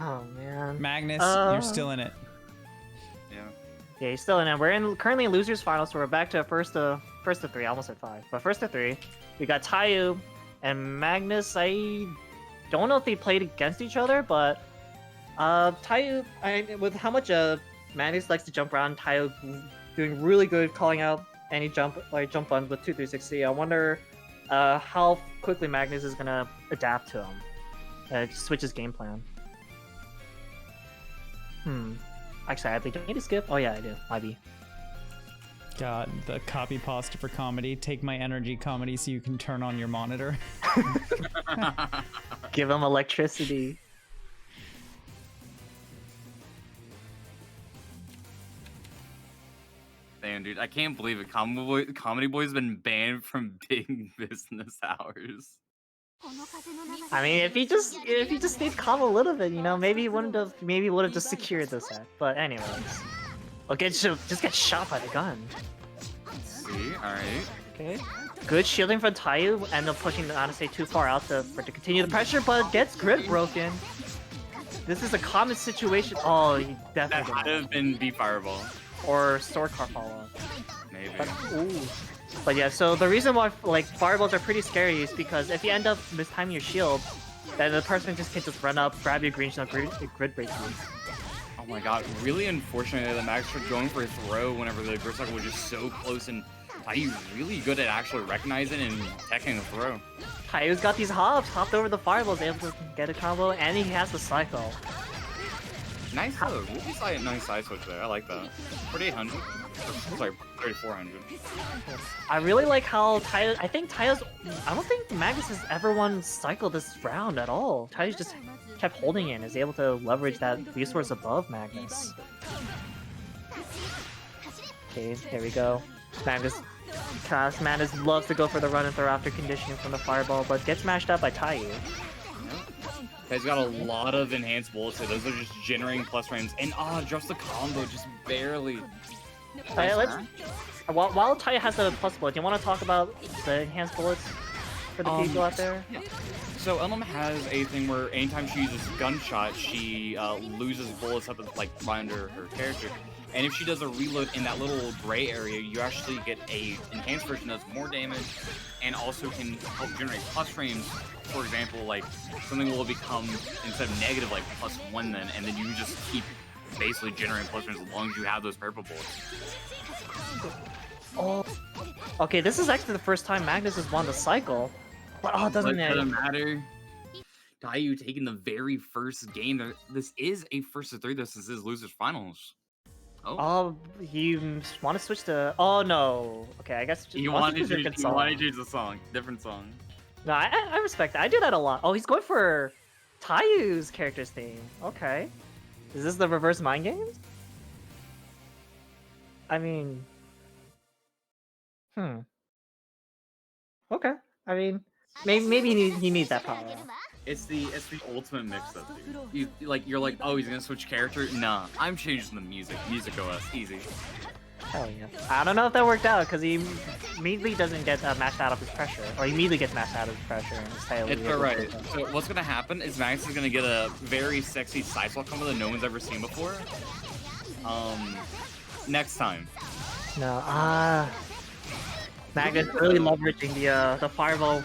Speaker 3: Oh man.
Speaker 1: Magnus, you're still in it.
Speaker 2: Yeah.
Speaker 3: Yeah, he's still in it. We're currently in losers finals, so we're back to first to 3. I almost said 5, but first to 3. We got Tayu and Magnus. I don't know if they played against each other, but Tayu, with how much Magnus likes to jump around. Tayo doing really good, calling out any jump buns with 2-3-6-C. I wonder how quickly Magnus is gonna adapt to him. Switch his game plan. Actually, I think I need to skip. Oh yeah, I do. Might be.
Speaker 1: God, the copy pasta for comedy. Take my energy comedy so you can turn on your monitor.
Speaker 3: Give him electricity.
Speaker 4: Damn, dude, I can't believe it. Comedy Boy's been banned from big business hours.
Speaker 3: I mean, if he just stayed calm a little bit, you know, maybe he would have just secured this set. But anyways, okay, just get shot by the gun.
Speaker 4: Let's see, all right.
Speaker 3: Okay, good shielding from Tayu, end up pushing the Nanase too far out for it to continue the pressure, but gets grid broken. This is a common situation. Oh, he
Speaker 4: That
Speaker 3: definitely
Speaker 4: had to have been B Fireball.
Speaker 3: or sword car follow-up.
Speaker 4: Maybe.
Speaker 3: But yeah, so the reason why like fireballs are pretty scary is because if you end up mistiming your shield, then the person just can just run up, grab your green shield, grid break you.
Speaker 4: Oh my god, really unfortunate that Max tried going for a throw whenever the grid cycle was just so close, and Tayu's really good at actually recognizing and teching the throw.
Speaker 3: Tayu's got these hopped over the fireballs, able to get a combo, and he has the cycle.
Speaker 4: Nice though, really nice side switch there, I like that. 4800. Sorry, 3400.
Speaker 3: I really like how Tayu, I don't think Magnus has ever won cycle this round at all. Tayu's just kept holding it and is able to leverage that resource above Magnus. Okay, here we go. Magnus loves to go for the run and throw after conditioning from the fireball, but gets mashed up by Tayu.
Speaker 4: He's got a lot of enhanced bullets here. Those are just generating plus frames. And just the combo, just barely.
Speaker 3: While Tayu has the plus bullet, do you want to talk about the enhanced bullets for the people out there?
Speaker 4: Yeah. So Eltnum has a thing where anytime she uses gunshot, she loses bullets up like right under her character. And if she does a reload in that little gray area, you actually get a enhanced version that does more damage and also can help generate plus frames. For example, like something will become instead of negative like +1 then, and then you just keep basically generating plus frames as long as you have those purple bullets.
Speaker 3: Oh, okay. This is actually the first time Magnus has won the cycle, but it doesn't
Speaker 4: matter. Tayu taking the very first game. This is a 1-3. This is his losers finals.
Speaker 3: Oh, he want to switch to. Oh no. Okay, I guess.
Speaker 4: You wanted to choose a song, different song.
Speaker 3: No, I respect that. I do that a lot. Oh, he's going for Tayu's character's theme. Okay. Is this the reverse mind games? I mean, okay. I mean, maybe he needs that power.
Speaker 4: It's the ultimate mix-up, dude. You're like, oh, he's gonna switch character. Nah, I'm changing the music. Music OS, easy.
Speaker 3: Hell yeah. I don't know if that worked out because he immediately doesn't get mashed out of his pressure, or he immediately gets mashed out of his pressure. And
Speaker 4: it's alright. So what's gonna happen is Max is gonna get a very sexy side swap combo that no one's ever seen before. Next time.
Speaker 3: No, Magnus really leveraging the fireball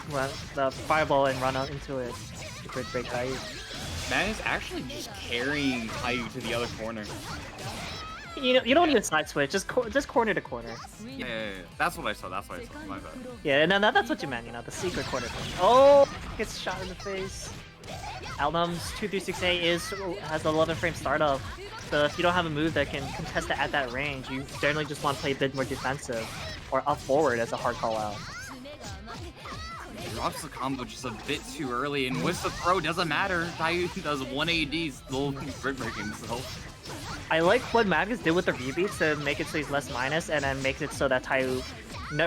Speaker 3: and run out into it. The grid break Tayu.
Speaker 4: Magnus actually just carrying Tayu to the other corner.
Speaker 3: You don't need a side switch, just corner to corner.
Speaker 4: Yeah. That's what I saw. My bad.
Speaker 3: Yeah, no, that's what you meant. You know, the secret corner thing. Oh, gets shot in the face. Eltnum's 2-3-6-A has 11 frame startup, so if you don't have a move that can contest it at that range, you generally just want to play a bit more defensive or up forward as a hard call out.
Speaker 4: He drops the combo just a bit too early, and with the throw, doesn't matter. Tayu does 1 AD, still grid breaking himself.
Speaker 3: I like what Magnus did with the rebeats to make it so he's less minus, and then makes it so that Tayu,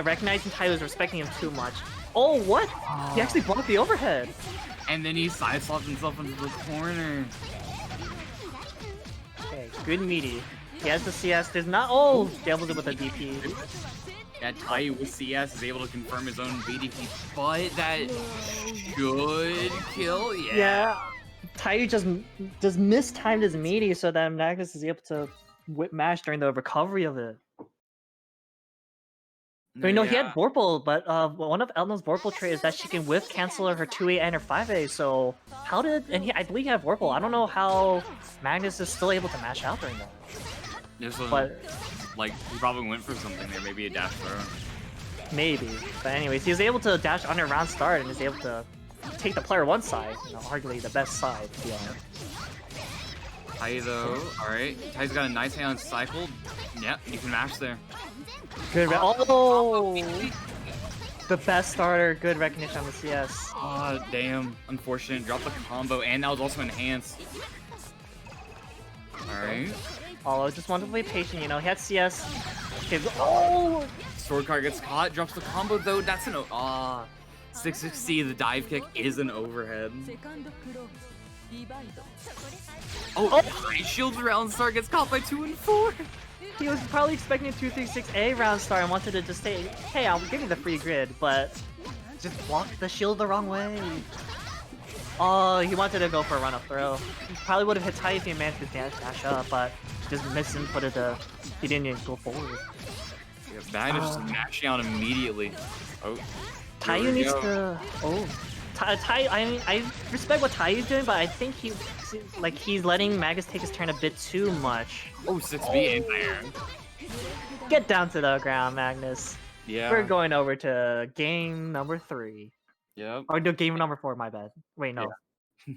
Speaker 3: recognizing Tayu is respecting him too much. Oh, what? He actually blocked the overhead.
Speaker 4: And then he side swapped himself into the corner.
Speaker 3: Okay, good meaty. He has the CS. There's not. Oh, doubles it with a DP.
Speaker 4: Yeah, Tayu with CS is able to confirm his own BDP, but that should kill. Yeah.
Speaker 3: Tayu just mistimed his meaty so that Magnus is able to whip mash during the recovery of it. But you know, he had Vorpal, but one of Eltnum's Vorpal trait is that she can whiff cancel her 2A and her 5A, so I believe he had Vorpal. I don't know how Magnus is still able to mash out during that.
Speaker 4: This was
Speaker 3: But
Speaker 4: like he probably went for something there, maybe a dash throw.
Speaker 3: maybe. But anyways, he was able to dash under round start and is able to take the player one side, arguably the best side, to be honest.
Speaker 4: Tai though, alright. Tai's got a nice hand on cycle. Yep, you can mash there.
Speaker 3: Good. Oh! The best starter, good recognition on the CS.
Speaker 4: Oh, damn. Unfortunate. Drop the combo, and that was also enhanced. Alright.
Speaker 3: Oh, just wanted to be patient, he had CS. Okay, oh!
Speaker 4: Sword card gets caught, drops the combo though. That's an 660, the dive kick is an overhead. Oh, he shields around start, gets caught by 2 and 4.
Speaker 3: He was probably expecting a 236A round start and wanted to just say, hey, I'll give you the free grid, but just blocked the shield the wrong way. Oh, he wanted to go for a run-up throw. He probably would have hit Tai if he managed to dash up, but just missed and put it he didn't even go forward.
Speaker 4: Yeah, Magnus just mashing out immediately. Oh,
Speaker 3: Tai
Speaker 4: here we
Speaker 3: needs
Speaker 4: go.
Speaker 3: to... Oh. Tai, I mean, I respect what Tai is doing, but I think he's letting Magus take his turn a bit too much.
Speaker 4: Oh, 6B anti-air.
Speaker 3: Get down to the ground, Magnus.
Speaker 4: Yeah.
Speaker 3: We're going over to game number 3.
Speaker 4: Yep.
Speaker 3: Or no, game number 4, my bad. Wait, no.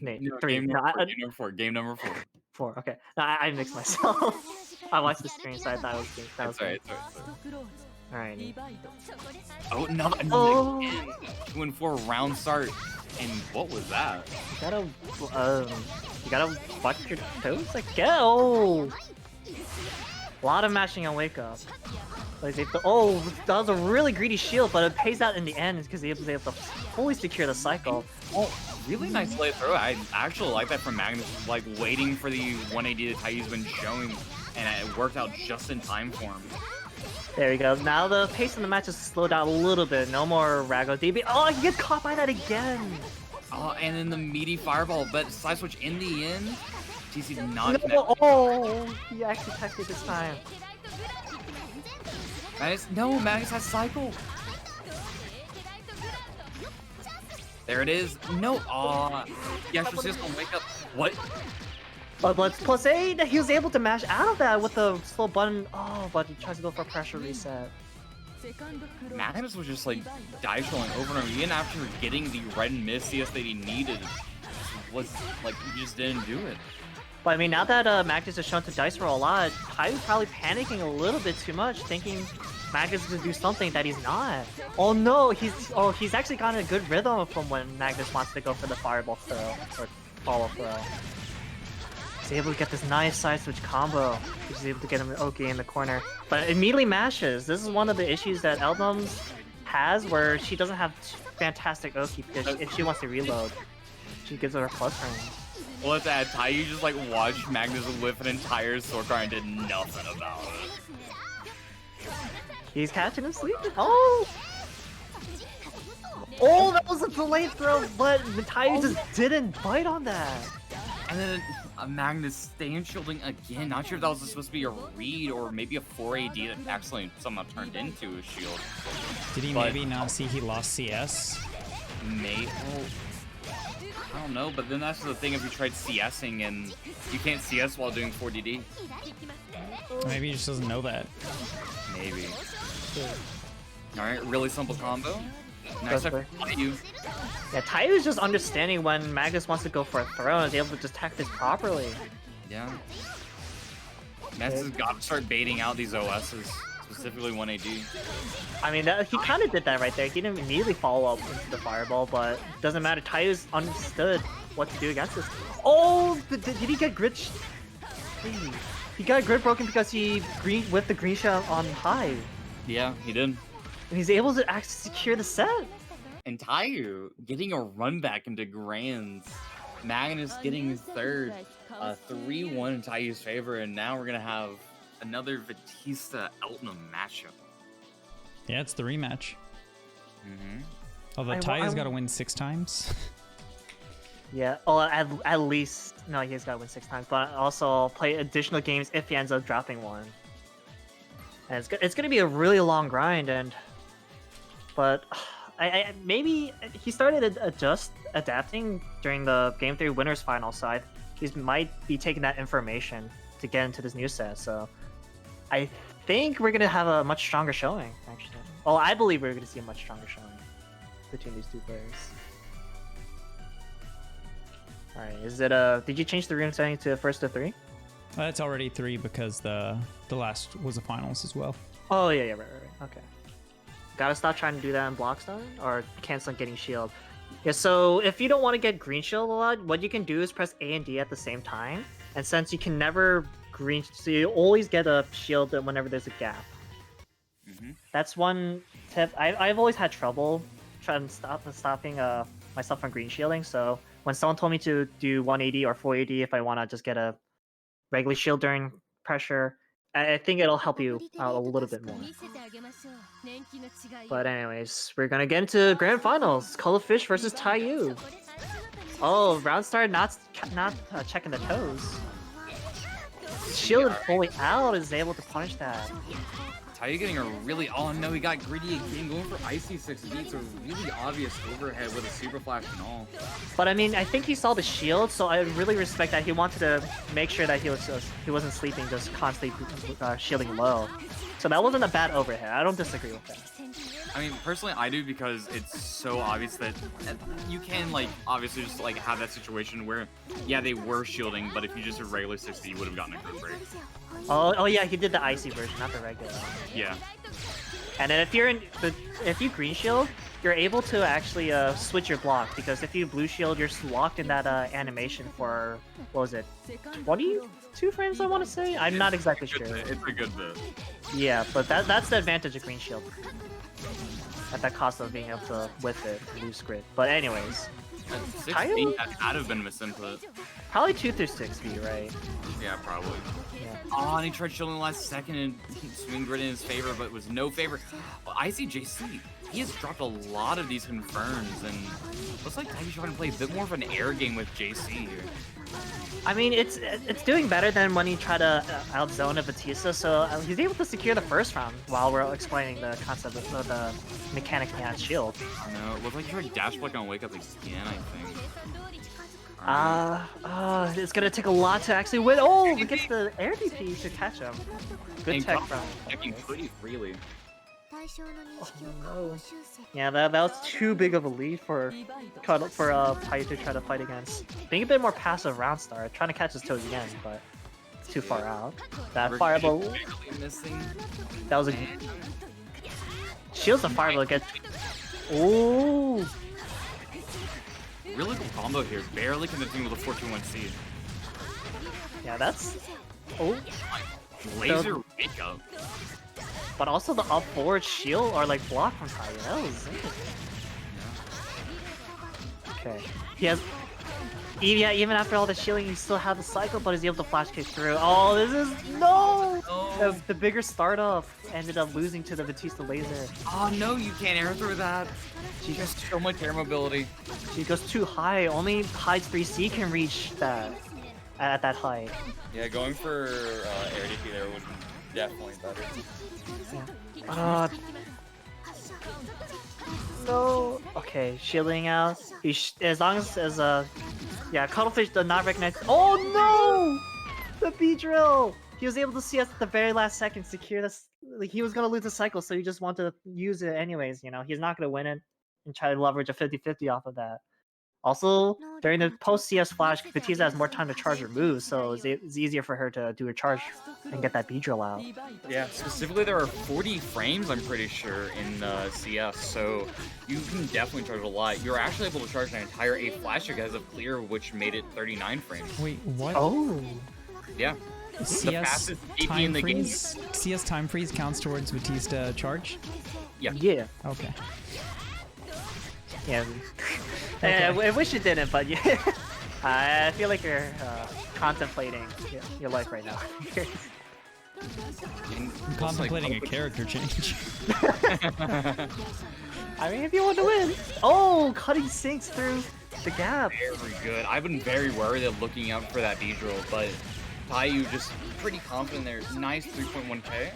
Speaker 3: Wait,
Speaker 4: No,
Speaker 3: 3.
Speaker 4: game
Speaker 3: No,
Speaker 4: number 4. Game number 4.
Speaker 3: 4, okay. No, I mixed myself. I watched the stream, so I thought it was game. That was
Speaker 4: It's alright, it's alright.
Speaker 3: Alright.
Speaker 4: Oh, no,
Speaker 3: Oh.
Speaker 4: 2 and 4 round start. And what was that?
Speaker 3: You gotta watch your toes, I guess. Oh! A lot of mashing on wake up. Like that was a really greedy shield, but it pays out in the end because he was able to fully secure the cycle.
Speaker 4: Oh, really nice late throw. I actually like that from Magnus, like waiting for the 180 that Tai's been showing, and it worked out just in time for him.
Speaker 3: There we go. Now the pace of the match has slowed down a little bit. No more Rago DB. Oh, he gets caught by that again.
Speaker 4: Oh, and then the meaty fireball, but side switch in the end. TC did not connect.
Speaker 3: Oh, he actually tested this time.
Speaker 4: Magnus has cycle. There it is. No, yeah, she's just gonna wake up. What?
Speaker 3: But let's plus 8. He was able to mash out of that with the slow button. Oh, but he tries to go for a pressure reset.
Speaker 4: Magnus was just like dive trolling over and over again after getting the red and miss CS that he needed. Was like he just didn't do it.
Speaker 3: But I mean, now that Magnus is shown to dice roll a lot, Tai was probably panicking a little bit too much, thinking Magnus is gonna do something that he's not. Oh no, he's actually gotten a good rhythm from when Magnus wants to go for the fireball throw or follow throw. He's able to get this nice side switch combo. He's able to get him Oki in the corner, but it immediately mashes. This is one of the issues that Eltnum has, where she doesn't have fantastic Oki because if she wants to reload, she gives her plus range.
Speaker 4: Well, let's add Tai. You just like watched Magnus whip an entire sword card and did nothing about it.
Speaker 3: He's catching him sleeping. Oh! Oh, that was a delayed throw, but Tai just didn't bite on that.
Speaker 4: And then Magnus stand shielding again. Not sure if that was supposed to be a read or maybe a 4 AD that actually somehow turned into a shield.
Speaker 1: Did he maybe not see he lost CS?
Speaker 4: I don't know, but then that's the thing if you tried CSing and you can't CS while doing 4DD.
Speaker 1: Maybe he just doesn't know that.
Speaker 4: Maybe. Alright, really simple combo. Nice effort by you.
Speaker 3: Yeah, Tai is just understanding when Magnus wants to go for a throw and is able to just tech this properly.
Speaker 4: Yeah. Magnus has got to start baiting out these OSs, specifically 1AD.
Speaker 3: I mean, he kind of did that right there. He didn't immediately follow up into the fireball, but it doesn't matter. Tai has understood what to do against this. Oh, did he get grid? He got grid broken because he whipped the green shell on high.
Speaker 4: Yeah, he did.
Speaker 3: And he's able to actually secure the set.
Speaker 4: And Tayu getting a run back into Grands. Magnus getting his third. 3-1 in Tayu's favor, and now we're gonna have another Vatista Eltnum matchup.
Speaker 1: Yeah, it's the rematch.
Speaker 4: Mm-hmm.
Speaker 1: Although Taya's got to win 6 times.
Speaker 3: Yeah, oh, at least, no, he's got to win 6 times, but also play additional games if he ends up dropping one. And it's gonna be a really long grind, but maybe he started adapting during the Game 3 Winners Final, so he might be taking that information to get into this new set. So I think we're gonna have a much stronger showing, actually. Well, I believe we're gonna see a much stronger showing between these two players. Alright, is it did you change the room setting to first to 3?
Speaker 1: It's already 3 because the last was a finals as well.
Speaker 3: Oh yeah, right. Okay. Gotta stop trying to do that in block stun or cancel getting shield. Yeah, so if you don't want to get green shield a lot, what you can do is press A and D at the same time. And since you can never green, so you always get a shield whenever there's a gap. That's one tip. I've always had trouble trying to stopping myself from green shielding. So when someone told me to do 180 or 480 if I want to just get a regular shield during pressure, I think it'll help you out a little bit more. But anyways, we're gonna get into grand finals. Cuttlefish versus Taiyu. Oh, round start not checking the toes. Shielded fully out is able to punish that.
Speaker 4: Taiyu getting a really, oh no, he got greedy again, going for Icy 6 beats, a really obvious overhead with a super flash and all.
Speaker 3: But I mean, I think he saw the shield, so I really respect that. He wanted to make sure that he wasn't sleeping, just constantly shielding low. So that wasn't a bad overhead. I don't disagree with that.
Speaker 4: I mean, personally, I do because it's so obvious that you can, like, obviously just, like, have that situation where, yeah, they were shielding, but if you just did regular 60, you would have gotten a group break.
Speaker 3: Oh yeah, he did the icy version, not the regular.
Speaker 4: Yeah.
Speaker 3: And then if you green shield, you're able to actually switch your block, because if you blue shield, you're locked in that animation for, what was it, 22 frames I want to say? I'm not exactly sure.
Speaker 4: It's a good bit.
Speaker 3: Yeah, but that's the advantage of green shield. At that cost of being able to whiff it and lose grid. But anyways.
Speaker 4: 6B had have been misinput.
Speaker 3: Probably 2 through 6B, right?
Speaker 4: Yeah, probably.
Speaker 3: Yeah.
Speaker 4: Oh, and he tried shielding the last second and swing grid in his favor, but it was no favor. Well, I see JC. He has dropped a lot of these confirms, and looks like Taiyu's trying to play a bit more of an air game with JC here.
Speaker 3: I mean, it's doing better than when he tried to outzone a Vatista, so he's able to secure the first round while we're explaining the concept of the mechanic behind shield.
Speaker 4: I know, it looks like he tried dash block on wake up again, I think.
Speaker 3: It's gonna take a lot to actually win. Oh, he gets the air DP to catch him. Good tech from
Speaker 4: him. Pretty freely.
Speaker 3: Oh, no. Yeah, that was too big of a lead for Taiyu to try to fight against. Being a bit more passive round start, trying to catch his toes again, but too far out. That fireball. That was a shields a fireball gets. Ooh.
Speaker 4: Really cool combo here, barely connecting with a 4-2-1 seed.
Speaker 3: Yeah, that's. Oh.
Speaker 4: Laser wake up.
Speaker 3: But also the up forward shield or like block from Taiyu. That was interesting. Okay. He has. Yeah, even after all the shielding, he still has the cycle, but he's able to flash kick through. Oh, this is no! The bigger startup ended up losing to the Vatista laser.
Speaker 4: Oh no, you can't air through that. She has so much air mobility.
Speaker 3: She goes too high. Only Hyde's 3C can reach that at that height.
Speaker 2: Yeah, going for air DP there would be definitely better.
Speaker 3: Yeah. No. Okay, shielding out. As long as yeah, Cuttlefish does not recognize. Oh no! The B drill. He was able to see us at the very last second secure this. Like, he was gonna lose the cycle, so he just wanted to use it anyways. You know, he's not gonna win it and try to leverage a 50-50 off of that. Also, during the post CS flash, Vatista has more time to charge her moves, so it's easier for her to do her charge and get that B drill out.
Speaker 4: Yeah, specifically there are 40 frames, I'm pretty sure, in CS, so you can definitely charge a lot. You're actually able to charge an entire A flash because of clear, which made it 39 frames.
Speaker 1: Wait, what?
Speaker 3: Oh.
Speaker 4: Yeah.
Speaker 1: CS time freeze. CS time freeze counts towards Vatista charge.
Speaker 4: Yeah.
Speaker 3: Yeah.
Speaker 1: Okay.
Speaker 3: Yeah.
Speaker 1: Okay.
Speaker 3: I wish it didn't, but yeah. I feel like you're contemplating your life right now.
Speaker 1: I'm contemplating a character change.
Speaker 3: I mean, if you want to win. Oh, cutting sinks through the gap.
Speaker 4: Very good. I've been very worried of looking out for that B drill, but Taiyu just pretty confident there. Nice 3.1k.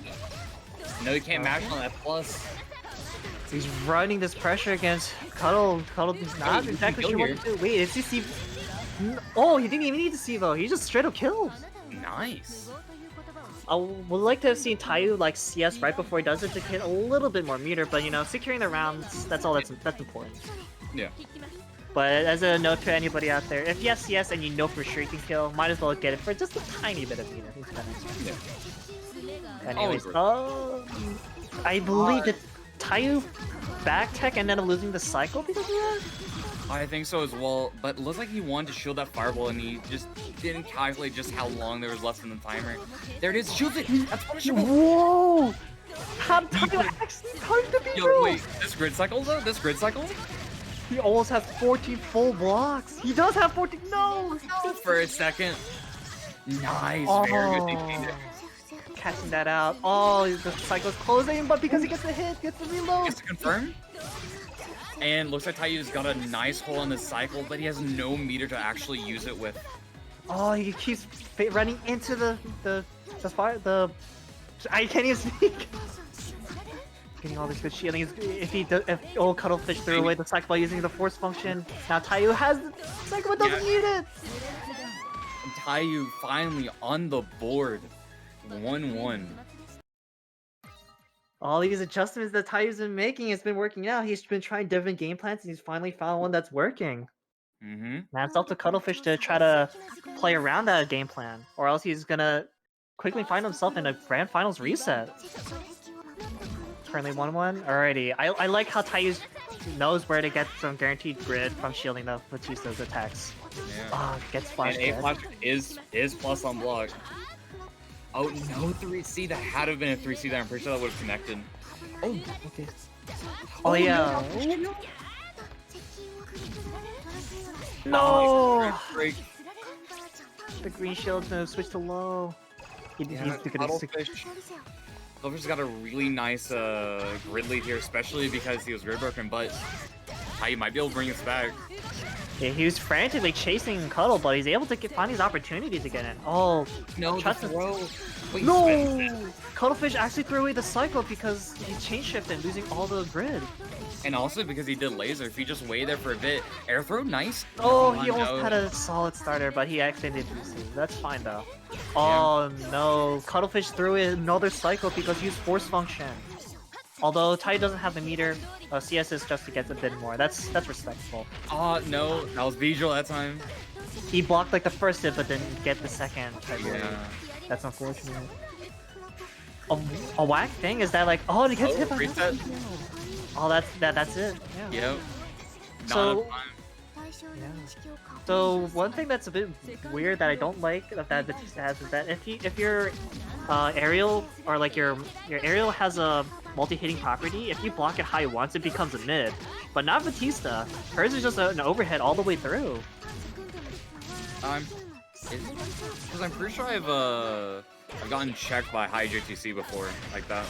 Speaker 4: No, you can't match on that plus.
Speaker 3: He's running this pressure against Cuttle. Cuttle is not exactly sure what to do. Wait, is he C? Oh, he didn't even need the CVO. He just straight up killed.
Speaker 4: Nice.
Speaker 3: I would like to have seen Tayu like CS right before he does it to get a little bit more meter, but you know, securing the rounds, that's all that's important.
Speaker 4: Yeah.
Speaker 3: But as a note to anybody out there, if you have CS and you know for sure you can kill, might as well get it for just a tiny bit of meter.
Speaker 4: Yeah.
Speaker 3: Anyways, I believe that Tayu back tech and ended up losing the cycle because of that?
Speaker 4: I think so as well, but it looks like he wanted to shield that fireball and he just didn't calculate just how long there was left in the timer. There it is, shields it! That's punishable!
Speaker 3: Whoa! How Tayu actually timed the
Speaker 4: Yo, wait, this grid cycle though? This grid cycle?
Speaker 3: He almost has 14 full blocks. He does have 14. No!
Speaker 4: For a second. Nice, very good.
Speaker 3: Catching that out. Oh, the cycle's closing, but because he gets the hit, gets the reload.
Speaker 4: Gets to confirm. And looks like Tayu's got a nice hole in the cycle, but he has no meter to actually use it with.
Speaker 3: Oh, he keeps running into the fire. I can't even speak. Getting all this good shielding. If old Cuttlefish threw away the cycle by using the force function, now Tayu has the cycle but doesn't need it.
Speaker 4: And Tayu finally on the board. 1-1.
Speaker 3: All these adjustments that Tayu's been making has been working out. He's been trying different game plans and he's finally found one that's working. Now it's up to Cuttlefish to try to play around that game plan, or else he's gonna quickly find himself in a grand finals reset. Currently 1-1. Alrighty, I like how Tayu knows where to get some guaranteed grid from shielding the Vatista's attacks.
Speaker 4: Yeah.
Speaker 3: Oh, gets flash.
Speaker 4: And A-Flash is plus on block. Oh, no 3C. That had to have been a 3C that I'm pretty sure that would have connected.
Speaker 3: Oh, okay. Oh, yeah. No!
Speaker 4: Break.
Speaker 3: The green shield move switch to low. He's
Speaker 4: Cuttlefish got a really nice grid lead here, especially because he was grid broken, but Tayu might be able to bring us back.
Speaker 3: Yeah, he was frantically chasing Cuttle, but he's able to find these opportunities to get in. Oh,
Speaker 4: no,
Speaker 3: trust
Speaker 4: throw. Wait,
Speaker 3: no! Cuttlefish actually threw away the cycle because he chain shifted, losing all the grid.
Speaker 4: And also because he did laser. If he just waited there for a bit, air throw, nice.
Speaker 3: Oh, he almost had a solid starter, but he accidentally did receive. That's fine though. Oh no, Cuttlefish threw in another cycle because he used force function. Although Tayu doesn't have the meter, CS is just to get a bit more. That's respectful.
Speaker 4: Oh no, that was visual that time.
Speaker 3: He blocked like the first hit, but didn't get the second.
Speaker 4: Yeah.
Speaker 3: That's unfortunate. A whack thing is that like, oh, he gets hit by
Speaker 4: reset.
Speaker 3: Oh, that's it. Yeah.
Speaker 4: Yep.
Speaker 3: So, so one thing that's a bit weird that I don't like that Vatista has is that if your aerial or like your aerial has a multi-hitting property, if you block it high once, it becomes a mid. But not Vatista. Hers is just an overhead all the way through.
Speaker 4: Because I'm pretty sure I've gotten checked by high JTC before, like that.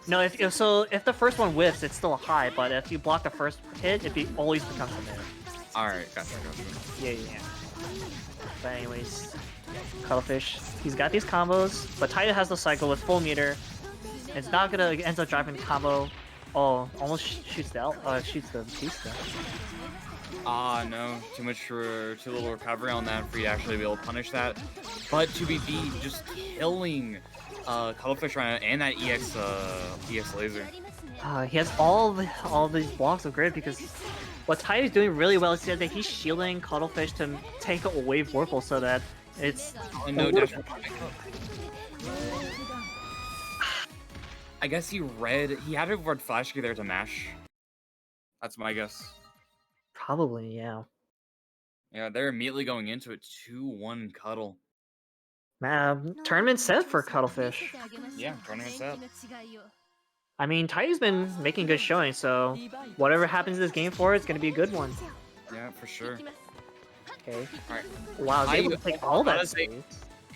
Speaker 3: No, if the first one whiffs, it's still a high, but if you block the first hit, it always becomes a mid.
Speaker 4: Alright, gotcha.
Speaker 3: Yeah. But anyways, Cuttlefish, he's got these combos, but Tayu has the cycle with full meter. It's not gonna ends up driving the combo. Oh, almost shoots the Vatista.
Speaker 4: Ah, no. Too little recovery on that for you to actually be able to punish that. But 2BB just killing Cuttlefish right now and that EX laser.
Speaker 3: He has all these blocks of grid because what Tayu is doing really well is that he's shielding Cuttlefish to take away Vorpal so that it's...
Speaker 4: Oh, no dash. I guess he had to read Flash Key there to mash. That's my guess.
Speaker 3: Probably, yeah.
Speaker 4: Yeah, they're immediately going into it 2-1 Cuttle.
Speaker 3: Tournament set for Cuttlefish.
Speaker 4: Yeah, tournament set.
Speaker 3: I mean, Tayu's been making good showing, so whatever happens in this game for it's gonna be a good one.
Speaker 4: Yeah, for sure.
Speaker 3: Okay.
Speaker 4: Alright.
Speaker 3: Wow, they able to take all that space.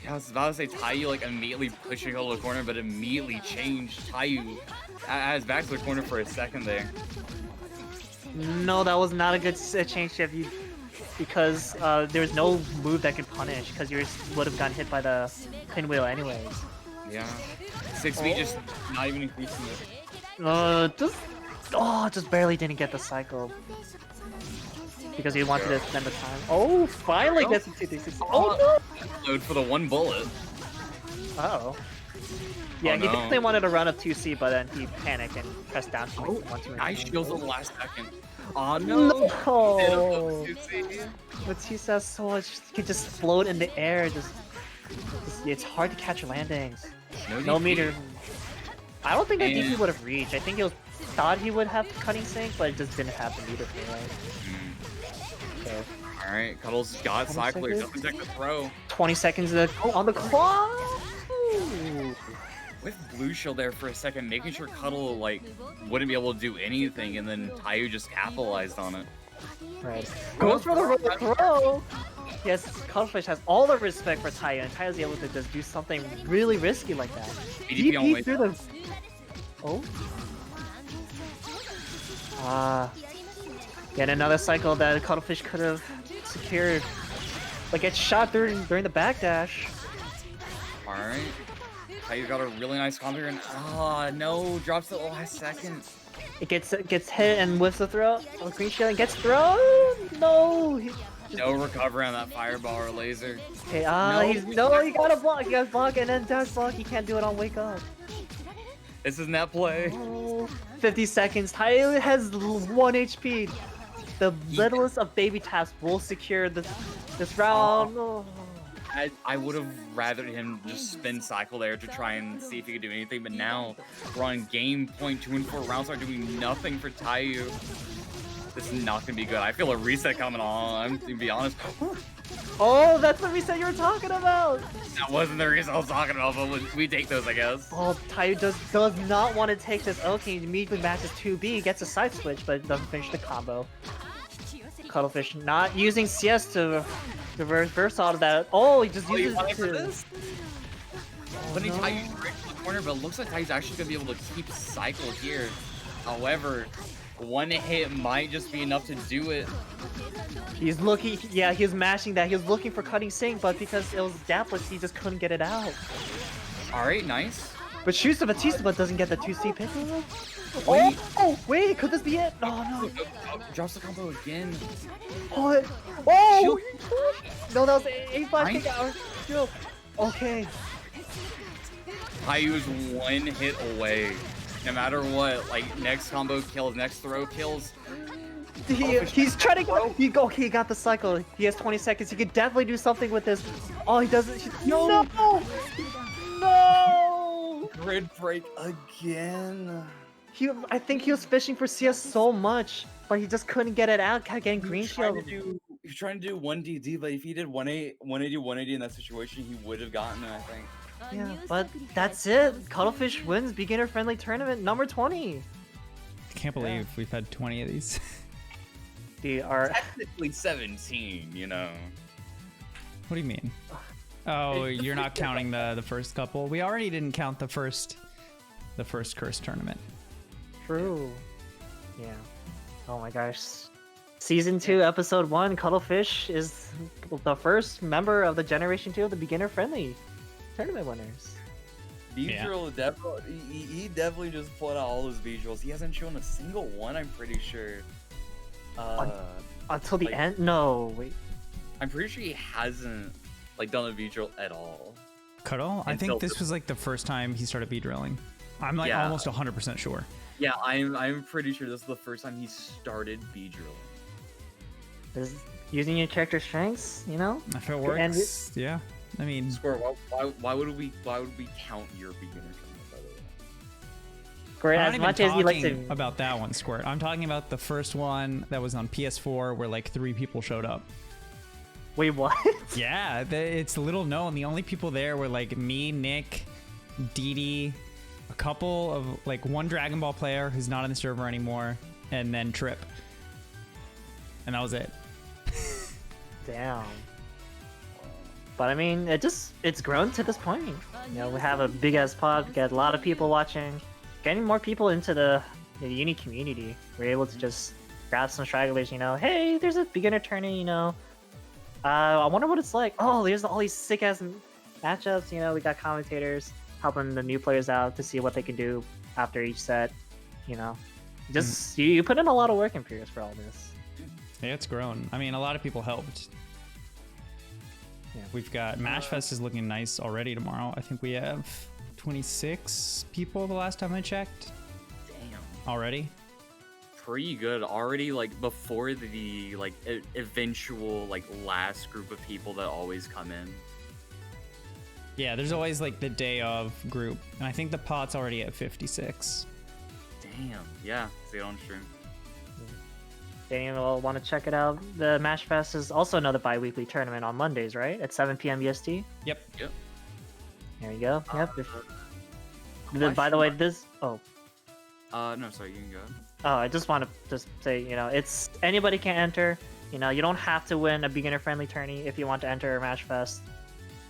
Speaker 4: Yeah, I was about to say Tayu like immediately pushing Cuttle to the corner, but immediately changed. Tayu has back to the corner for a second there.
Speaker 3: No, that was not a good change shift because there was no move that could punish because you would have gotten hit by the pinwheel anyways.
Speaker 4: Yeah. 6B just not even increasing it.
Speaker 3: Just barely didn't get the cycle. Because he wanted to spend the time. Oh, finally gets the 2d6. Oh no!
Speaker 4: Load for the one bullet.
Speaker 3: Uh-oh. Yeah,
Speaker 4: Oh,
Speaker 3: he
Speaker 4: no.
Speaker 3: definitely wanted to run up 2C, but then he panicked and pressed down to
Speaker 4: Oh,
Speaker 3: one too many
Speaker 4: nice
Speaker 3: times.
Speaker 4: shields at the last second. Oh no!
Speaker 3: No!
Speaker 4: Vatista.
Speaker 3: Vatista has so much. He could just float in the air. Just it's hard to catch landings. No
Speaker 4: DP.
Speaker 3: meter. I don't think that DP
Speaker 4: And-
Speaker 3: would have reached. I think he thought he would have cutting sync, but it just didn't have the meter for it. So,
Speaker 4: All right, Cuttle's got
Speaker 3: 20
Speaker 4: cycler.
Speaker 3: seconds?
Speaker 4: Doesn't take the throw.
Speaker 3: 20 seconds on the clock. Ooh.
Speaker 4: With blue shield there for a second, making sure Cuttle like wouldn't be able to do anything, and then Tayu just capitalized on it.
Speaker 3: Right. Goes for the roll throw. Yes, Cuttlefish has all the respect for Taya, and Taya's able to just do something really risky like that.
Speaker 4: DP on way.
Speaker 3: through the. Oh. Yet another cycle that Cuttlefish could have secured. Like gets shot during the backdash.
Speaker 4: All right, Tayu got a really nice combo here, and no, drops at the last second.
Speaker 3: It gets hit and whiffs the throw. Oh, green shield and gets thrown. No.
Speaker 4: No recovery on that fireball or laser.
Speaker 3: Okay, he gotta block. He gotta block and then dash block. He can't do it on wake up.
Speaker 4: This is net play.
Speaker 3: Oh, 50 seconds. Tayu has 1 HP. The littlest of baby taps will secure this round. Oh.
Speaker 4: I would have rather him just spin cycle there to try and see if he could do anything, but now we're on game point 2 and 4 rounds are doing nothing for Tayu. This is not gonna be good. I feel a reset coming on. I'm gonna be honest.
Speaker 3: Oh, that's the reset you were talking about.
Speaker 4: That wasn't the reason I was talking about, but we take those, I guess.
Speaker 3: Oh, Tayu does not want to take this. Okay, immediately matches 2B, gets a side switch, but doesn't finish the combo. Cuttlefish not using CS to reverse out of that. Oh, he just uses it to.
Speaker 4: This? Putting Tayu straight to the corner, but it looks like Tayu's actually gonna be able to keep cycle here. However, one hit might just be enough to do it.
Speaker 3: He's looking, yeah, he was mashing that. He was looking for cutting sync, but because it was gapless, he just couldn't get it out.
Speaker 4: All right, nice.
Speaker 3: But shoots to Vatista, but doesn't get the 2C pick.
Speaker 4: Wait.
Speaker 3: Oh, wait, could this be it? Oh, no.
Speaker 4: Drops the combo again.
Speaker 3: Oh, no, that was A5 kick out. Shield. Okay.
Speaker 4: Tayu is 1 hit away. No matter what, like next combo kills, next throw kills.
Speaker 3: He's trying to go. He got the cycle. He has 20 seconds. He could definitely do something with this. Oh, he doesn't. No!
Speaker 2: Grid break again.
Speaker 3: I think he was fishing for CS so much, but he just couldn't get it out. Kept getting green shield.
Speaker 2: He's trying to do 1DD, but if he did 180 in that situation, he would have gotten it, I think.
Speaker 3: Yeah, but that's it. Cuttlefish wins beginner-friendly tournament number 20.
Speaker 1: I can't believe we've had 20 of these.
Speaker 3: They are
Speaker 2: Technically 17, you know.
Speaker 1: What do you mean? Oh, you're not counting the first couple. We already didn't count the first curse tournament.
Speaker 3: true. Yeah. Oh my gosh. Season 2, Episode 1, Cuttlefish is the first member of the Generation 2 of the beginner-friendly tournament winners.
Speaker 2: Visual definitely, he definitely just pulled out all his visuals. He hasn't shown a single one, I'm pretty sure.
Speaker 3: Until the
Speaker 2: like-
Speaker 3: end? No, wait.
Speaker 2: I'm pretty sure he hasn't like done a visual at all.
Speaker 1: Cuttle? I
Speaker 2: Until
Speaker 1: think this was like the first time he started beat drilling. I'm like
Speaker 2: Yeah.
Speaker 1: almost 100% sure.
Speaker 2: Yeah, I'm pretty sure this is the first time he started B drilling.
Speaker 3: This is using your character strengths, you know?
Speaker 1: If it
Speaker 3: And
Speaker 1: works, yeah. I mean,
Speaker 2: Square, why would we count your beginner tournament, by the way?
Speaker 3: Square,
Speaker 1: I'm not
Speaker 3: as
Speaker 1: even
Speaker 3: much as you like
Speaker 1: talking
Speaker 3: to...
Speaker 1: about that one, Squirt. I'm talking about the first one that was on PS4 where like 3 people showed up.
Speaker 3: Wait, what?
Speaker 1: Yeah, it's little known. The only people there were like me, Nick, Dee, a couple of like one Dragon Ball player who's not on the server anymore, and then Trip. And that was it.
Speaker 3: Damn. But I mean, it's grown to this point. You know, we have a big ass pod, we get a lot of people watching, getting more people into the uni community. We're able to just grab some stragglers, you know, hey, there's a beginner tourney, you know. I wonder what it's like. Oh, there's all these sick ass matchups, you know, we got commentators helping the new players out to see what they can do after each set, you know. Just you put in a lot of work, Imperius, for all this.
Speaker 1: Yeah, it's grown. I mean, a lot of people helped.
Speaker 3: Yeah.
Speaker 1: We've got MashFest is looking nice already tomorrow. I think we have 26 people the last time I checked
Speaker 2: Damn.
Speaker 1: already.
Speaker 2: Pretty good already, like before the like eventual like last group of people that always come in.
Speaker 1: Yeah, there's always like the day of group, and I think the pot's already at 56.
Speaker 2: Damn. Yeah. See it on stream.
Speaker 3: Daniel will want to check it out. The Match Fest is also another bi-weekly tournament on Mondays, right? At 7 p.m. EST.
Speaker 1: Yep.
Speaker 3: There you go. Yep. By
Speaker 2: question
Speaker 3: the way,
Speaker 2: mark.
Speaker 3: this. Oh,
Speaker 2: No, sorry. You can go.
Speaker 3: I just want to just say, it's anybody can enter. You don't have to win a beginner-friendly tourney if you want to enter Match Fest.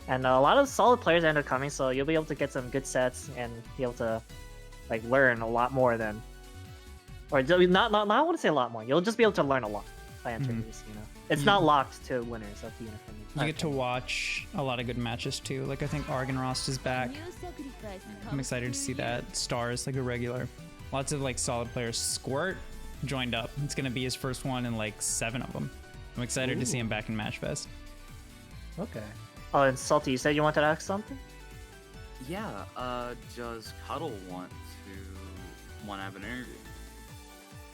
Speaker 3: And a lot of solid players end up coming, so you'll be able to get some good sets and be able to like learn a lot more than. Or not I want to say a lot more. You'll just be able to learn a lot by entering these, It's not locked to winners of beginner friendly.
Speaker 1: You get to watch a lot of good matches too. Like I think Argonrost is back. I'm excited to see that. Stars like a regular. Lots of like solid players. Squirt joined up. It's gonna be his first one in like 7 of them. I'm excited to see him back in Match Fest.
Speaker 3: Okay. Oh, and Salty, you said you wanted to ask something?
Speaker 2: Yeah. Does Cuttle want to have an interview?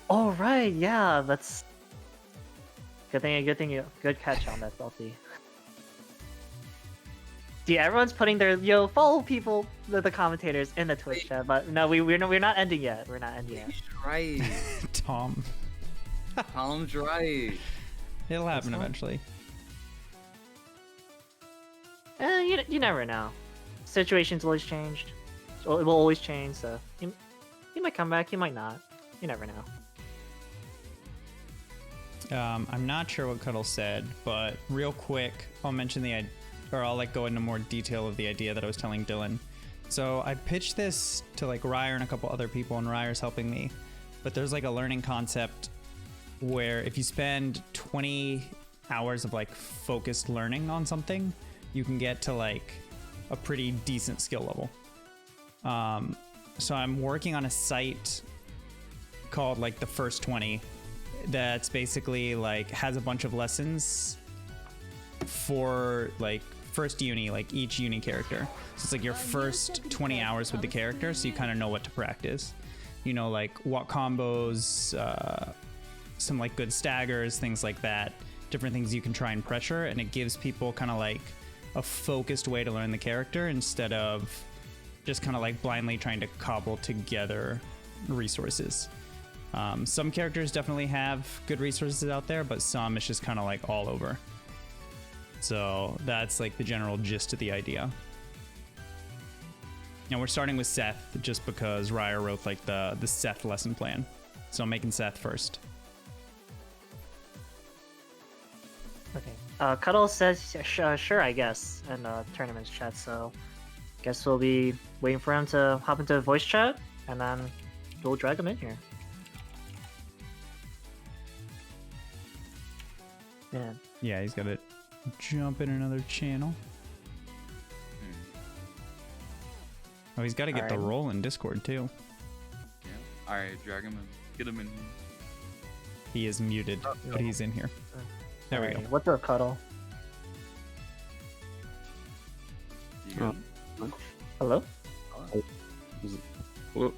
Speaker 3: Oh right, yeah. That's good catch on that, Salty. See, everyone's putting their follow people, the commentators in the Twitch chat, but no, we're not ending yet. We're not ending yet.
Speaker 2: He's right.
Speaker 1: Tom.
Speaker 2: Tom's right.
Speaker 1: It'll happen
Speaker 3: Tom?
Speaker 1: eventually.
Speaker 3: You never know. Situations always changed. So it will always change. So he might come back. He might not. You never know.
Speaker 1: I'm not sure what Cuttle said, but real quick, I'll mention I'll like go into more detail of the idea that I was telling Dylan. So I pitched this to like Ryer and a couple other people, and Ryer's helping me. But there's like a learning concept where if you spend 20 hours of like focused learning on something, you can get to like a pretty decent skill level. So I'm working on a site called like the First 20 that's basically like has a bunch of lessons for like first uni, like each uni character. So it's like your first 20 hours with the character, so you kind of know what to practice. Like what combos, some like good staggers, things like that, different things you can try and pressure, and it gives people kind of like a focused way to learn the character instead of just kind of like blindly trying to cobble together resources. Some characters definitely have good resources out there, but some it's just kind of like all over. So that's like the general gist of the idea. And we're starting with Seth just because Ryer wrote like the Seth lesson plan. So I'm making Seth first.
Speaker 3: Okay. Cuttle says sure, I guess, in tournaments chat. So guess we'll be waiting for him to hop into voice chat, and then we'll drag him in here. Man.
Speaker 1: Yeah, he's got to jump in another channel. Oh, he's got to get the roll in Discord too.
Speaker 2: Yeah. All right, drag him in. Get him in here.
Speaker 1: He is muted, but he's in here. There we go.
Speaker 3: What's up, Cuttle?
Speaker 2: You good?
Speaker 3: Hello?
Speaker 6: Hello.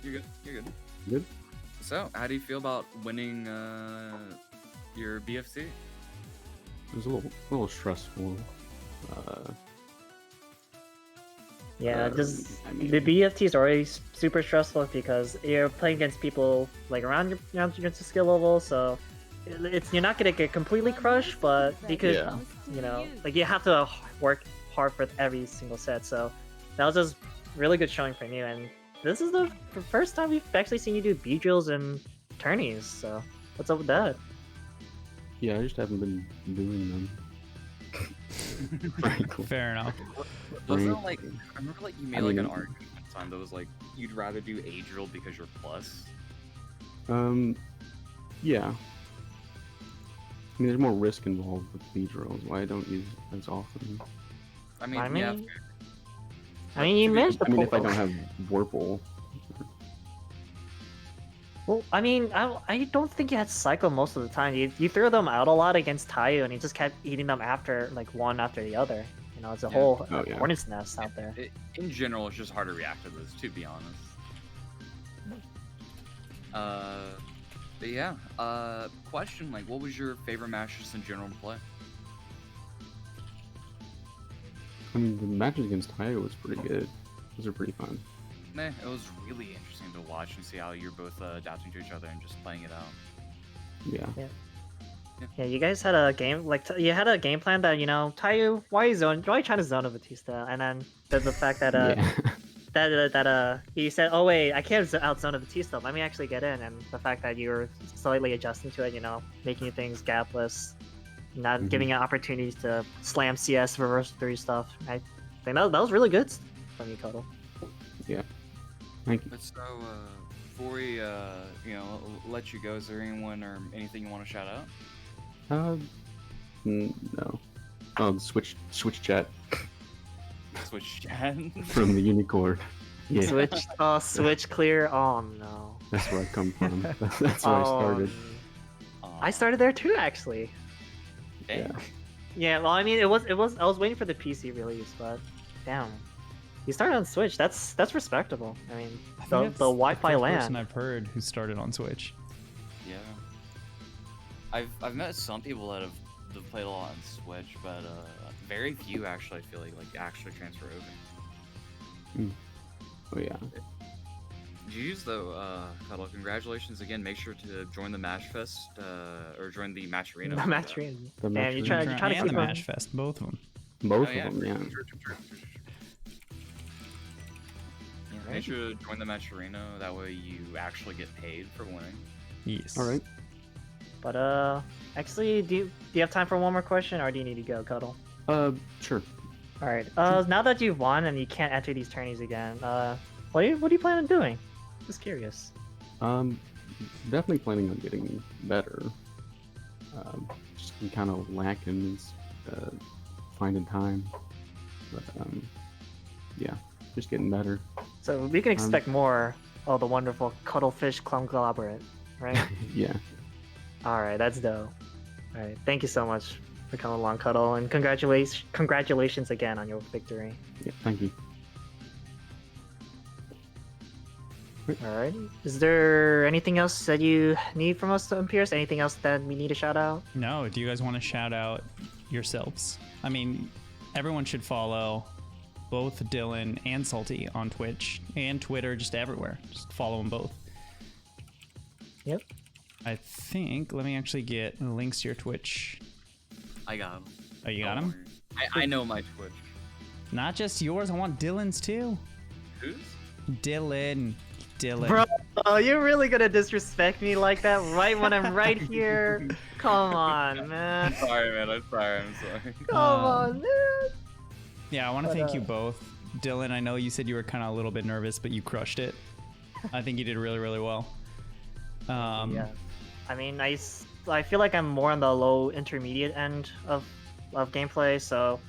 Speaker 2: You're good. You're good.
Speaker 6: Good.
Speaker 2: So, how do you feel about winning your BFC?
Speaker 6: It was a little stressful.
Speaker 3: Yeah, just
Speaker 6: I mean-
Speaker 3: the BFT is already super stressful because you're playing against people like around your skill level, so you're not gonna get completely crushed, but because like you have to work hard for every single set. So that was just really good showing from you, and this is the first time we've actually seen you do B drills and tourneys. So what's up with that?
Speaker 6: Yeah, I just haven't been doing them. Frankly.
Speaker 1: Fair enough.
Speaker 2: Wasn't like I remember like you made like an
Speaker 6: mean-
Speaker 2: argument one time that was like you'd rather do A drill because you're plus.
Speaker 6: Yeah. I mean, there's more risk involved with B drills. Why I don't use it as often.
Speaker 2: I mean,
Speaker 3: I
Speaker 2: yeah.
Speaker 3: mean, you managed to
Speaker 6: I mean,
Speaker 3: pull
Speaker 6: if I
Speaker 3: off.
Speaker 6: don't have Warple.
Speaker 3: Well, I mean, I don't think you had cycle most of the time. You threw them out a lot against Tayu, and he just kept eating them after, like, one after the other. You know, it's a
Speaker 2: Yeah.
Speaker 3: whole
Speaker 6: Oh, yeah.
Speaker 3: hornet's nest out there.
Speaker 4: In general, it's just hard to react to this, to be honest. But yeah. Question, like, what was your favorite match just in general to play?
Speaker 6: I mean, the matches against Tayo was pretty good. Those are pretty fun.
Speaker 4: It was really interesting to watch and see how you're both adapting to each other and just playing it out.
Speaker 6: Yeah.
Speaker 3: Yeah, you guys had a game you had a game plan that, you know, Tayu, why are you trying to zone a Vatista? And then the fact that
Speaker 6: Yeah.
Speaker 3: you said, oh wait, I can't outzone a Vatista, let me actually get in, and the fact that you were slightly adjusting to it, you know, making things gapless, not giving it opportunities to slam CS reverse 3 stuff. I think that was really good from you, Cuttle.
Speaker 6: Yeah. Thank you.
Speaker 4: But so, before we, you know, let you go, is there anyone or anything you want to shout out?
Speaker 6: No. Oh, the Switch chat
Speaker 4: Switch chat.
Speaker 6: from the UNICLR. Yeah,
Speaker 3: Switch clear. Oh no.
Speaker 6: that's where I come from. That's where I started.
Speaker 3: I started there too, actually.
Speaker 4: Dang.
Speaker 6: Yeah.
Speaker 3: Yeah, well, I mean, it was. I was waiting for the PC release, but damn, you started on Switch. That's respectable. I mean,
Speaker 1: I think
Speaker 3: the
Speaker 1: that's
Speaker 3: Wi-Fi
Speaker 1: the first
Speaker 3: LAN.
Speaker 1: person I've heard who started on Switch.
Speaker 4: Yeah. I've met some people that have played a lot on Switch, but very few actually, I feel like actually transfer over.
Speaker 6: Oh yeah.
Speaker 4: GG's though, Cuttle, congratulations again. Make sure to join the Match Fest, or join the Match Arena.
Speaker 3: The match arena.
Speaker 6: The
Speaker 3: Damn,
Speaker 6: match
Speaker 3: you
Speaker 6: arena.
Speaker 3: try to
Speaker 1: and
Speaker 3: keep
Speaker 1: the
Speaker 3: on.
Speaker 1: Mash Fest, both of them.
Speaker 6: Both
Speaker 4: Oh, yeah.
Speaker 6: of them, yeah.
Speaker 4: Yeah, make sure to join the Match Arena. That way you actually get paid for winning.
Speaker 1: Yes.
Speaker 6: All right.
Speaker 3: But actually, do you have time for one more question, or do you need to go, Cuttle?
Speaker 6: Sure.
Speaker 3: All right. Now that you've won and you can't enter these tourneys again, what do you plan on doing? Just curious.
Speaker 6: Definitely planning on getting better. Just been kind of lacking finding time, but yeah, just getting better.
Speaker 3: So we can expect more of the wonderful Cuttlefish conglomerate, right?
Speaker 6: Yeah.
Speaker 3: All right, that's dope. All right, thank you so much for coming along, Cuttle, and congratulations again on your victory.
Speaker 6: Yeah. Thank you.
Speaker 3: All right, is there anything else that you need from us, Pierce? Anything else that we need to shout out?
Speaker 1: No, do you guys want to shout out yourselves? I mean, everyone should follow both Dylan and Salty on Twitch and Twitter, just everywhere. Just follow them both.
Speaker 3: Yep.
Speaker 1: I think, let me actually get links to your Twitch.
Speaker 4: I got him.
Speaker 1: Oh, you got him?
Speaker 4: I know my Twitch.
Speaker 1: Not just yours, I want Dylan's too.
Speaker 4: Who's?
Speaker 1: Dylan.
Speaker 3: Bro, you're really gonna disrespect me like that right when I'm right here? Come on, man.
Speaker 4: I'm sorry, man. I'm sorry.
Speaker 3: Come on, man.
Speaker 1: Yeah, I want to thank you both. Dylan, I know you said you were kind of a little bit nervous, but you crushed it. I think you did really, really well.
Speaker 3: Yeah. I mean, I feel like I'm more on the low intermediate end of gameplay, so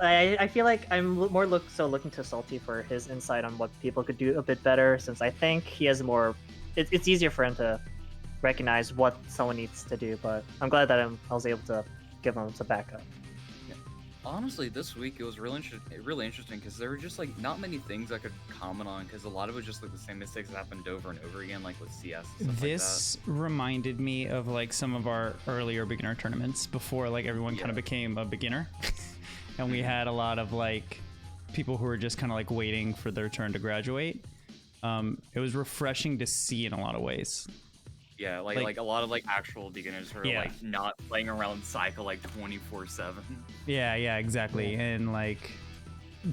Speaker 3: I feel like I'm more looking to Salty for his insight on what people could do a bit better, since I think he has more. It's easier for him to recognize what someone needs to do, but I'm glad that I was able to give him some backup.
Speaker 4: Honestly, this week it was really interesting because there were just like not many things I could comment on because a lot of it was just like the same mistakes that happened over and over again, like with CS. And stuff
Speaker 1: This reminded me of like some of our earlier beginner tournaments before like everyone kind of became a beginner. And we had a lot of like people who were just kind of like waiting for their turn to graduate. It was refreshing to see in a lot of ways.
Speaker 4: Yeah, like a lot of like actual beginners who are like not playing around Cycle like 24/7.
Speaker 1: Yeah, exactly. And like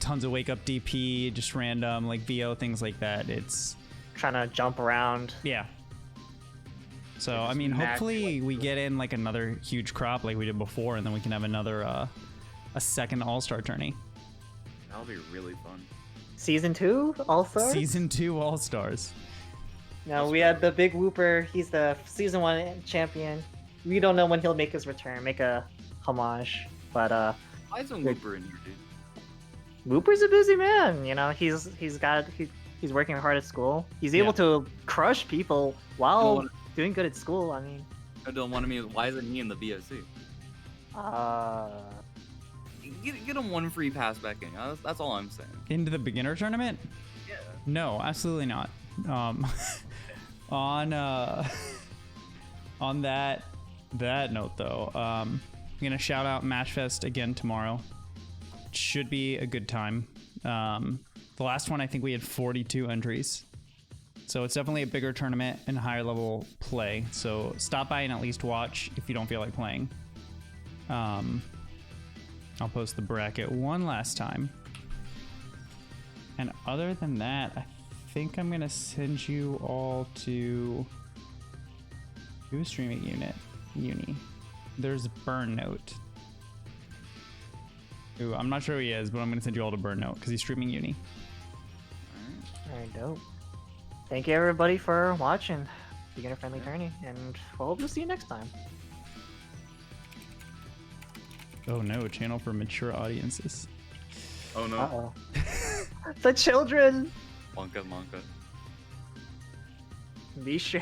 Speaker 1: tons of wake up DP, just random like VO, things like that. It's
Speaker 3: trying to jump around.
Speaker 1: Yeah. So I mean, hopefully we get in like another huge crop like we did before, and then we can have another a second All-Star tourney.
Speaker 4: That'll be really fun.
Speaker 3: Season 2 All-Stars?
Speaker 1: Season 2 All-Stars.
Speaker 3: No, we had the big Whooper. He's the Season 1 champion. We don't know when he'll make his return, make a homage. But
Speaker 4: Why isn't Whooper in here, dude?
Speaker 3: Whooper's a busy man, you know. He's working hard at school. He's able to crush people while doing good at school. I mean,
Speaker 4: I don't want to mean why isn't he in the BOC?
Speaker 2: get him one free pass back in. That's all I'm saying.
Speaker 1: Into the beginner tournament?
Speaker 2: Yeah.
Speaker 1: No, absolutely not. On on that note though, I'm gonna shout out Matchfest again tomorrow. Should be a good time. The last one I think we had 42 entries, so it's definitely a bigger tournament and higher level play. So stop by and at least watch if you don't feel like playing. I'll post the bracket one last time. And other than that, I think I'm gonna send you all to a streaming uni. There's Burn Note. Ooh, I'm not sure who he is, but I'm gonna send you all to Burn Note because he's streaming uni.
Speaker 3: Alright, dope. Thank you everybody for watching Beginner Friendly Tourney, and we'll see you next time.
Speaker 1: Oh no, a channel for mature audiences.
Speaker 2: Oh no.
Speaker 3: Uh-oh. The children!
Speaker 2: Monka.
Speaker 3: Be sure.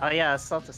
Speaker 3: Oh yeah, Salty.